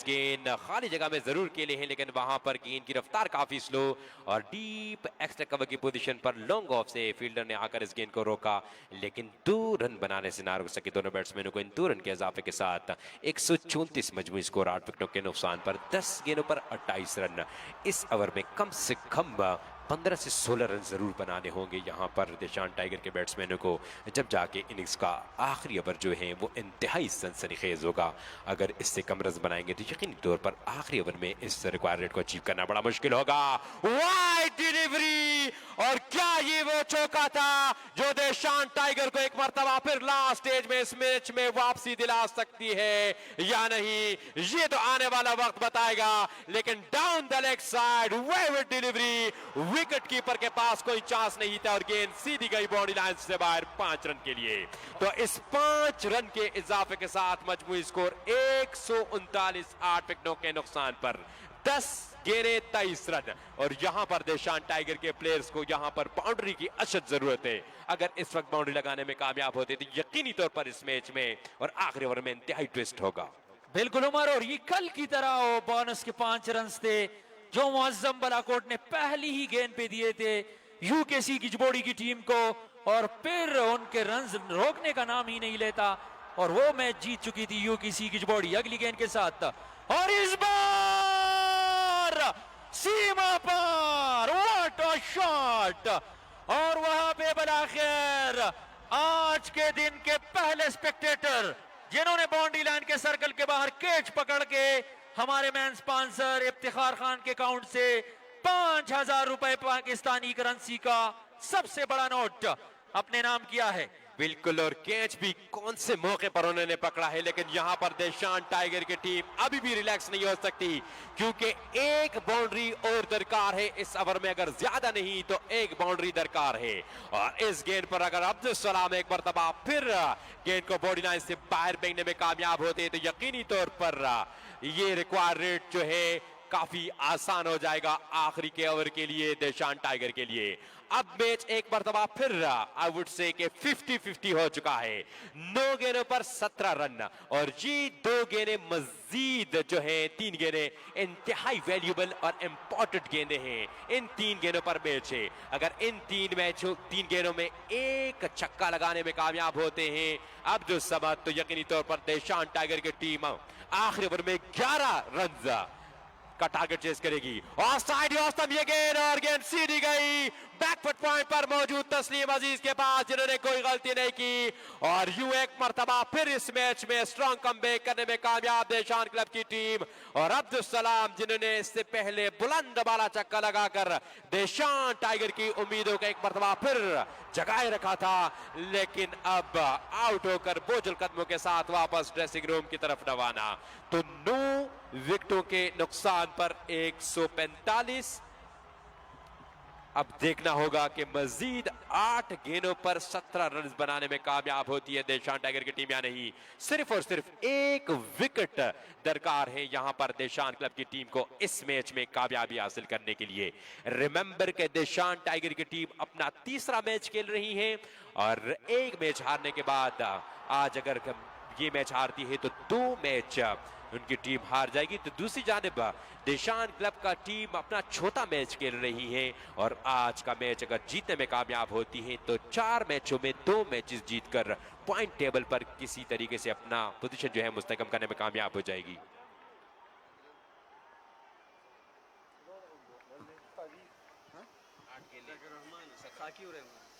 गेंद खाली जगह में जरूर खेले हैं, लेकिन वहां पर गेंद की रफ्तार काफी स्लो और डीप एक्स्ट्रा कवर की पोजीशन पर लॉन्ग ऑफ से फील्डर ने आकर इस गेंद को रोका, लेकिन 2 रन बनाने से ना रुक सके दोनों बैट्समैनों को। इन 2 रन के इजाफे के साथ 134 मजमूई स्कोर 8 विकेटों के नुकसान पर 10 गेंदों पर 28 रन। इस ओवर में कम से कम 15 से 16 रन जरूर बनाने होंगे यहाँ पर देशान टाइगर के बैट्समैनों को, जब जाके इनिंग्स का आखिरी ओवर जो है वो इंतहाई सनसनीखेज होगा। अगर इससे कम रन बनाएंगे तो यकीनी तौर पर आखिरी ओवर में इस रिक्वायर्ड रेट को अचीव करना बड़ा मुश्किल होगा। वाइड डिलीवरी, और क्या ये वो चौका था जो देशान टाइगर को एक मरतबा फिर लास्ट स्टेज में इस मैच में वापसी दिला सकती है या नहीं, ये तो आने वाला वक्त बताएगा। लेकिन down the leg side wide delivery, wicket keeper के पास कोई चांस नहीं था और गेंद सीधी गई बाउंड्री लाइन से बाहर 5 रन के लिए। तो इस 5 रन के इजाफे के साथ मजमूई स्कोर 139, 8 विकेटों के नुकसान पर 10 गेंदें 23 रन। और यहां पर देशान टाइगर के प्लेयर्स को यहां पर बाउंड्री की अशद जरूरत है। अगर इस वक्त बाउंड्री लगाने में कामयाब होते तो यकीनी तौर पर इस मैच में और आखिरी ओवर में इंतहाई ट्विस्ट होगा। बिल्कुल उमर, और ये कल की तरह वो बोनस के 5 रन थे जो मुअज्जम बलाकोट ने पहली ही गेंद पे दिए थे यूकेसी की जोड़ी की टीम को, और फिर उनके रन रोकने का नाम ही नहीं लेता और वो मैच जीत चुकी थी यूकेसी की जोड़ी अगली गेंद के साथ। और इस बार सीमा पार, व्हाट अ शॉट, और वहां पे बलाखिर आज के दिन के पहले स्पेक्टेटर जिन्होंने बाउंड्री लाइन के सर्कल के बाहर कैच पकड़ के हमारे मैन स्पॉन्सर इफ्तिखार खान के अकाउंट से 5000 रुपए पाकिस्तानी करेंसी का सबसे बड़ा नोट अपने नाम किया है। बिल्कुल, और कैच भी कौन से मौके पर उन्होंने पकड़ा है, लेकिन यहां पर देशान टाइगर की टीम अभी भी रिलैक्स नहीं हो सकती क्योंकि एक बाउंड्री और दरकार है इस ओवर में। अगर ज्यादा नहीं तो एक बाउंड्री दरकार है, और इस गेंद पर अगर अब्दुल सलाम एक मरतबा फिर गेंद को बॉडी लाइन से बाहर फेंकने में कामयाब होते हैं तो यकीनी तौर पर ये रिक्वायर्ड रेट जो है काफी आसान हो जाएगा आखिरी के ओवर के लिए देशान टाइगर के लिए। अब मैच एक मरतबा फिर आई वुड से कि 50-50 हो चुका है। 9 गेंदों पर 17 रन, और ये 2 गेंदें मजीद जो है 3 गेंदें इंतहाई वैल्यूबल और इंपॉर्टेंट गेंदें हैं। इन 3 गेंदों पर मैच है। अगर इन 3 गेंदों में एक छक्का लगाने में कामयाब होते हैं अब्दुल समद तो यकीनी तौर पर देशान टाइगर की टीम आखिरी ओवर में 11 रन का टारगेट चेस करेगी। और साइड औसतम ये गेंद, और गेंद सीधी गई बैकफुट पॉइंट पर मौजूद तस्लीम अजीज के पास जिन्होंने कोई गलती नहीं की, और यूं एक मरतबा फिर इस मैच में स्ट्रॉन्ग कमबैक करने में कामयाब देशान क्लब की टीम। और अब्दुल सलाम जिन्होंने इससे पहले बुलंद बाला चक्का लगाकर देशान टाइगर की उम्मीदों को एक मरतबा फिर जगाए रखा था, लेकिन अब आउट होकर बोझल कदमों के साथ वापस ड्रेसिंग रूम की तरफ रवाना। तो 9 विकेटों के नुकसान पर 145। अब देखना होगा कि मजीद 8 गेंदों पर 17 रन बनाने में कामयाब होती है देशान टाइगर की टीम या नहीं। सिर्फ और सिर्फ 1 विकेट दरकार है यहां पर देशान क्लब की टीम को इस मैच में कामयाबी हासिल करने के लिए। रिमेंबर के देशान टाइगर की टीम अपना तीसरा मैच खेल रही है, और एक मैच हारने के बाद आज अगर ये मैच हारती है तो 2 मैच उनकी टीम हार जाएगी। तो दूसरी जानिब देशान क्लब का टीम अपना चौथा मैच खेल रही है, और आज का मैच अगर जीतने में कामयाब होती है तो 4 मैचों में 2 मैचेस जीतकर पॉइंट टेबल पर किसी तरीके से अपना पोजीशन जो है मुस्तहकम करने में कामयाब हो जाएगी।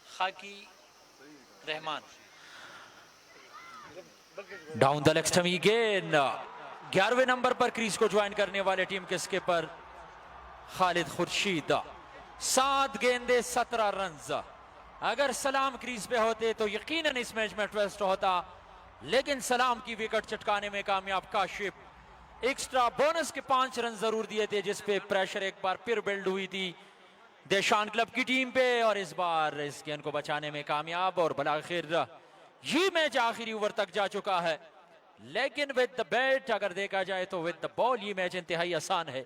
खाकी Rahman down the leg stump, गेंद 11वें नंबर पर क्रीज को ज्वाइन करने वाले टीम के स्किपर खालिद खुर्शीद। 7 गेंदे 17 रन। अगर सलाम क्रीज पे होते तो यकीनन इस मैच में ट्विस्ट होता, लेकिन सलाम की विकेट चटकाने में कामयाब काशिफ। एक्स्ट्रा बोनस के 5 रन जरूर दिए थे जिसपे प्रेशर एक बार फिर बिल्ड हुई थी देशान क्लब की टीम पे, और इस बार इस गेंद को बचाने में कामयाब। और बलाखिर ये मैच आखिरी ओवर तक जा चुका है, लेकिन विद द बैट अगर देखा जाए तो विद द बॉल ये मैच इंतहाई आसान है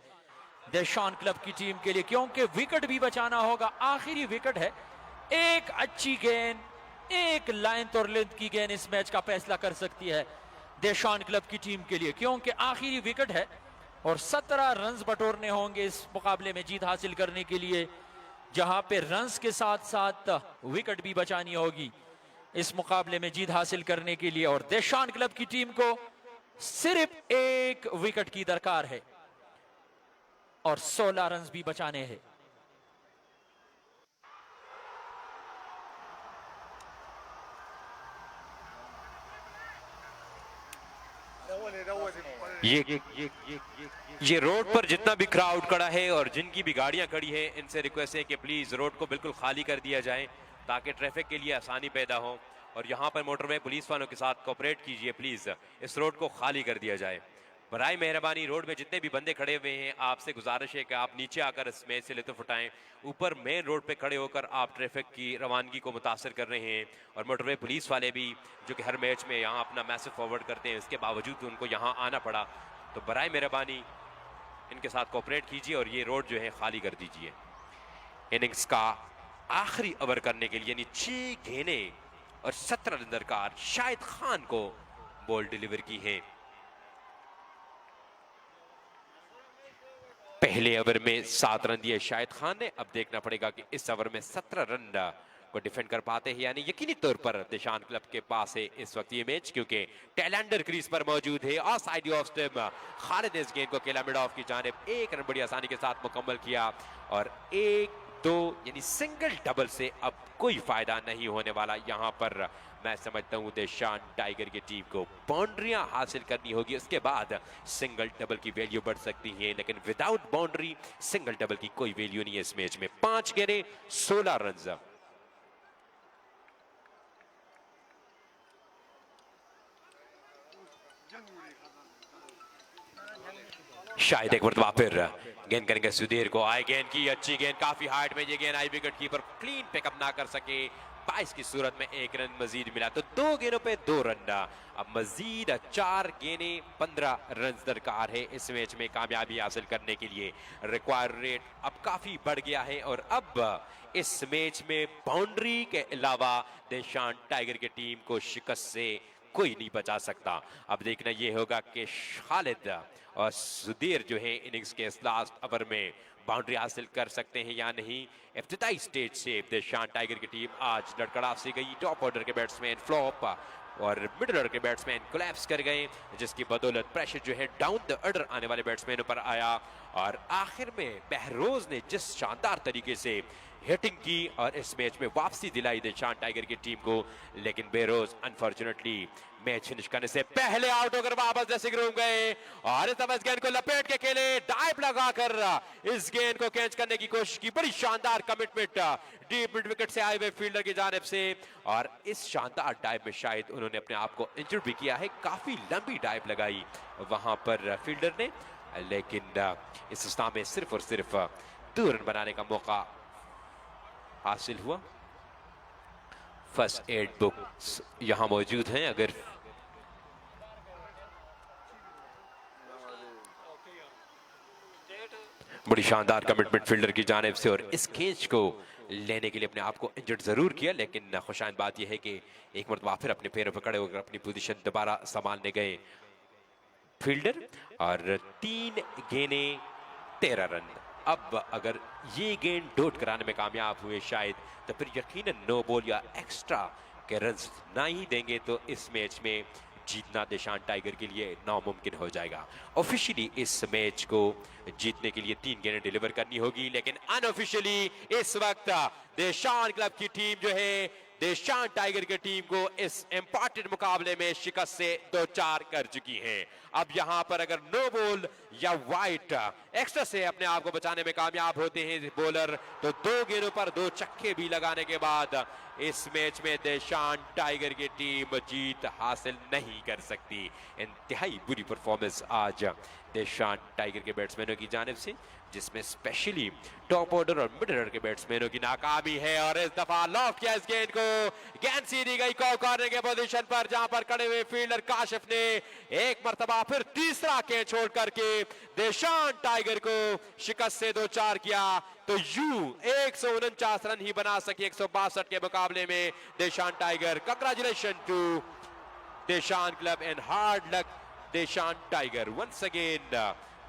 देशान क्लब की टीम के लिए, क्योंकि विकेट भी बचाना होगा। आखिरी विकेट है, एक अच्छी गेंद, एक लाइन और लेंथ की गेंद इस मैच का फैसला कर सकती है देशान क्लब की टीम के लिए, क्योंकि आखिरी विकेट है और 17 रन्स बटोरने होंगे इस मुकाबले में जीत हासिल करने के लिए, जहां पे रन्स के साथ साथ विकेट भी बचानी होगी इस मुकाबले में जीत हासिल करने के लिए। और देशान क्लब की टीम को सिर्फ एक विकेट की दरकार है और 16 रन्स भी बचाने हैं। ये रोड पर जितना भी क्राउड खड़ा है और जिनकी भी गाड़ियां खड़ी है, इनसे रिक्वेस्ट है कि प्लीज रोड को बिल्कुल खाली कर दिया जाए ताकि ट्रैफिक के लिए आसानी पैदा हो। और यहाँ पर मोटरवे पुलिस वालों के साथ कोऑपरेट कीजिए, प्लीज इस रोड को खाली कर दिया जाए। बराए मेहरबानी रोड में जितने भी बंदे खड़े हुए हैं, आपसे गुजारिश है कि आप नीचे आकर इस मैच से लुत्फ उठाएं। ऊपर मेन रोड पे खड़े होकर आप ट्रैफिक की रवानगी को मुतासर कर रहे हैं। और मोटरवे पुलिस वाले भी जो कि हर मैच में यहाँ अपना मैसेज फॉरवर्ड करते हैं, इसके बावजूद उनको यहाँ आना पड़ा। तो बराए मेहरबानी इनके साथ कोऑपरेट कीजिए और ये रोड जो है खाली कर दीजिए। इनिंग्स का आखिरी ओवर करने के लिए यानी 6 गेंदें और 17 रन दरकार शाहिद खान को बॉल डिलीवर की है। पहले ओवर में 7 रन दिए शाहिद खान ने। अब देखना पड़ेगा कि इस ओवर में 17 रन को डिफेंड कर पाते हैं, यानी यकीनी तौर पर देशान क्लब के पास है इस वक्त ये मैच, क्योंकि टैलेंडर क्रीज पर मौजूद है। और साइड ऑफ स्टेप खालिद ने इस गेंद को खेला मिड ऑफ की जानिब, 1 रन बड़ी आसानी के साथ मुकम्मल किया। और 1-2 यानी सिंगल डबल से अब कोई फायदा नहीं होने वाला। यहाँ पर मैं समझता हूँ देशान टाइगर की टीम को बाउंड्रियां हासिल करनी होगी, उसके बाद सिंगल डबल की वैल्यू बढ़ सकती है, लेकिन विदाउट बाउंड्री सिंगल डबल की कोई वैल्यू नहीं है इस मैच में। 5 गेंदें 16 रन। शायद एक मरतबा फिर गेंद करेंगे सुधीर को। आए गेंद की अच्छी गेंद, काफी हाइट में ये गेंद आई, विकेट कीपर क्लीन पिकअप ना कर सके। 22 की सूरत में 1 रन मजीद मिला, तो 2 गेंदों पे 2 रन। अब मजीद 4 गेंदें 15 रन दरकार है इस मैच में कामयाबी हासिल करने के लिए। रिक्वायर्ड रेट अब काफी बढ़ गया है और अब इस मैच में बाउंड्री के अलावा देशान टाइगर की टीम को शिकस्त से कोई नहीं बचा सकता। अब देखना यह होगा कि खालिद और सुधीर जो है इनिंग्स के लास्ट ओवर में बाउंड्री हासिल कर सकते हैं या नहीं। इब्तिदाई स्टेज से देशान टाइगर की टीम आज लड़खड़ा सी गई। टॉप ऑर्डर के बैट्समैन फ्लॉप और मिडिल ऑर्डर के बैट्समैन कोलैप्स कर गए, जिसकी बदौलत प्रेशर जो है डाउन द ऑर्डर आने वाले बैट्समैनों पर आया। और आखिर में बहरोज ने जिस शानदार तरीके से हिटिंग की और इस मैच में वापसी दिलाई देशान टाइगर की टीम को, लेकिन बेरोज अनफॉर्चुनेटली मैच फिनिश करने से पहले आउट होकर वापस ड्रेसिंग रूम गए और इस गेंद को लपेट के खेले, डाइव लगाकर इस गेंद को कैच करने की कोशिश की। बड़ी शानदार कमिटमेंट डीप मिड विकेट से आए हुए फील्डर की जानिब से, और इस शानदार डाइव में शायद उन्होंने अपने आप को इंजर्ड भी किया है। काफी लंबी डाइव लगाई वहां पर फील्डर ने, लेकिन इस स्था में सिर्फ और सिर्फ 2 रन बनाने का मौका हासिल हुआ। फर्स्ट एड बुक्स यहां मौजूद हैं, अगर बड़ी शानदार कमिटमेंट फील्डर की जानिब से, और इस कैच को लेने के लिए अपने आप को इंजर्ड जरूर किया, लेकिन खुशाइन बात यह है कि एक मरतबा फिर अपने पैरों पर खड़े होकर अपनी पोजीशन दोबारा संभालने गए फील्डर। और 3 गेंदें 13 रन। अब अगर ये गेंद डॉट कराने में कामयाब हुए शायद, तो फिर यकीनन नो बॉल या एक्स्ट्रा के रन्स ना ही देंगे तो इस मैच में जीतना देशान टाइगर के लिए नामुमकिन हो जाएगा। ऑफिशियली इस मैच को जीतने के लिए 3 गेंदें डिलीवर करनी होगी, लेकिन अनऑफिशियली इस वक्त देशान क्लब की टीम जो है देशान टाइगर की टीम को इस इंपॉर्टेंट मुकाबले में शिकस्त से 2-4 कर चुकी है। अब यहां पर अगर नो बॉल या वाइट एक्स्ट्रा से अपने आप को बचाने में कामयाब होते हैं बॉलर, तो 2 गेंदों पर 2 छक्के भी लगाने के बाद इस मैच में देशान टाइगर की टीम जीत हासिल नहीं कर सकती। इंतहाई बुरी परफॉर्मेंस आज देशान टाइगर के बैट्समैनों की जानिब से, जिसमें स्पेशली टॉप ऑर्डर और मिड ऑर्डर के बैट्समैनों की नाकामी है। और इस दफा लॉक किया इस गेंद को, गेंद सीधी गई कॉर्नर के पोजीशन पर, जहां पर खड़े हुए फील्डर काशिफ ने एक मरतबा फिर तीसरा कैच छोड़ करके देशान टाइगर को शिकस्त से 2-4 किया तो यूं 149 रन ही बना सके 162 के मुकाबले में देशान टाइगर। कंग्रेचुलेशन टू देशान club and hard luck Deshan tiger. Once again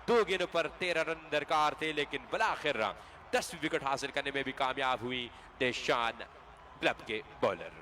2 गेंदों पर 13 रन दरकार थे, लेकिन बलाखिर 10 विकेट हासिल करने में भी कामयाब हुई देशान क्लब के bowler.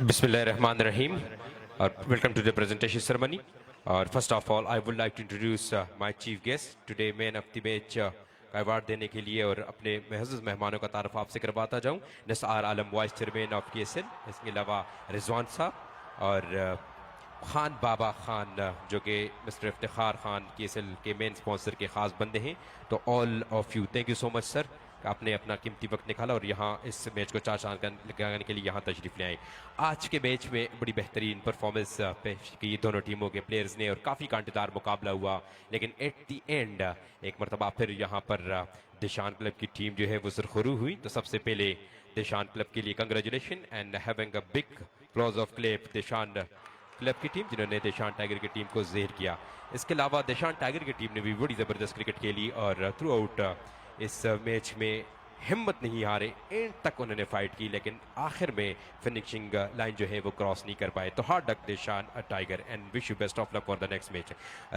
Bismillahirrahmanirrahim. Welcome to the presentation ceremony. First of all, I would like to introduce my chief guest today, man of the match का अवार्ड देने के लिए और अपने महज़ूज़ मेहमानों का तारुफ आपसे करवाता जाऊं। निसार आलम वाइस चेयरमैन ऑफ KSL, इसके अलावा रिजवान साहब और खान बाबा खान जो कि मिस्टर इफ्तिखार खान KSL के मेन स्पॉन्सर के ख़ास बंदे हैं। तो all of you thank you so much sir, आपने अपना कीमती वक्त निकाला और यहाँ इस मैच को चार चांद लगाने के लिए यहाँ तशरीफ़ ले आए। आज के मैच में बड़ी बेहतरीन परफॉर्मेंस पेश की दोनों टीमों के प्लेयर्स ने और काफ़ी कांटेदार मुकाबला हुआ, लेकिन एट दी एंड एक मरतबा फिर यहाँ पर देशान क्लब की टीम जो है वो सुरखरू हुई। तो सबसे पहले देशान क्लब के लिए congratulation and having a big close of clap देशान क्लब की टीम जिन्होंने देशान टाइगर की टीम को ज़ेर किया। इसके अलावा देशान टाइगर की टीम ने भी बड़ी ज़बरदस्त क्रिकेट खेली और थ्रू आउट इस मैच में हिम्मत नहीं हारे, एंड तक उन्होंने फाइट की, लेकिन आखिर में फिनिशिंग लाइन जो है वो क्रॉस नहीं कर पाए। तो hard luck Deshan Tiger and wish you best of luck for the next match.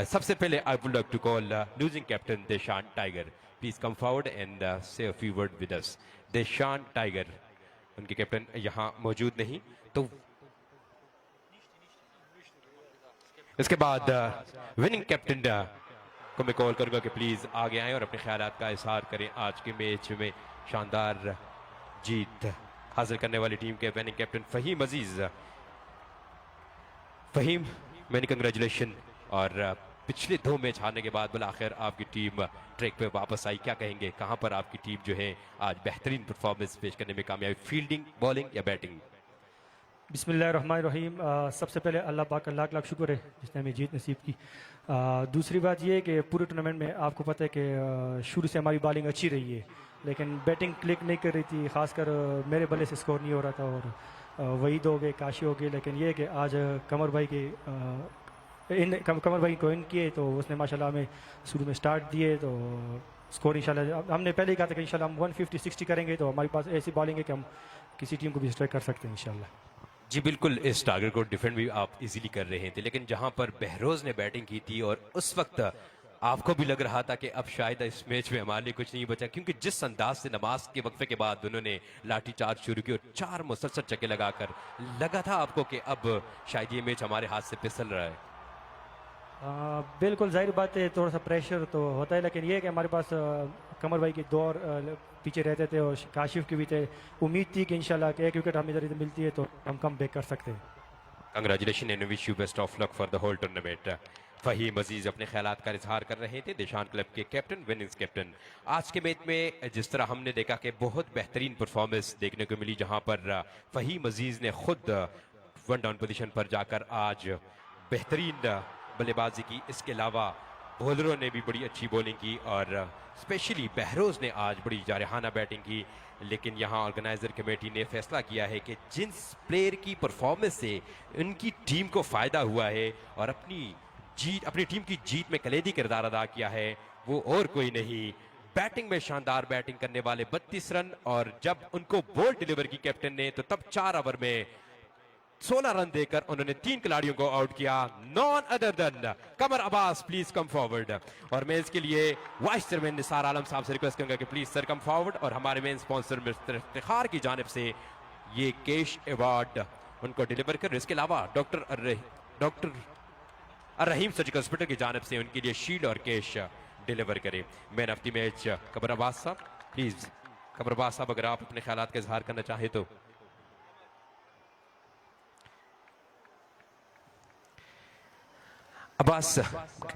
सबसे पहले I would like to call losing captain Deshan Tiger, please come forward and say a few word with us. Deshan Tiger, उनके कैप्टन यहाँ मौजूद नहीं, तो इसके बाद विनिंग कैप्टन को मैं कॉल करूंगा कि प्लीज आगे आएं और अपने ख्यालात का इजहार करें। आज के मैच में शानदार जीत हासिल करने वाली टीम के winning captain Faheem Aziz. Faheem, many congratulation. और पिछले 2 मैच हारने के बाद आखिर आपकी टीम ट्रैक पे वापस आई, क्या कहेंगे, कहां पर आपकी टीम जो है आज बेहतरीन परफॉर्मेंस पेश करने में कामयाबी, फील्डिंग, बॉलिंग या बैटिंग? बिस्मिल्लाहिर्रहमानिर्रहीम। सबसे पहले अल्लाह पाक का लाख लाख शुक्र है जिसने हमें जीत नसीब की। दूसरी बात ये है कि पूरे टूर्नामेंट में आपको पता है कि शुरू से हमारी बॉलिंग अच्छी रही है, लेकिन बैटिंग क्लिक नहीं कर रही थी, खासकर मेरे बल्ले से स्कोर नहीं हो रहा था और वहीद हो गए, काशी हो गए। लेकिन ये है कि आज कमर भाई के कमर भाई को इन किए तो उसने माशाल्लाह हमें शुरू में स्टार्ट दिए, तो स्कोर इंशाल्लाह हमने पहले ही कहा था कि इंशाल्लाह हम 150-60 करेंगे, तो हमारे पास ऐसी बॉलिंग है कि हम किसी टीम को भी स्ट्राइक कर सकते हैं इंशाल्लाह। जी बिल्कुल, इस टारगेट को डिफेंड भी आप इजीली कर रहे थे, लेकिन जहां पर बहरोज ने बैटिंग की थी और उस वक्त आपको भी लग रहा था कि अब शायद इस मैच में हमारे लिए कुछ नहीं बचा, क्योंकि जिस अंदाज से नमाज के वक्फे के बाद उन्होंने लाठी चार्ज शुरू की और 4 मुसलसल चक्के लगाकर लगा था आपको कि अब शायद ये मैच हमारे हाथ से फिसल रहा है। बिल्कुल जाहिर बात है, थोड़ा सा प्रेशर तो होता है, लेकिन ये है कि हमारे पास कमर भाई के 2 और पीछे रहते थे और काशिफ के भी थे। उम्मीद थी कि इंशाल्लाह कि 1 विकेट हमें इधर मिलती है तो हम कम बैक कर सकते हैं। Congratulation and wish you best of luck for the whole tournament. Faheem Aziz अपने ख्यालात का इजहार कर रहे थे, देशान क्लब के कैप्टन, विनिंग्स कैप्टन। आज के मैच में जिस तरह हमने देखा कि बहुत बेहतरीन परफॉर्मेंस देखने को मिली, जहां पर फहीम अजीज ने खुद 1 डाउन पोजीशन पर जाकर आज बेहतरीन बल्लेबाजी की। इसके अलावा बॉलरों ने भी बड़ी अच्छी बॉलिंग की और स्पेशली बहरोज ने आज बड़ी जारहाना बैटिंग की। लेकिन यहाँ ऑर्गेनाइजर कमेटी ने फैसला किया है कि जिस प्लेयर की परफॉर्मेंस से उनकी टीम को फ़ायदा हुआ है और अपनी टीम की जीत में कलीदी किरदार अदा किया है, वो और कोई नहीं, बैटिंग में शानदार बैटिंग करने वाले 32 रन, और जब उनको बॉल डिलीवर की कैप्टन ने तो तब 4 ओवर में 16 रन देकर उन्होंने 3 खिलाड़ियों को आउट किया। None other than Qamar Abbas, please come forward. और मैं इसके लिए वाइस चेयरमैन निसार आलम साहब से रिक्वेस्ट करूंगा कि प्लीज सर कम फॉरवर्ड, और हमारे मेन स्पॉन्सर मिस्टर इफ्तिखार की जानिब से ये कैश अवार्ड उनको डिलीवर कर। इसके अलावा डॉक्टर अर्रहीम सर्जिकल हॉस्पिटल की जानिब से उनके लिए शील्ड और कैश डिलीवर करे। मैन ऑफ द मैच कमर अब्बास साहब, प्लीज कमर अब्बास साहब अगर आप अपने ख्यालात का इजहार करना चाहे तो। अब्बास,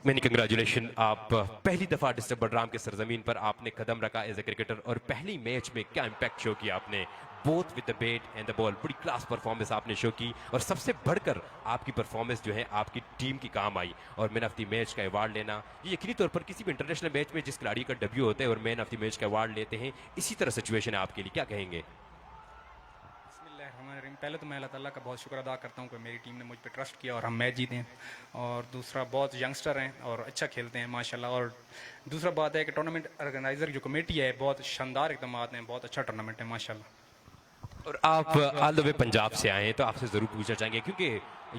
मैनी कंग्रेचुलेशन, आप पहली दफा डिस्ट्रिक्ट बडराम के सरजमीन पर आपने कदम रखा एज ए क्रिकेटर, और पहली मैच में क्या इम्पैक्ट शो किया आपने, both with the bat and the ball, बड़ी क्लास परफॉर्मेंस आपने शो की, और सबसे बढ़कर आपकी परफॉर्मेंस जो है आपकी टीम की काम आई, और मैन ऑफ द मैच का अवार्ड लेना, ये यकीनी तौर पर किसी भी इंटरनेशनल मैच में जिस खिलाड़ी का डेब्यू होता है और मैन ऑफ द मैच का अवार्ड लेते हैं, इसी तरह सिचुएशन है आपके लिए, क्या कहेंगे? पहले तो मैं अल्लाह ताला का बहुत शुक्र अदा करता हूँ कि मेरी टीम ने मुझ पर ट्रस्ट किया और हम मैच जीते हैं, और दूसरा बहुत यंगस्टर हैं और अच्छा खेलते हैं माशाल्लाह, और दूसरा बात है कि टूर्नामेंट ऑर्गेनाइजर जो कमेटी है बहुत शानदार इकदाम हैं, बहुत अच्छा टूर्नामेंट है माशाल्लाह। और आप ऑल द वे पंजाब से आए हैं तो आपसे ज़रूर पूछना चाहेंगे, क्योंकि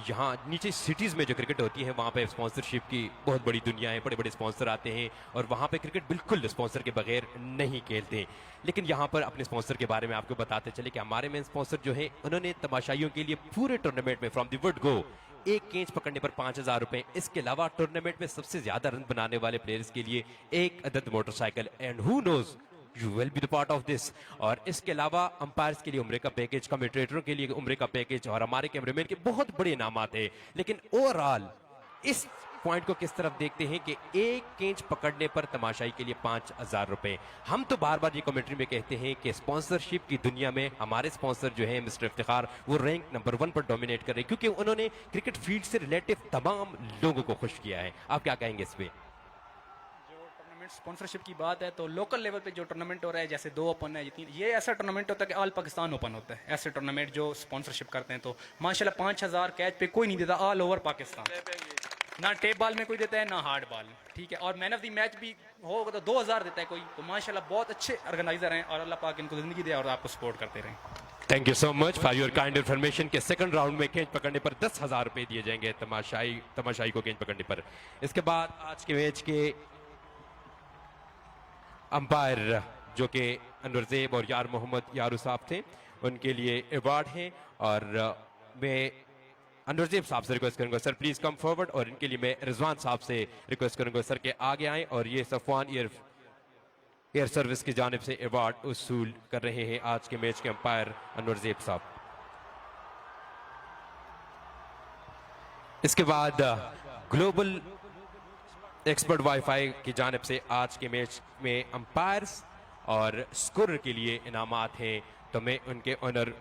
यहाँ नीचे सिटीज़ में जो क्रिकेट होती है वहाँ पे स्पॉन्सरशिप की बहुत बड़ी दुनिया है, बड़े बड़े स्पॉन्सर आते हैं और वहाँ पे क्रिकेट बिल्कुल स्पॉन्सर के बगैर नहीं खेलते। लेकिन यहाँ पर अपने स्पॉन्सर के बारे में आपको बताते चले कि हमारे मेन स्पॉन्सर जो है उन्होंने तमाशाइयों के लिए पूरे टूर्नामेंट में फ्रॉम द वर्ड गो एक कैच पकड़ने पर 5,000 रुपए, इसके अलावा टूर्नामेंट में सबसे ज्यादा रन बनाने वाले प्लेयर्स के लिए एक अदद motorcycle, and who knows you will be the part of this. और इसके अलावा अंपायर्स के लिए उम्रे का पैकेज, कमेंटेटरों के लिए उम्रे का पैकेज और हमारे कैमरामैन के बहुत बड़े इनामात है। लेकिन ओवरऑल इस पॉइंट को किस तरफ देखते हैं कि एक कैच पकड़ने पर तमाशाई के लिए 5,000 रुपए। हम तो बार बार ये कमेंट्री में कहते हैं कि स्पॉन्सरशिप की दुनिया में हमारे स्पॉन्सर जो है मिस्टर इफ्तिखार वो रैंक नंबर 1 पर डोमिनेट कर रहे हैं, क्योंकि उन्होंने क्रिकेट फील्ड से रिलेटिव तमाम लोगों को खुश किया है। आप क्या कहेंगे इस पे? स्पॉन्सरशिप की बात है तो लोकल लेवल पे जो टूर्नामेंट हो रहा है, जैसे 2 ओपन है, ये ऐसा टूर्नामेंट होता है कि ऑल पाकिस्तान ओपन होता है। ऐसे टूर्नामेंट जो स्पॉन्सरशिप करते हैं तो माशाल्लाह 5,000 कैच पे कोई नहीं देता ऑल ओवर पाकिस्तान। ना टेप बॉल में कोई देता है ना हार्ड बॉल, ठीक है। और मैन ऑफ द मैच भी होगा तो 2,000 देता है कोई। तो माशाल्लाह बहुत अच्छे ऑर्गेनाइजर हैं और अल्लाह पाक इनको जिंदगी दे और आपको सपोर्ट करते रहें। Thank you so much for your kind information के सेकंड राउंड में कैच पकड़ने पर 10,000 रुपए दिए जाएंगे तमाशाई को कैच पकड़ने पर। इसके बाद आज के मैच के अंपायर जो कि अनवरजेब और यार मोहम्मद यारू साहब थे, उनके लिए अवार्ड है और मैं अनवरजेब साहब से रिक्वेस्ट करूंगा सर प्लीज कम फॉरवर्ड, और इनके लिए मैं रिजवान साहब से रिक्वेस्ट करूंगा सर के आगे आए और ये सफवान एयर सर्विस की जानिब से अवार्ड वसूल कर रहे हैं आज के मैच के अंपायर अनवरजेब साहब। इसके बाद ग्लोबल एक्सपर्ट वाईफाई की जानिब से आज के मैच में अंपायर्स और स्कोर के लिए इनामात हैं। तो मैं उनके ऑनर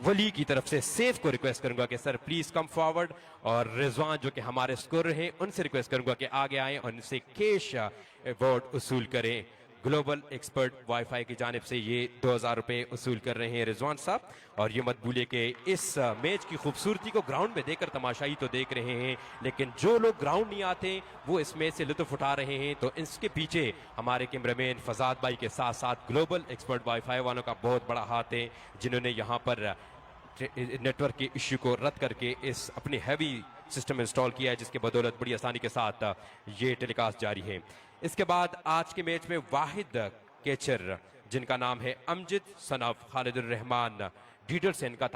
वली की तरफ से सेफ को रिक्वेस्ट करूंगा कि सर प्लीज कम फॉरवर्ड, और रिजवान जो कि हमारे स्कोर हैं उनसे रिक्वेस्ट करूंगा कि आगे आएं और इनसे कैश अवार्ड वसूल करें। ग्लोबल एक्सपर्ट वाईफाई की जानिब से ये 2,000 रुपए वसूल कर रहे हैं रिजवान साहब। और ये मत भूलिए कि इस मैच की खूबसूरती को ग्राउंड में देखकर तमाशाई तो देख रहे हैं, लेकिन जो लोग ग्राउंड नहीं आते वो इस मैच से लुत्फ उठा रहे हैं। तो इसके पीछे हमारे कैमरामैन फजाद भाई के साथ साथ ग्लोबल एक्सपर्ट वाईफाई वालों का बहुत बड़ा हाथ है, जिन्होंने यहाँ पर नेटवर्क के इश्यू को रद्द करके इस अपनी हैवी सिस्टम इंस्टॉल किया है, जिसके बदौलत बड़ी आसानी के साथ ये टेलीकास्ट जारी है। इसके बाद आज के मैच में वाहिद कैचर जिनका नाम है अमजद सन ऑफ खालिद रहमान डीडर से इनका